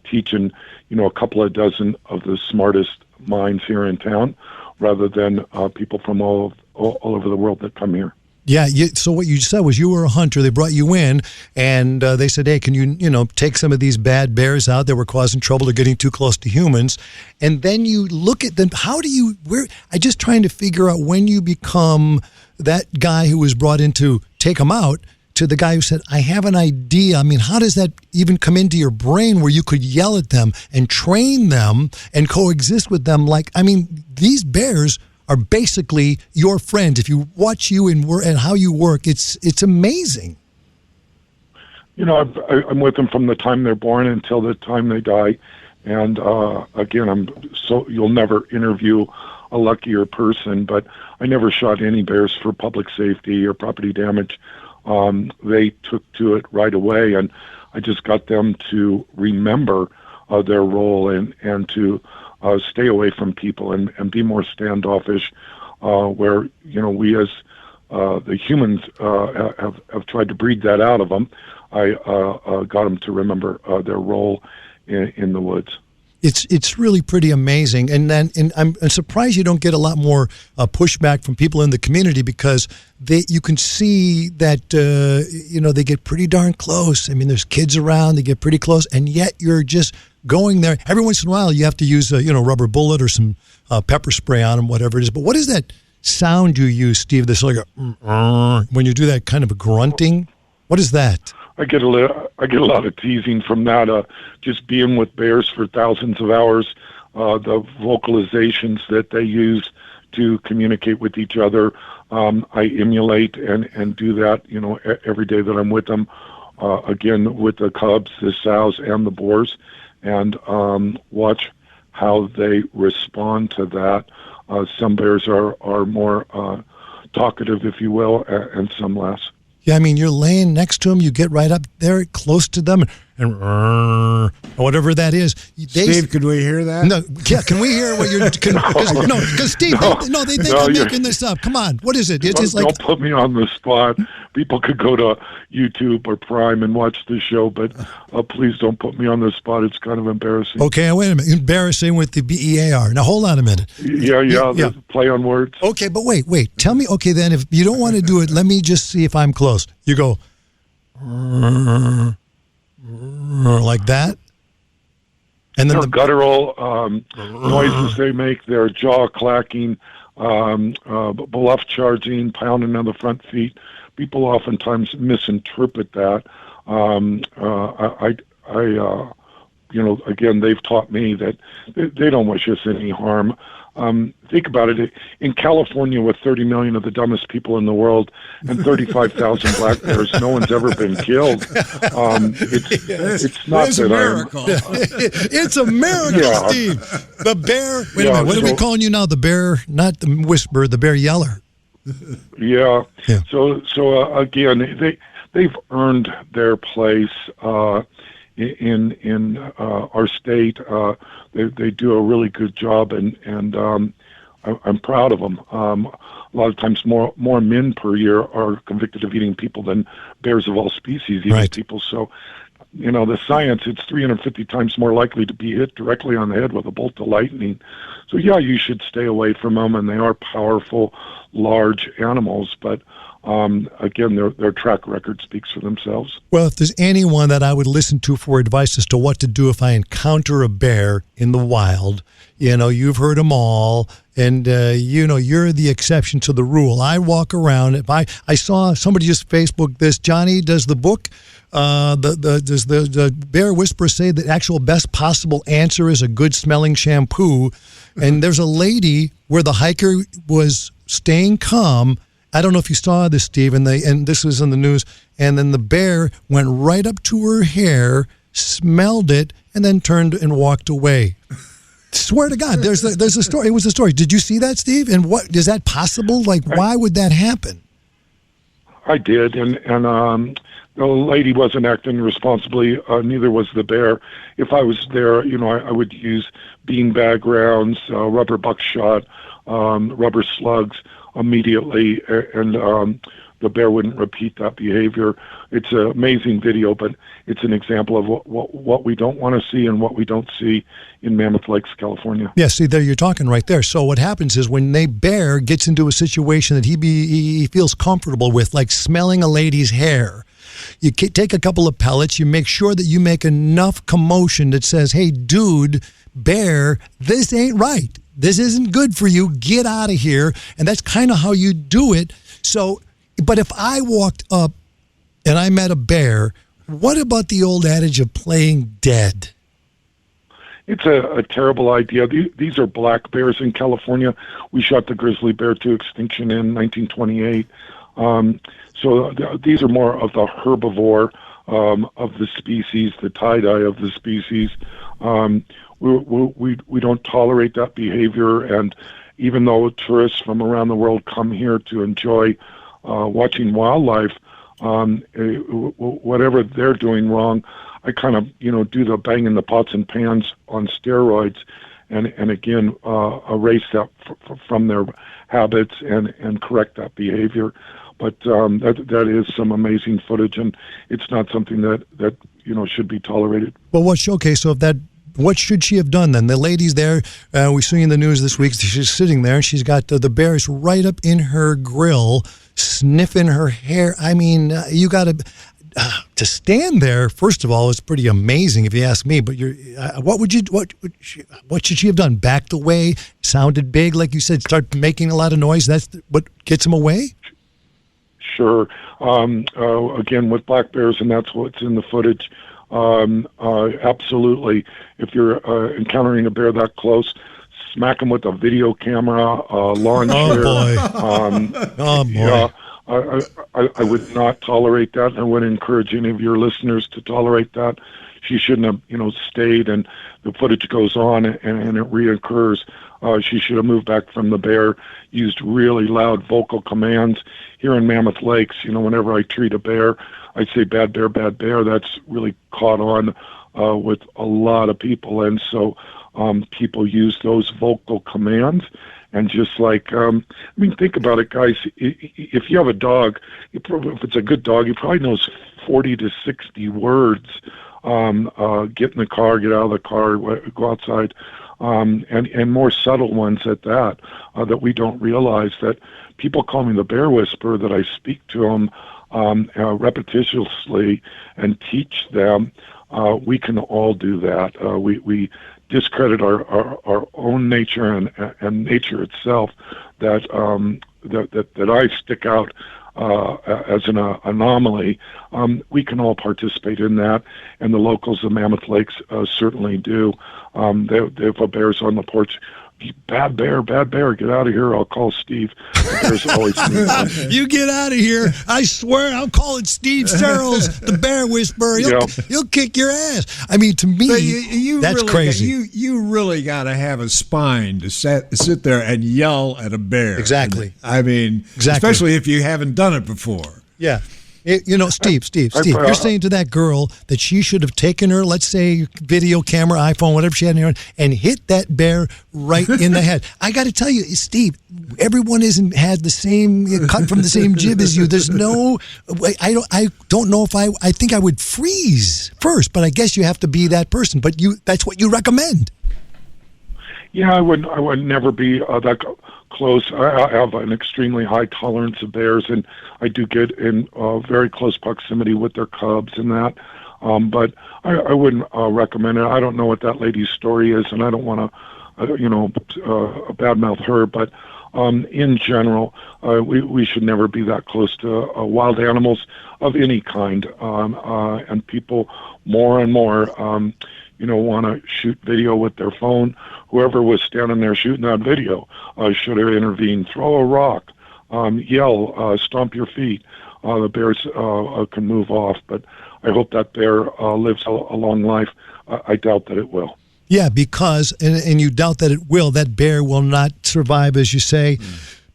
teaching, a couple of dozen of the smartest minds here in town, rather than people from all over the world that come here. Yeah. So what you said was you were a hunter. They brought you in, and they said, "Hey, can you take some of these bad bears out that were causing trouble or getting too close to humans?" And then you look at them. How do you? I just trying to figure out when you become that guy who was brought in to take them out to the guy who said, "I have an idea." I mean, how does that even come into your brain where you could yell at them and train them and coexist with them? These bears are basically your friends. If you watch you and how you work, it's amazing. I'm with them from the time they're born until the time they die. And again, you'll never interview a luckier person, but I never shot any bears for public safety or property damage. They took to it right away, and I just got them to remember their role and to stay away from people and be more standoffish, where we as the humans have tried to breed that out of them. I got them to remember their role in the woods. It's really pretty amazing, and I'm surprised you don't get a lot more pushback from people in the community, because you can see that they get pretty darn close. I mean, there's kids around, they get pretty close, and yet you're just going there. Every once in a while, you have to use a rubber bullet or some pepper spray on them, whatever it is. But what is that sound you use, Steve? This when you do that kind of a grunting. What is that? I get a lot of teasing from that. Just being with bears for thousands of hours, the vocalizations that they use to communicate with each other, I emulate and do that. Every day that I'm with them. Again, with the cubs, the sows, and the boars, and watch how they respond to that. Some bears are more talkative, if you will, and some less. Yeah, I mean, you're laying next to them. You get right up there, close to them, and whatever that is. Steve, could we hear that? No, yeah. Can we hear what you're? Because Steve, they think I'm making this up. Come on, what is it? Don't put me on the spot. People could go to YouTube or Prime and watch the show, but please don't put me on the spot. It's kind of embarrassing. Okay, wait a minute. Embarrassing with the BEAR. Now hold on a minute. Yeah. Play on words. Okay, but wait. Tell me. Okay, then if you don't want to do it, let me just see if I'm close. You go like that, and then the guttural noises they make. Their jaw clacking, bluff charging, pounding on the front feet. People oftentimes misinterpret that. Again, they've taught me that they don't wish us any harm. Think about it. In California, with 30 million of the dumbest people in the world and 35,000 black bears, no one's ever been killed. It's not a miracle. It's a miracle, Steve. The bear. Wait a minute. What are we calling you now? The bear, not the whisperer, the bear yeller. Yeah. So again, they've earned their place in our state. They do a really good job, and I'm proud of them. A lot of times, more men per year are convicted of eating people than bears of all species eat people. So, the science, it's 350 times more likely to be hit directly on the head with a bolt of lightning. So, yeah, you should stay away from them, and they are powerful, large animals, but again, their track record speaks for themselves. Well, if there's anyone that I would listen to for advice as to what to do if I encounter a bear in the wild, you've heard them all, and you're the exception to the rule. I walk around. If I saw somebody just Facebook this, Johnny, does the book, does the Bear Whisperer say the actual best possible answer is a good smelling shampoo? And there's a lady where the hiker was staying calm. I don't know if you saw this, Steve, and this was in the news, and then the bear went right up to her hair, smelled it, and then turned and walked away. Swear to God, there's a story. It was a story. Did you see that, Steve? And what is that possible? Why would that happen? I did, and the lady wasn't acting responsibly. Neither was the bear. If I was there, I would use beanbag rounds, rubber buckshot, rubber slugs immediately, and the bear wouldn't repeat that behavior. It's an amazing video, but it's an example of what we don't want to see and what we don't see in Mammoth Lakes, California. Yeah, see, there you're talking right there. So what happens is when a bear gets into a situation that he feels comfortable with, like smelling a lady's hair, you take a couple of pellets, you make sure that you make enough commotion that says, hey, dude, bear, this ain't right. This isn't good for you. Get out of here. And that's kind of how you do it. So, but if I walked up and I met a bear, what about the old adage of playing dead? It's a terrible idea. These are black bears in California. We shot the grizzly bear to extinction in 1928. So these are more of the herbivore of the species, the tie-dye of the species. We don't tolerate that behavior, and even though tourists from around the world come here to enjoy watching wildlife, whatever they're doing wrong, I kind of do the banging the pots and pans on steroids, and again erase that from their habits and correct that behavior. But that is some amazing footage, and it's not something that should be tolerated. Well, what should she have done then? The lady's there. We see in the news this week. She's sitting there, and she's got the bears right up in her grill, sniffing her hair. I mean, you got to stand there. First of all, it's pretty amazing if you ask me. But what should she have done? Backed away, sounded big, like you said, start making a lot of noise. That's what gets them away. Sure. Again, with black bears, and that's what's in the footage. Absolutely. If you're encountering a bear that close, smack them with a video camera, lawn chair. Oh boy! Yeah, I would not tolerate that. I wouldn't encourage any of your listeners to tolerate that. She shouldn't have, stayed, and the footage goes on and it reoccurs. She should have moved back from the bear, used really loud vocal commands. Here in Mammoth Lakes, whenever I treat a bear, I say bad bear, bad bear. That's really caught on with a lot of people. And so people use those vocal commands. And just like, think about it, guys. If you have a dog, if it's a good dog, he probably knows 40 to 60 words. Get in the car, get out of the car, go outside. And more subtle ones at that, that we don't realize. That people call me the bear whisperer, that I speak to them repetitiously and teach them. We can all do that. We discredit our own nature and nature itself. That I stick out as an anomaly. We can all participate in that, and the locals of Mammoth Lakes certainly do. If a bear's on the porch, bad bear, get out of here, I'll call Steve. The bear's always You get out of here. I swear I'll call it Steve Searles, the bear whisperer. He'll kick your ass. I mean, to me, that's really, crazy. You really got to have a spine to sit there and yell at a bear. Exactly. Especially if you haven't done it before. Yeah. Steve, you're saying to that girl that she should have taken her, let's say, video camera, iPhone, whatever she had in her, and hit that bear right in the head. I got to tell you, Steve, everyone had the same, cut from the same jib as you. There's no, I don't know if I think I would freeze first, but I guess you have to be that person. But that's what you recommend. Yeah, I would never be that close. I have an extremely high tolerance of bears, and I do get in very close proximity with their cubs and that. But I wouldn't recommend it. I don't know what that lady's story is, and I don't want to, badmouth her. But in general, we should never be that close to wild animals of any kind. And people more and more, want to shoot video with their phone. Whoever was standing there shooting that video should have intervened. Throw a rock, yell, stomp your feet. The bears can move off, but I hope that bear lives a long life. I doubt that it will. Yeah, because, and you doubt that it will, that bear will not survive, as you say,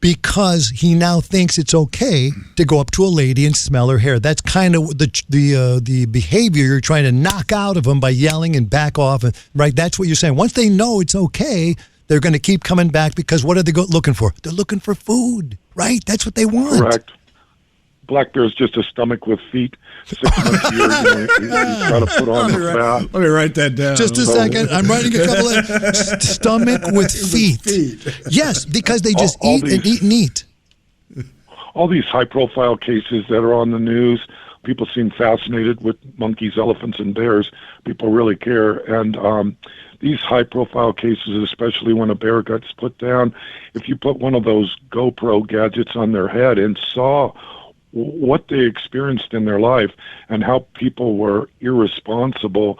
because he now thinks it's okay to go up to a lady and smell her hair. That's kind of the behavior you're trying to knock out of them by yelling and back off. And, right? That's what you're saying. Once they know it's okay, they're going to keep coming back because what are they looking for? They're looking for food, right? That's what they want. Correct. Black bear's just a stomach with feet. 6 months a year, you try to put on the fat. Let me write that down. Just a second. I'm writing a couple of stomach with feet. Yes, because they just eat and eat and eat. All these high-profile cases that are on the news, people seem fascinated with monkeys, elephants, and bears. People really care. And these high-profile cases, especially when a bear gets put down, if you put one of those GoPro gadgets on their head and saw what they experienced in their life and how people were irresponsible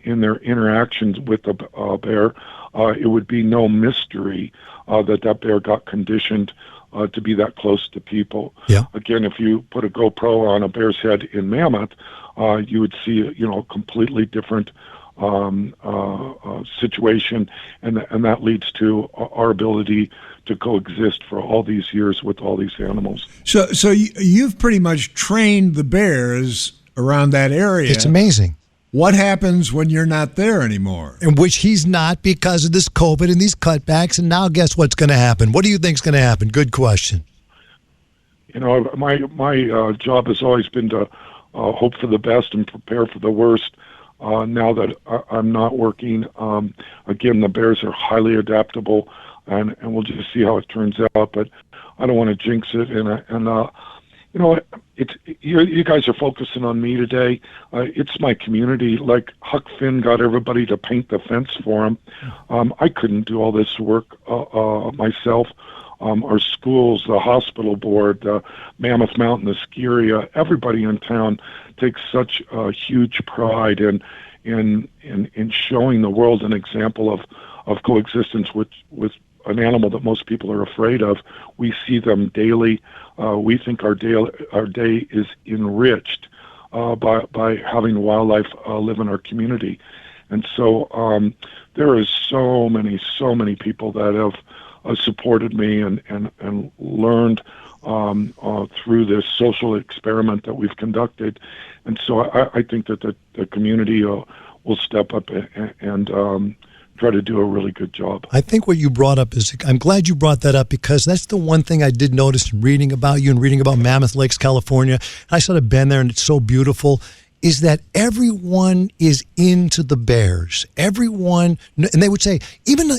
in their interactions with the bear, it would be no mystery that bear got conditioned to be that close to people. Yeah. Again, if you put a GoPro on a bear's head in Mammoth, you would see a completely different situation, and that leads to our ability to coexist for all these years with all these animals. So you've pretty much trained the bears around that area. It's amazing. What happens when you're not there anymore? In which he's not because of this COVID and these cutbacks, and now guess what's going to happen? What do you think's going to happen? Good question. My job has always been to hope for the best and prepare for the worst. Now that I'm not working, again, the bears are highly adaptable, and we'll just see how it turns out. But I don't want to jinx it. You guys are focusing on me today. It's my community. Like Huck Finn got everybody to paint the fence for him. I couldn't do all this work myself. Our schools, the hospital board, Mammoth Mountain, the ski area, everybody in town takes such huge pride in showing the world an example of coexistence with an animal that most people are afraid of. We see them daily. We think our day is enriched by having wildlife live in our community. And so there is so many people that have supported me and learned through this social experiment that we've conducted. And so I think that the community will step up and try to do a really good job. I think what you brought up is, I'm glad you brought that up, because that's the one thing I did notice in reading about you and reading about Mammoth Lakes, California. I sort of been there, and it's so beautiful, is that everyone is into the bears. Everyone, and they would say, even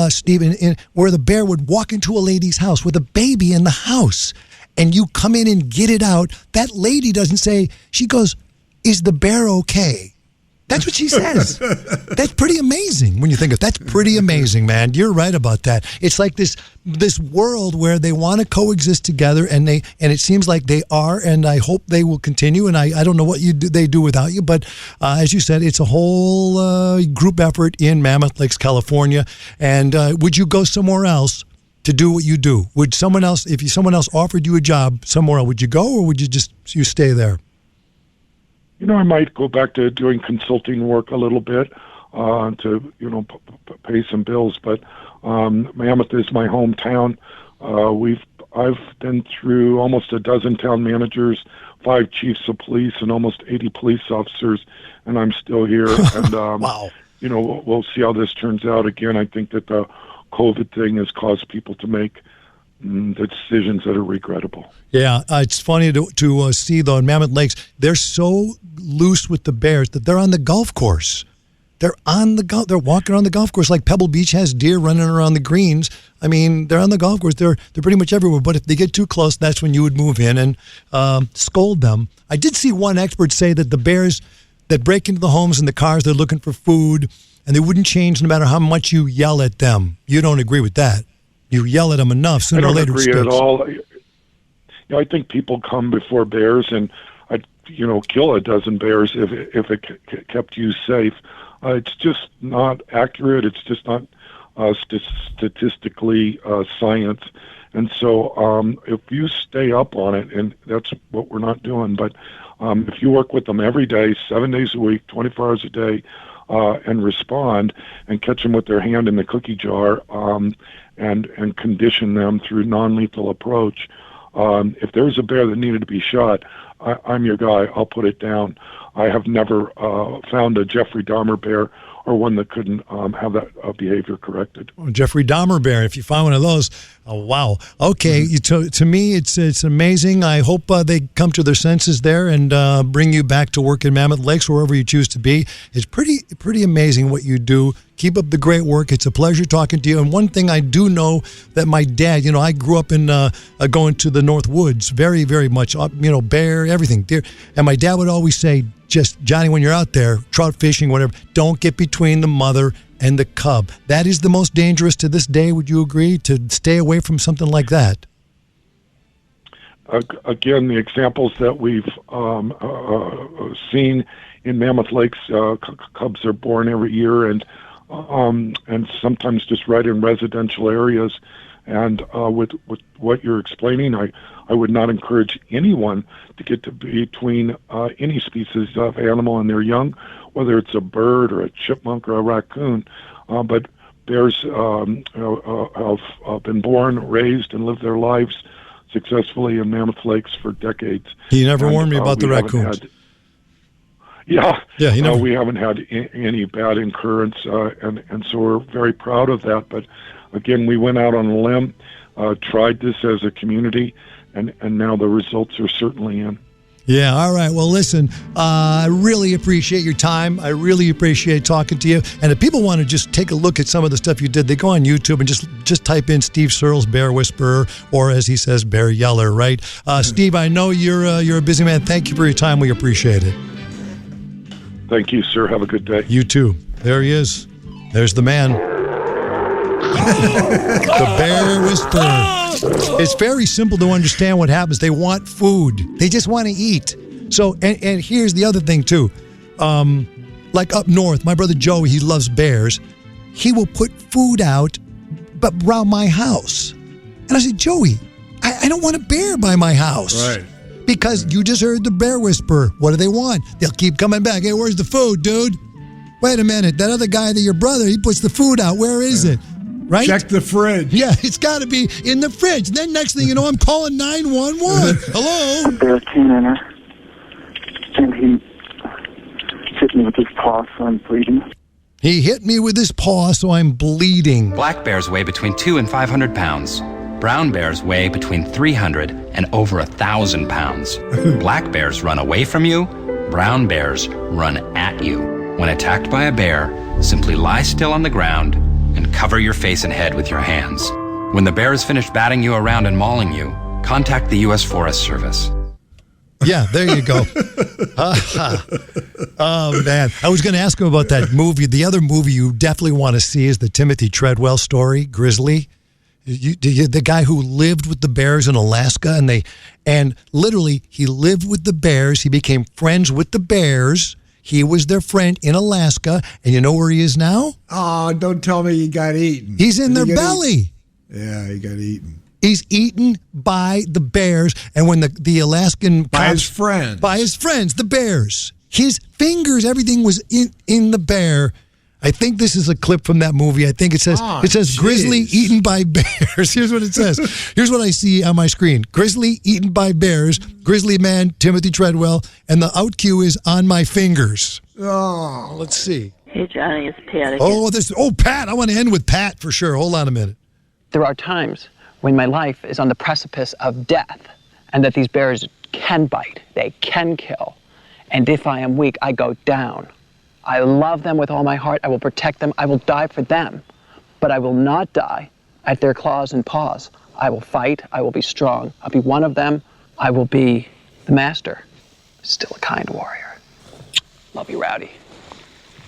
Steve, where the bear would walk into a lady's house with a baby in the house, and you come in and get it out, that lady doesn't say, she goes, "Is the bear okay?" That's what she says. That's pretty amazing when you think of it. That's pretty amazing, man. You're right about that. It's like this world where they want to coexist together, and it seems like they are, and I hope they will continue. And I don't know what they do without you, but as you said, it's a whole group effort in Mammoth Lakes, California. And would you go somewhere else to do what you do? Would someone else, if someone else offered you a job somewhere else, would you go, or would you stay there? I might go back to doing consulting work a little bit to, pay some bills. But Mammoth is my hometown. I've been through almost a dozen town managers, 5 chiefs of police, and almost 80 police officers, and I'm still here. And wow. We'll see how this turns out. Again, I think that the COVID thing has caused people to make the decisions that are regrettable. Yeah, it's funny to see, though, in Mammoth Lakes, they're so loose with the bears that they're on the golf course. They're walking around the golf course like Pebble Beach has deer running around the greens. I mean, they're on the golf course. They're pretty much everywhere. But if they get too close, that's when you would move in and scold them. I did see one expert say that the bears that break into the homes and the cars, they're looking for food, and they wouldn't change no matter how much you yell at them. You don't agree with that? You yell at them enough, sooner or later. I don't agree at all. I think people come before bears, and I'd kill a dozen bears if it kept you safe. It's just not accurate. It's just not statistically science. And so if you stay up on it, and that's what we're not doing, but if you work with them every day, 7 days a week, 24 hours a day, and respond and catch them with their hand in the cookie jar and condition them through non-lethal approach. If there's a bear that needed to be shot, I'm your guy. I'll put it down. I have never found a Jeffrey Dahmer bear or one that couldn't have that behavior corrected. Oh, Jeffrey Dahmer bear. If you find one of those, oh wow. Okay, to me, it's amazing. I hope they come to their senses there and bring you back to work in Mammoth Lakes, wherever you choose to be. It's pretty amazing what you do. Keep up the great work. It's a pleasure talking to you. And one thing I do know that my dad, I grew up in going to the North Woods very, very much. Bear, everything, deer. And my dad would always say, just, Johnny, when you're out there, trout fishing, whatever, don't get between the mother and the cub. That is the most dangerous to this day. Would you agree to stay away from something like that? Again, the examples that we've seen in Mammoth Lakes, cubs are born every year, and sometimes just right in residential areas. And with what you're explaining, I would not encourage anyone to get to between any species of animal and their young, whether it's a bird or a chipmunk or a raccoon. But bears have been born, raised, and lived their lives successfully in Mammoth Lakes for decades. He never warned me about the raccoons. We haven't had any bad occurrence, and so we're very proud of that. But again, we went out on a limb, tried this as a community, and now the results are certainly in. Yeah, all right. Well, listen, I really appreciate your time. I really appreciate talking to you. And if people want to just take a look at some of the stuff you did, they go on YouTube and just type in Steve Searles, Bear Whisperer, or as he says, Bear Yeller, right? Steve, I know you're a busy man. Thank you for your time. We appreciate it. Thank you, sir. Have a good day. You too. There he is. There's the man. The Bear Whisperer. It's very simple to understand what happens. They want food. They just want to eat. So, and here's the other thing, too. Like up north, my brother Joey, he loves bears. He will put food out but around my house. And I said, Joey, I don't want a bear by my house. Right. Because you just heard the Bear Whisperer. What do they want? They'll keep coming back. Hey, where's the food, dude? Wait a minute. That other guy, your brother, he puts the food out. Where is it? Right? Check the fridge. Yeah, it's got to be in the fridge. Then next thing you know, I'm calling 911. Hello? A bear came in her, and he hit me with his paw, so I'm bleeding. He hit me with his paw, so I'm bleeding. Black bears weigh between 200 and 500 pounds. Brown bears weigh between 300 and over 1,000 pounds. Black bears run away from you. Brown bears run at you. When attacked by a bear, simply lie still on the ground and cover your face and head with your hands. When the bear is finished batting you around and mauling you, contact the U.S. Forest Service. Yeah, there you go. Oh, man. I was going to ask him about that movie. The other movie you definitely want to see is the Timothy Treadwell story, Grizzly. The guy who lived with the bears in Alaska, and literally he lived with the bears. He became friends with the bears. He was their friend in Alaska, and you know where he is now? Oh, don't tell me he got eaten. He's in their belly. Yeah, he got eaten. He's eaten by the bears, and when the Alaskan by his friends, the bears, his fingers, everything was in the bear. I think this is a clip from that movie. I think it says grizzly eaten by bears. Here's what it says. Here's what I see on my screen. Grizzly eaten by bears, grizzly man, Timothy Treadwell, and the out cue is on my fingers. Oh, let's see. Hey, Johnny, it's Pat again. Pat. I want to end with Pat for sure. Hold on a minute. There are times when my life is on the precipice of death and that these bears can bite, they can kill. And if I am weak, I go down. I love them with all my heart. I will protect them. I will die for them. But I will not die at their claws and paws. I will fight. I will be strong. I'll be one of them. I will be the master. Still a kind warrior. Love you, Rowdy.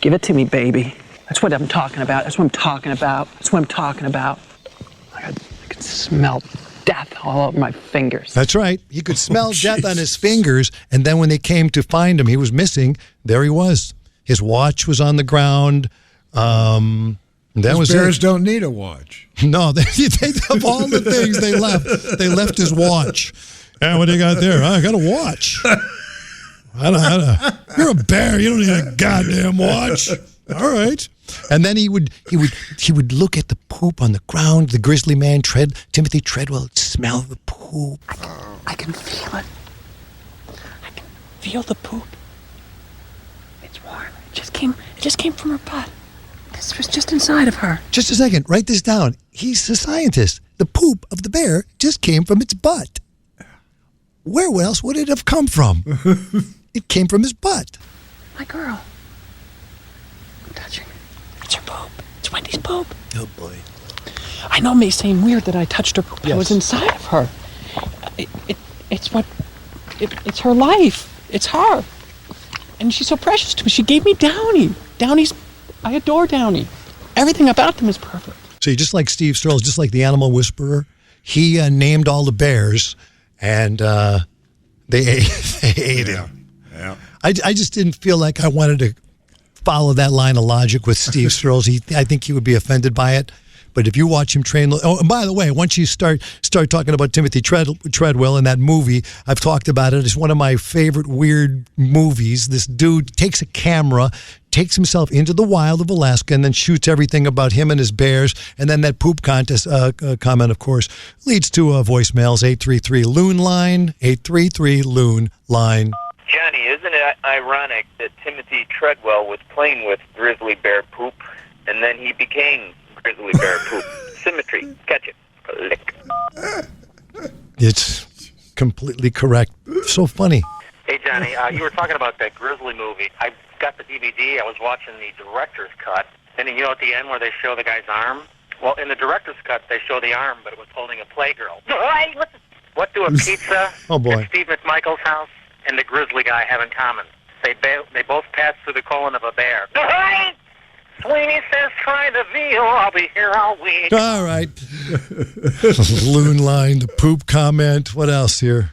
Give it to me, baby. That's what I'm talking about. That's what I'm talking about. That's what I'm talking about. I could smell death all over my fingers. That's right. He could smell death on his fingers. And then when they came to find him, he was missing. There he was. His watch was on the ground. Bears don't need a watch. No, they of all the things they left his watch. And what do you got there? I got a watch. You're a bear. You don't need a goddamn watch. All right. And then he would look at the poop on the ground. The grizzly man, Timothy Treadwell, would smell the poop. I can feel it. I can feel the poop. It's warm. It just came from her butt. This was just inside of her. Just a second. Write this down. He's a scientist. The poop of the bear just came from its butt. Where else would it have come from? It came from his butt. My girl. I'm touching her. It's her poop. It's Wendy's poop. Oh, boy. I know it may seem weird that I touched her poop. Yes. I was inside of her. It's her life. It's her. And she's so precious to me. She gave me Downy. I adore Downy. Everything about them is perfect. See, just like Steve Sturls, just like the animal whisperer, he named all the bears, and they ate him. Yeah. I just didn't feel like I wanted to follow that line of logic with Steve Sturls. I think he would be offended by it. But if you watch him train... Oh, and by the way, once you start talking about Timothy Treadwell in that movie, I've talked about it. It's one of my favorite weird movies. This dude takes a camera, takes himself into the wild of Alaska, and then shoots everything about him and his bears. And then that poop contest comment, of course, leads to voicemails, 833-LOON-LINE, 833-LOON-LINE. Johnny, isn't it ironic that Timothy Treadwell was playing with grizzly bear poop, and then he became grizzly bear poop? Symmetry. Catch it. Lick. It's completely correct. So funny. Hey, Johnny, you were talking about that Grizzly movie. I got the DVD. I was watching the director's cut. And you know at the end where they show the guy's arm? Well, in the director's cut, they show the arm, but it was holding a Playgirl. What do a pizza at Steve McMichael's house and the Grizzly guy have in common? They both pass through the colon of a bear. Sweeney says, try the veal. I'll be here all week. All right. Loon line, the poop comment. What else here?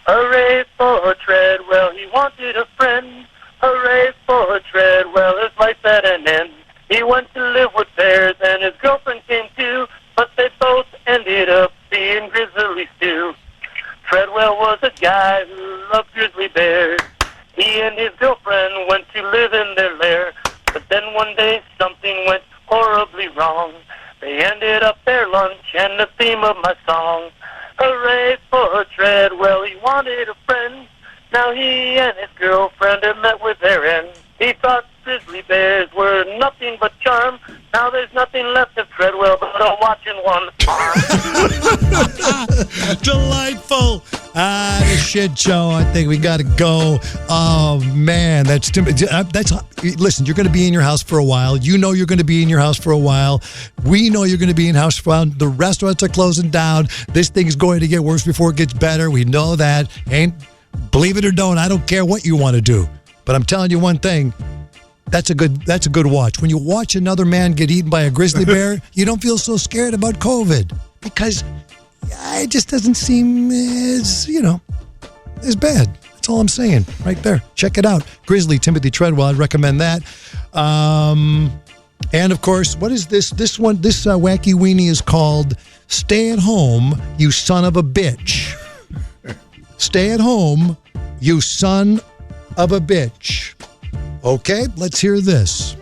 Hooray for Treadwell, he wanted a friend. Hooray for Treadwell, his life at an end. He went to live with bears and his girlfriend came too, but they both ended up being grizzly stew. Treadwell was a guy who loved grizzly bears. He and his girlfriend went to live in their lair, but then one day something went horribly wrong. They ended up their lunch and the theme of my song. Hooray for Treadwell, he wanted a friend. Now he and his girlfriend have met with their end. He thought grizzly bears were nothing but charm. Now there's nothing left of Treadwell but a watching one arm. Delightful. The shit show. I think we got to go. Oh, man. Listen, you're going to be in your house for a while. You know you're going to be in your house for a while. We know you're going to be in house for a while. The restaurants are closing down. This thing's going to get worse before it gets better. We know that. Believe it or don't, I don't care what you want to do. But I'm telling you one thing. That's a good watch. When you watch another man get eaten by a grizzly bear, you don't feel so scared about COVID because it just doesn't seem as bad. That's all I'm saying right there. Check it out. Grizzly, Timothy Treadwell, I'd recommend that. And of course, what is this? This wacky weenie is called Stay at Home, You Son of a Bitch. Stay at home, you son of a bitch. Okay, let's hear this.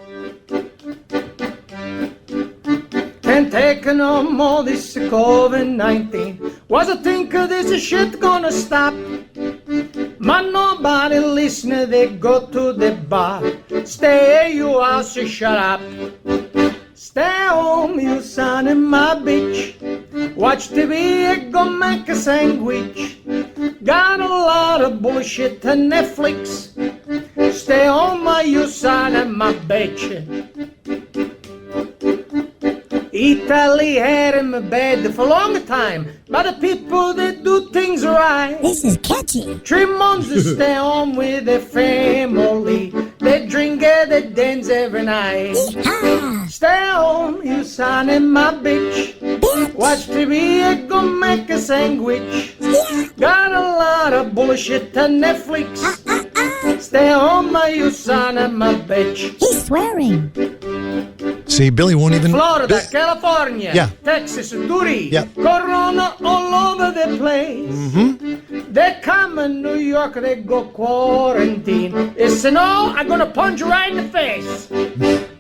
Can't take no more this COVID-19. Was I think this shit gonna stop? Man, nobody listening, they go to the bar. Stay, you house, you shut up. Stay home, you son of my bitch. Watch TV, go make a sandwich. Got a lot of bullshit on Netflix. Stay home, you son of my bitch. Italy had him bad for a long time, but the people that do things right. This is catchy. 3 months to stay home with their family. They drink and they dance every night. Stay home, you son of my bitch. Watch TV and go make a sandwich. Got a lot of bullshit on Netflix. Stay home, you son of my bitch. He's swearing. See, Billy won't even. Florida, California, Yeah. Texas, Duty, Yeah. Corona all over the place. Mm-hmm. They come in New York, they go quarantine. They say, no, I'm gonna punch you right in the face.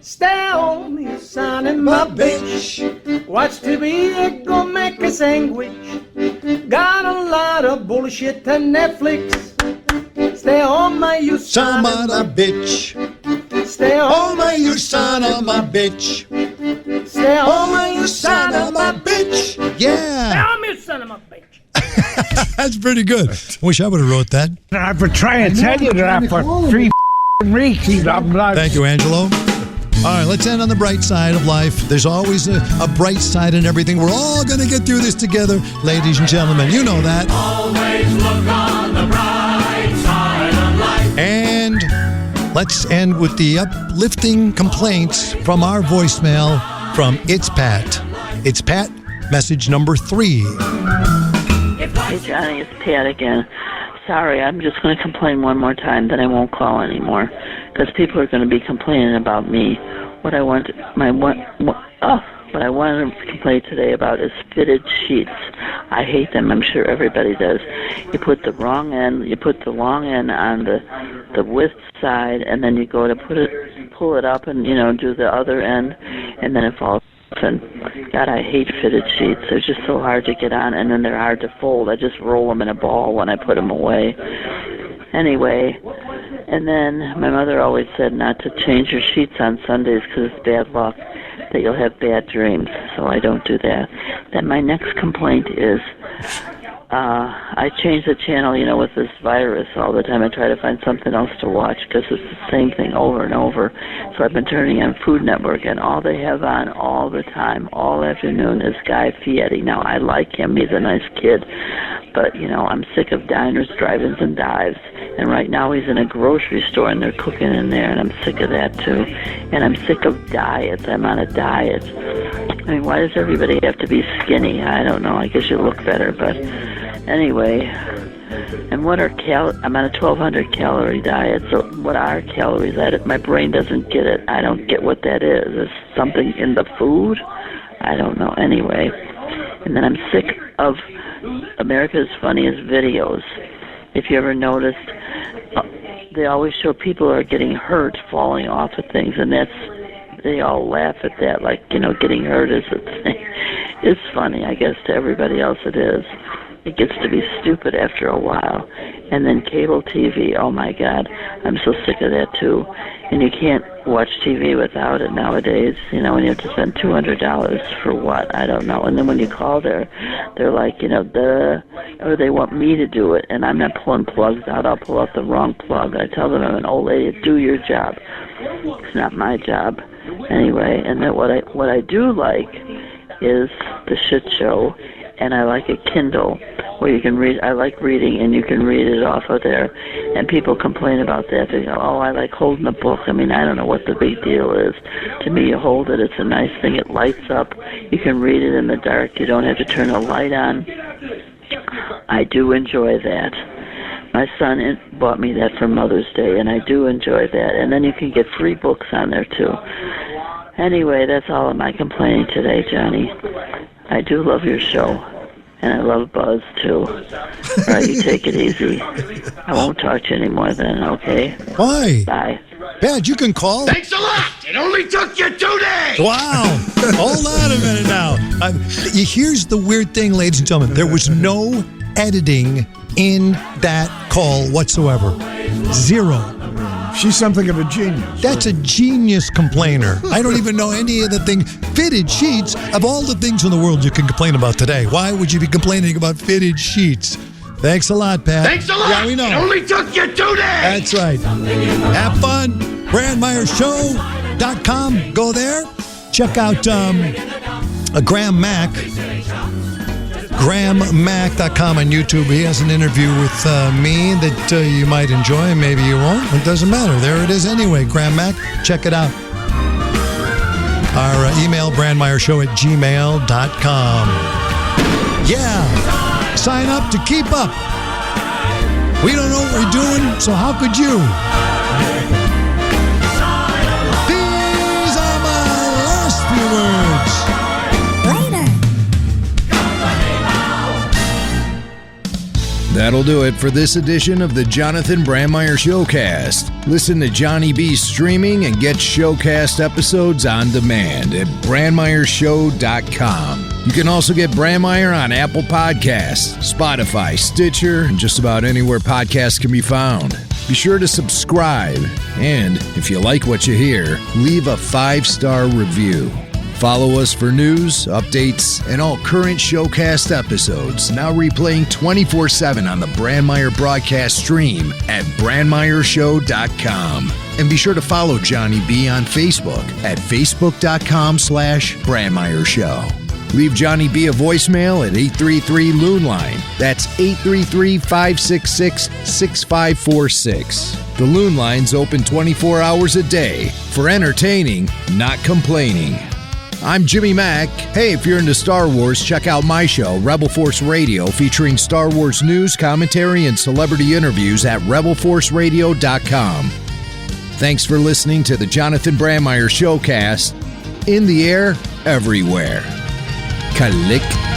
Stay home, you son of my bitch. Watch TV, go make a sandwich. Got a lot of bullshit on Netflix. Stay home, you son of a bitch. Stay home, you son of a bitch. Stay home, you son of a bitch. Yeah. Stay home, you son of a bitch. That's pretty good. Wish I would have wrote that. I've been trying to tell you that for 3 weeks. Thank you, Angelo. All right, let's end on the bright side of life. There's always a bright side in everything. We're all going to get through this together, ladies and gentlemen. You know that. Always look on the bright side of life. And let's end with the uplifting complaints from our voicemail from It's Pat. It's Pat, message number 3. Hey, Johnny, it's Pat again. Sorry, I'm just going to complain one more time, then I won't call anymore. Because people are going to be complaining about me. What I want to complain today about is fitted sheets. I hate them. I'm sure everybody does. You put the long end on the width side, and then you go to pull it up, and do the other end, and then it falls. And God, I hate fitted sheets. They're just so hard to get on, and then they're hard to fold. I just roll them in a ball when I put them away. Anyway, and then my mother always said not to change your sheets on Sundays because it's bad luck, that you'll have bad dreams, so I don't do that. Then my next complaint is I change the channel, with this virus all the time. I try to find something else to watch because it's the same thing over and over. So I've been turning on Food Network, and all they have on all the time, all afternoon, is Guy Fieri. Now, I like him. He's a nice kid. But, I'm sick of diners, drive-ins, and dives. And right now he's in a grocery store, and they're cooking in there, and I'm sick of that, too. And I'm sick of diets. I'm on a diet. I mean, why does everybody have to be skinny? I don't know. I guess you look better, but anyway. And what are I'm on a 1,200 calorie diet, so what are calories? My brain doesn't get it. I don't get what that is. Is something in the food? I don't know. Anyway. And then I'm sick of America's Funniest Videos. If you ever noticed, they always show people are getting hurt falling off of things, and they all laugh at that, like, getting hurt is a thing. It's funny, I guess, to everybody else it is. It gets to be stupid after a while. And then cable TV, oh my God, I'm so sick of that too. And you can't watch TV without it nowadays, and you have to spend $200 for what? I don't know. And then when you call they're like, or they want me to do it, and I'm not pulling plugs out. I'll pull out the wrong plug. I tell them I'm an old lady, do your job. It's not my job. Anyway, and then what I do like is the shit show, and I like a Kindle where you can read. I like reading, and you can read it off of there. And people complain about that. They go, oh, I like holding a book. I mean, I don't know what the big deal is. To me, you hold it. It's a nice thing. It lights up. You can read it in the dark. You don't have to turn a light on. I do enjoy that. My son bought me that for Mother's Day, and I do enjoy that. And then you can get free books on there, too. Anyway, that's all of my complaining today, Johnny. I do love your show, and I love Buzz, too. All right, you take it easy. I won't talk to you anymore then, okay? Why? Bye. Pat, you can call. Thanks a lot. It only took you 2 days. Wow. Hold on a minute now. Here's the weird thing, ladies and gentlemen. There was no editing in that call whatsoever. Zero. She's something of a genius. That's a genius complainer. I don't even know any of the things. Fitted sheets, of all the things in the world you can complain about today, why would you be complaining about fitted sheets? Thanks a lot, Pat. Thanks a lot. Yeah, we know. It only took you 2 days. That's right. Have fun. BrandMeyersShow.com. Go there. Check out Graham Mack. GrahamMack.com on YouTube. He has an interview with me that you might enjoy. Maybe you won't. It doesn't matter. There it is anyway. Graham Mack. Check it out. Our email, BrandMeyersShow@gmail.com. Yeah. Sign up to keep up. We don't know what we're doing, so how could you? These are my last That'll do it for this edition of the Jonathan Brandmeier Showcast. Listen to Johnny B streaming and get Showcast episodes on demand at BrandmeierShow.com. You can also get Brandmeier on Apple Podcasts, Spotify, Stitcher, and just about anywhere podcasts can be found. Be sure to subscribe, and if you like what you hear, leave a 5-star review. Follow us for news, updates, and all current Showcast episodes, now replaying 24/7 on the Brandmeier broadcast stream at BrandmeierShow.com. And be sure to follow Johnny B on Facebook at Facebook.com/Brandmeier Show. Leave Johnny B a voicemail at 833-LOON-LINE. That's 833-566-6546. The Loon Line's open 24 hours a day for entertaining, not complaining. I'm Jimmy Mack. Hey, if you're into Star Wars, check out my show, Rebel Force Radio, featuring Star Wars news, commentary, and celebrity interviews at rebelforceradio.com. Thanks for listening to the Jonathan Brandmeier Showcast. In the air, everywhere. Kalik.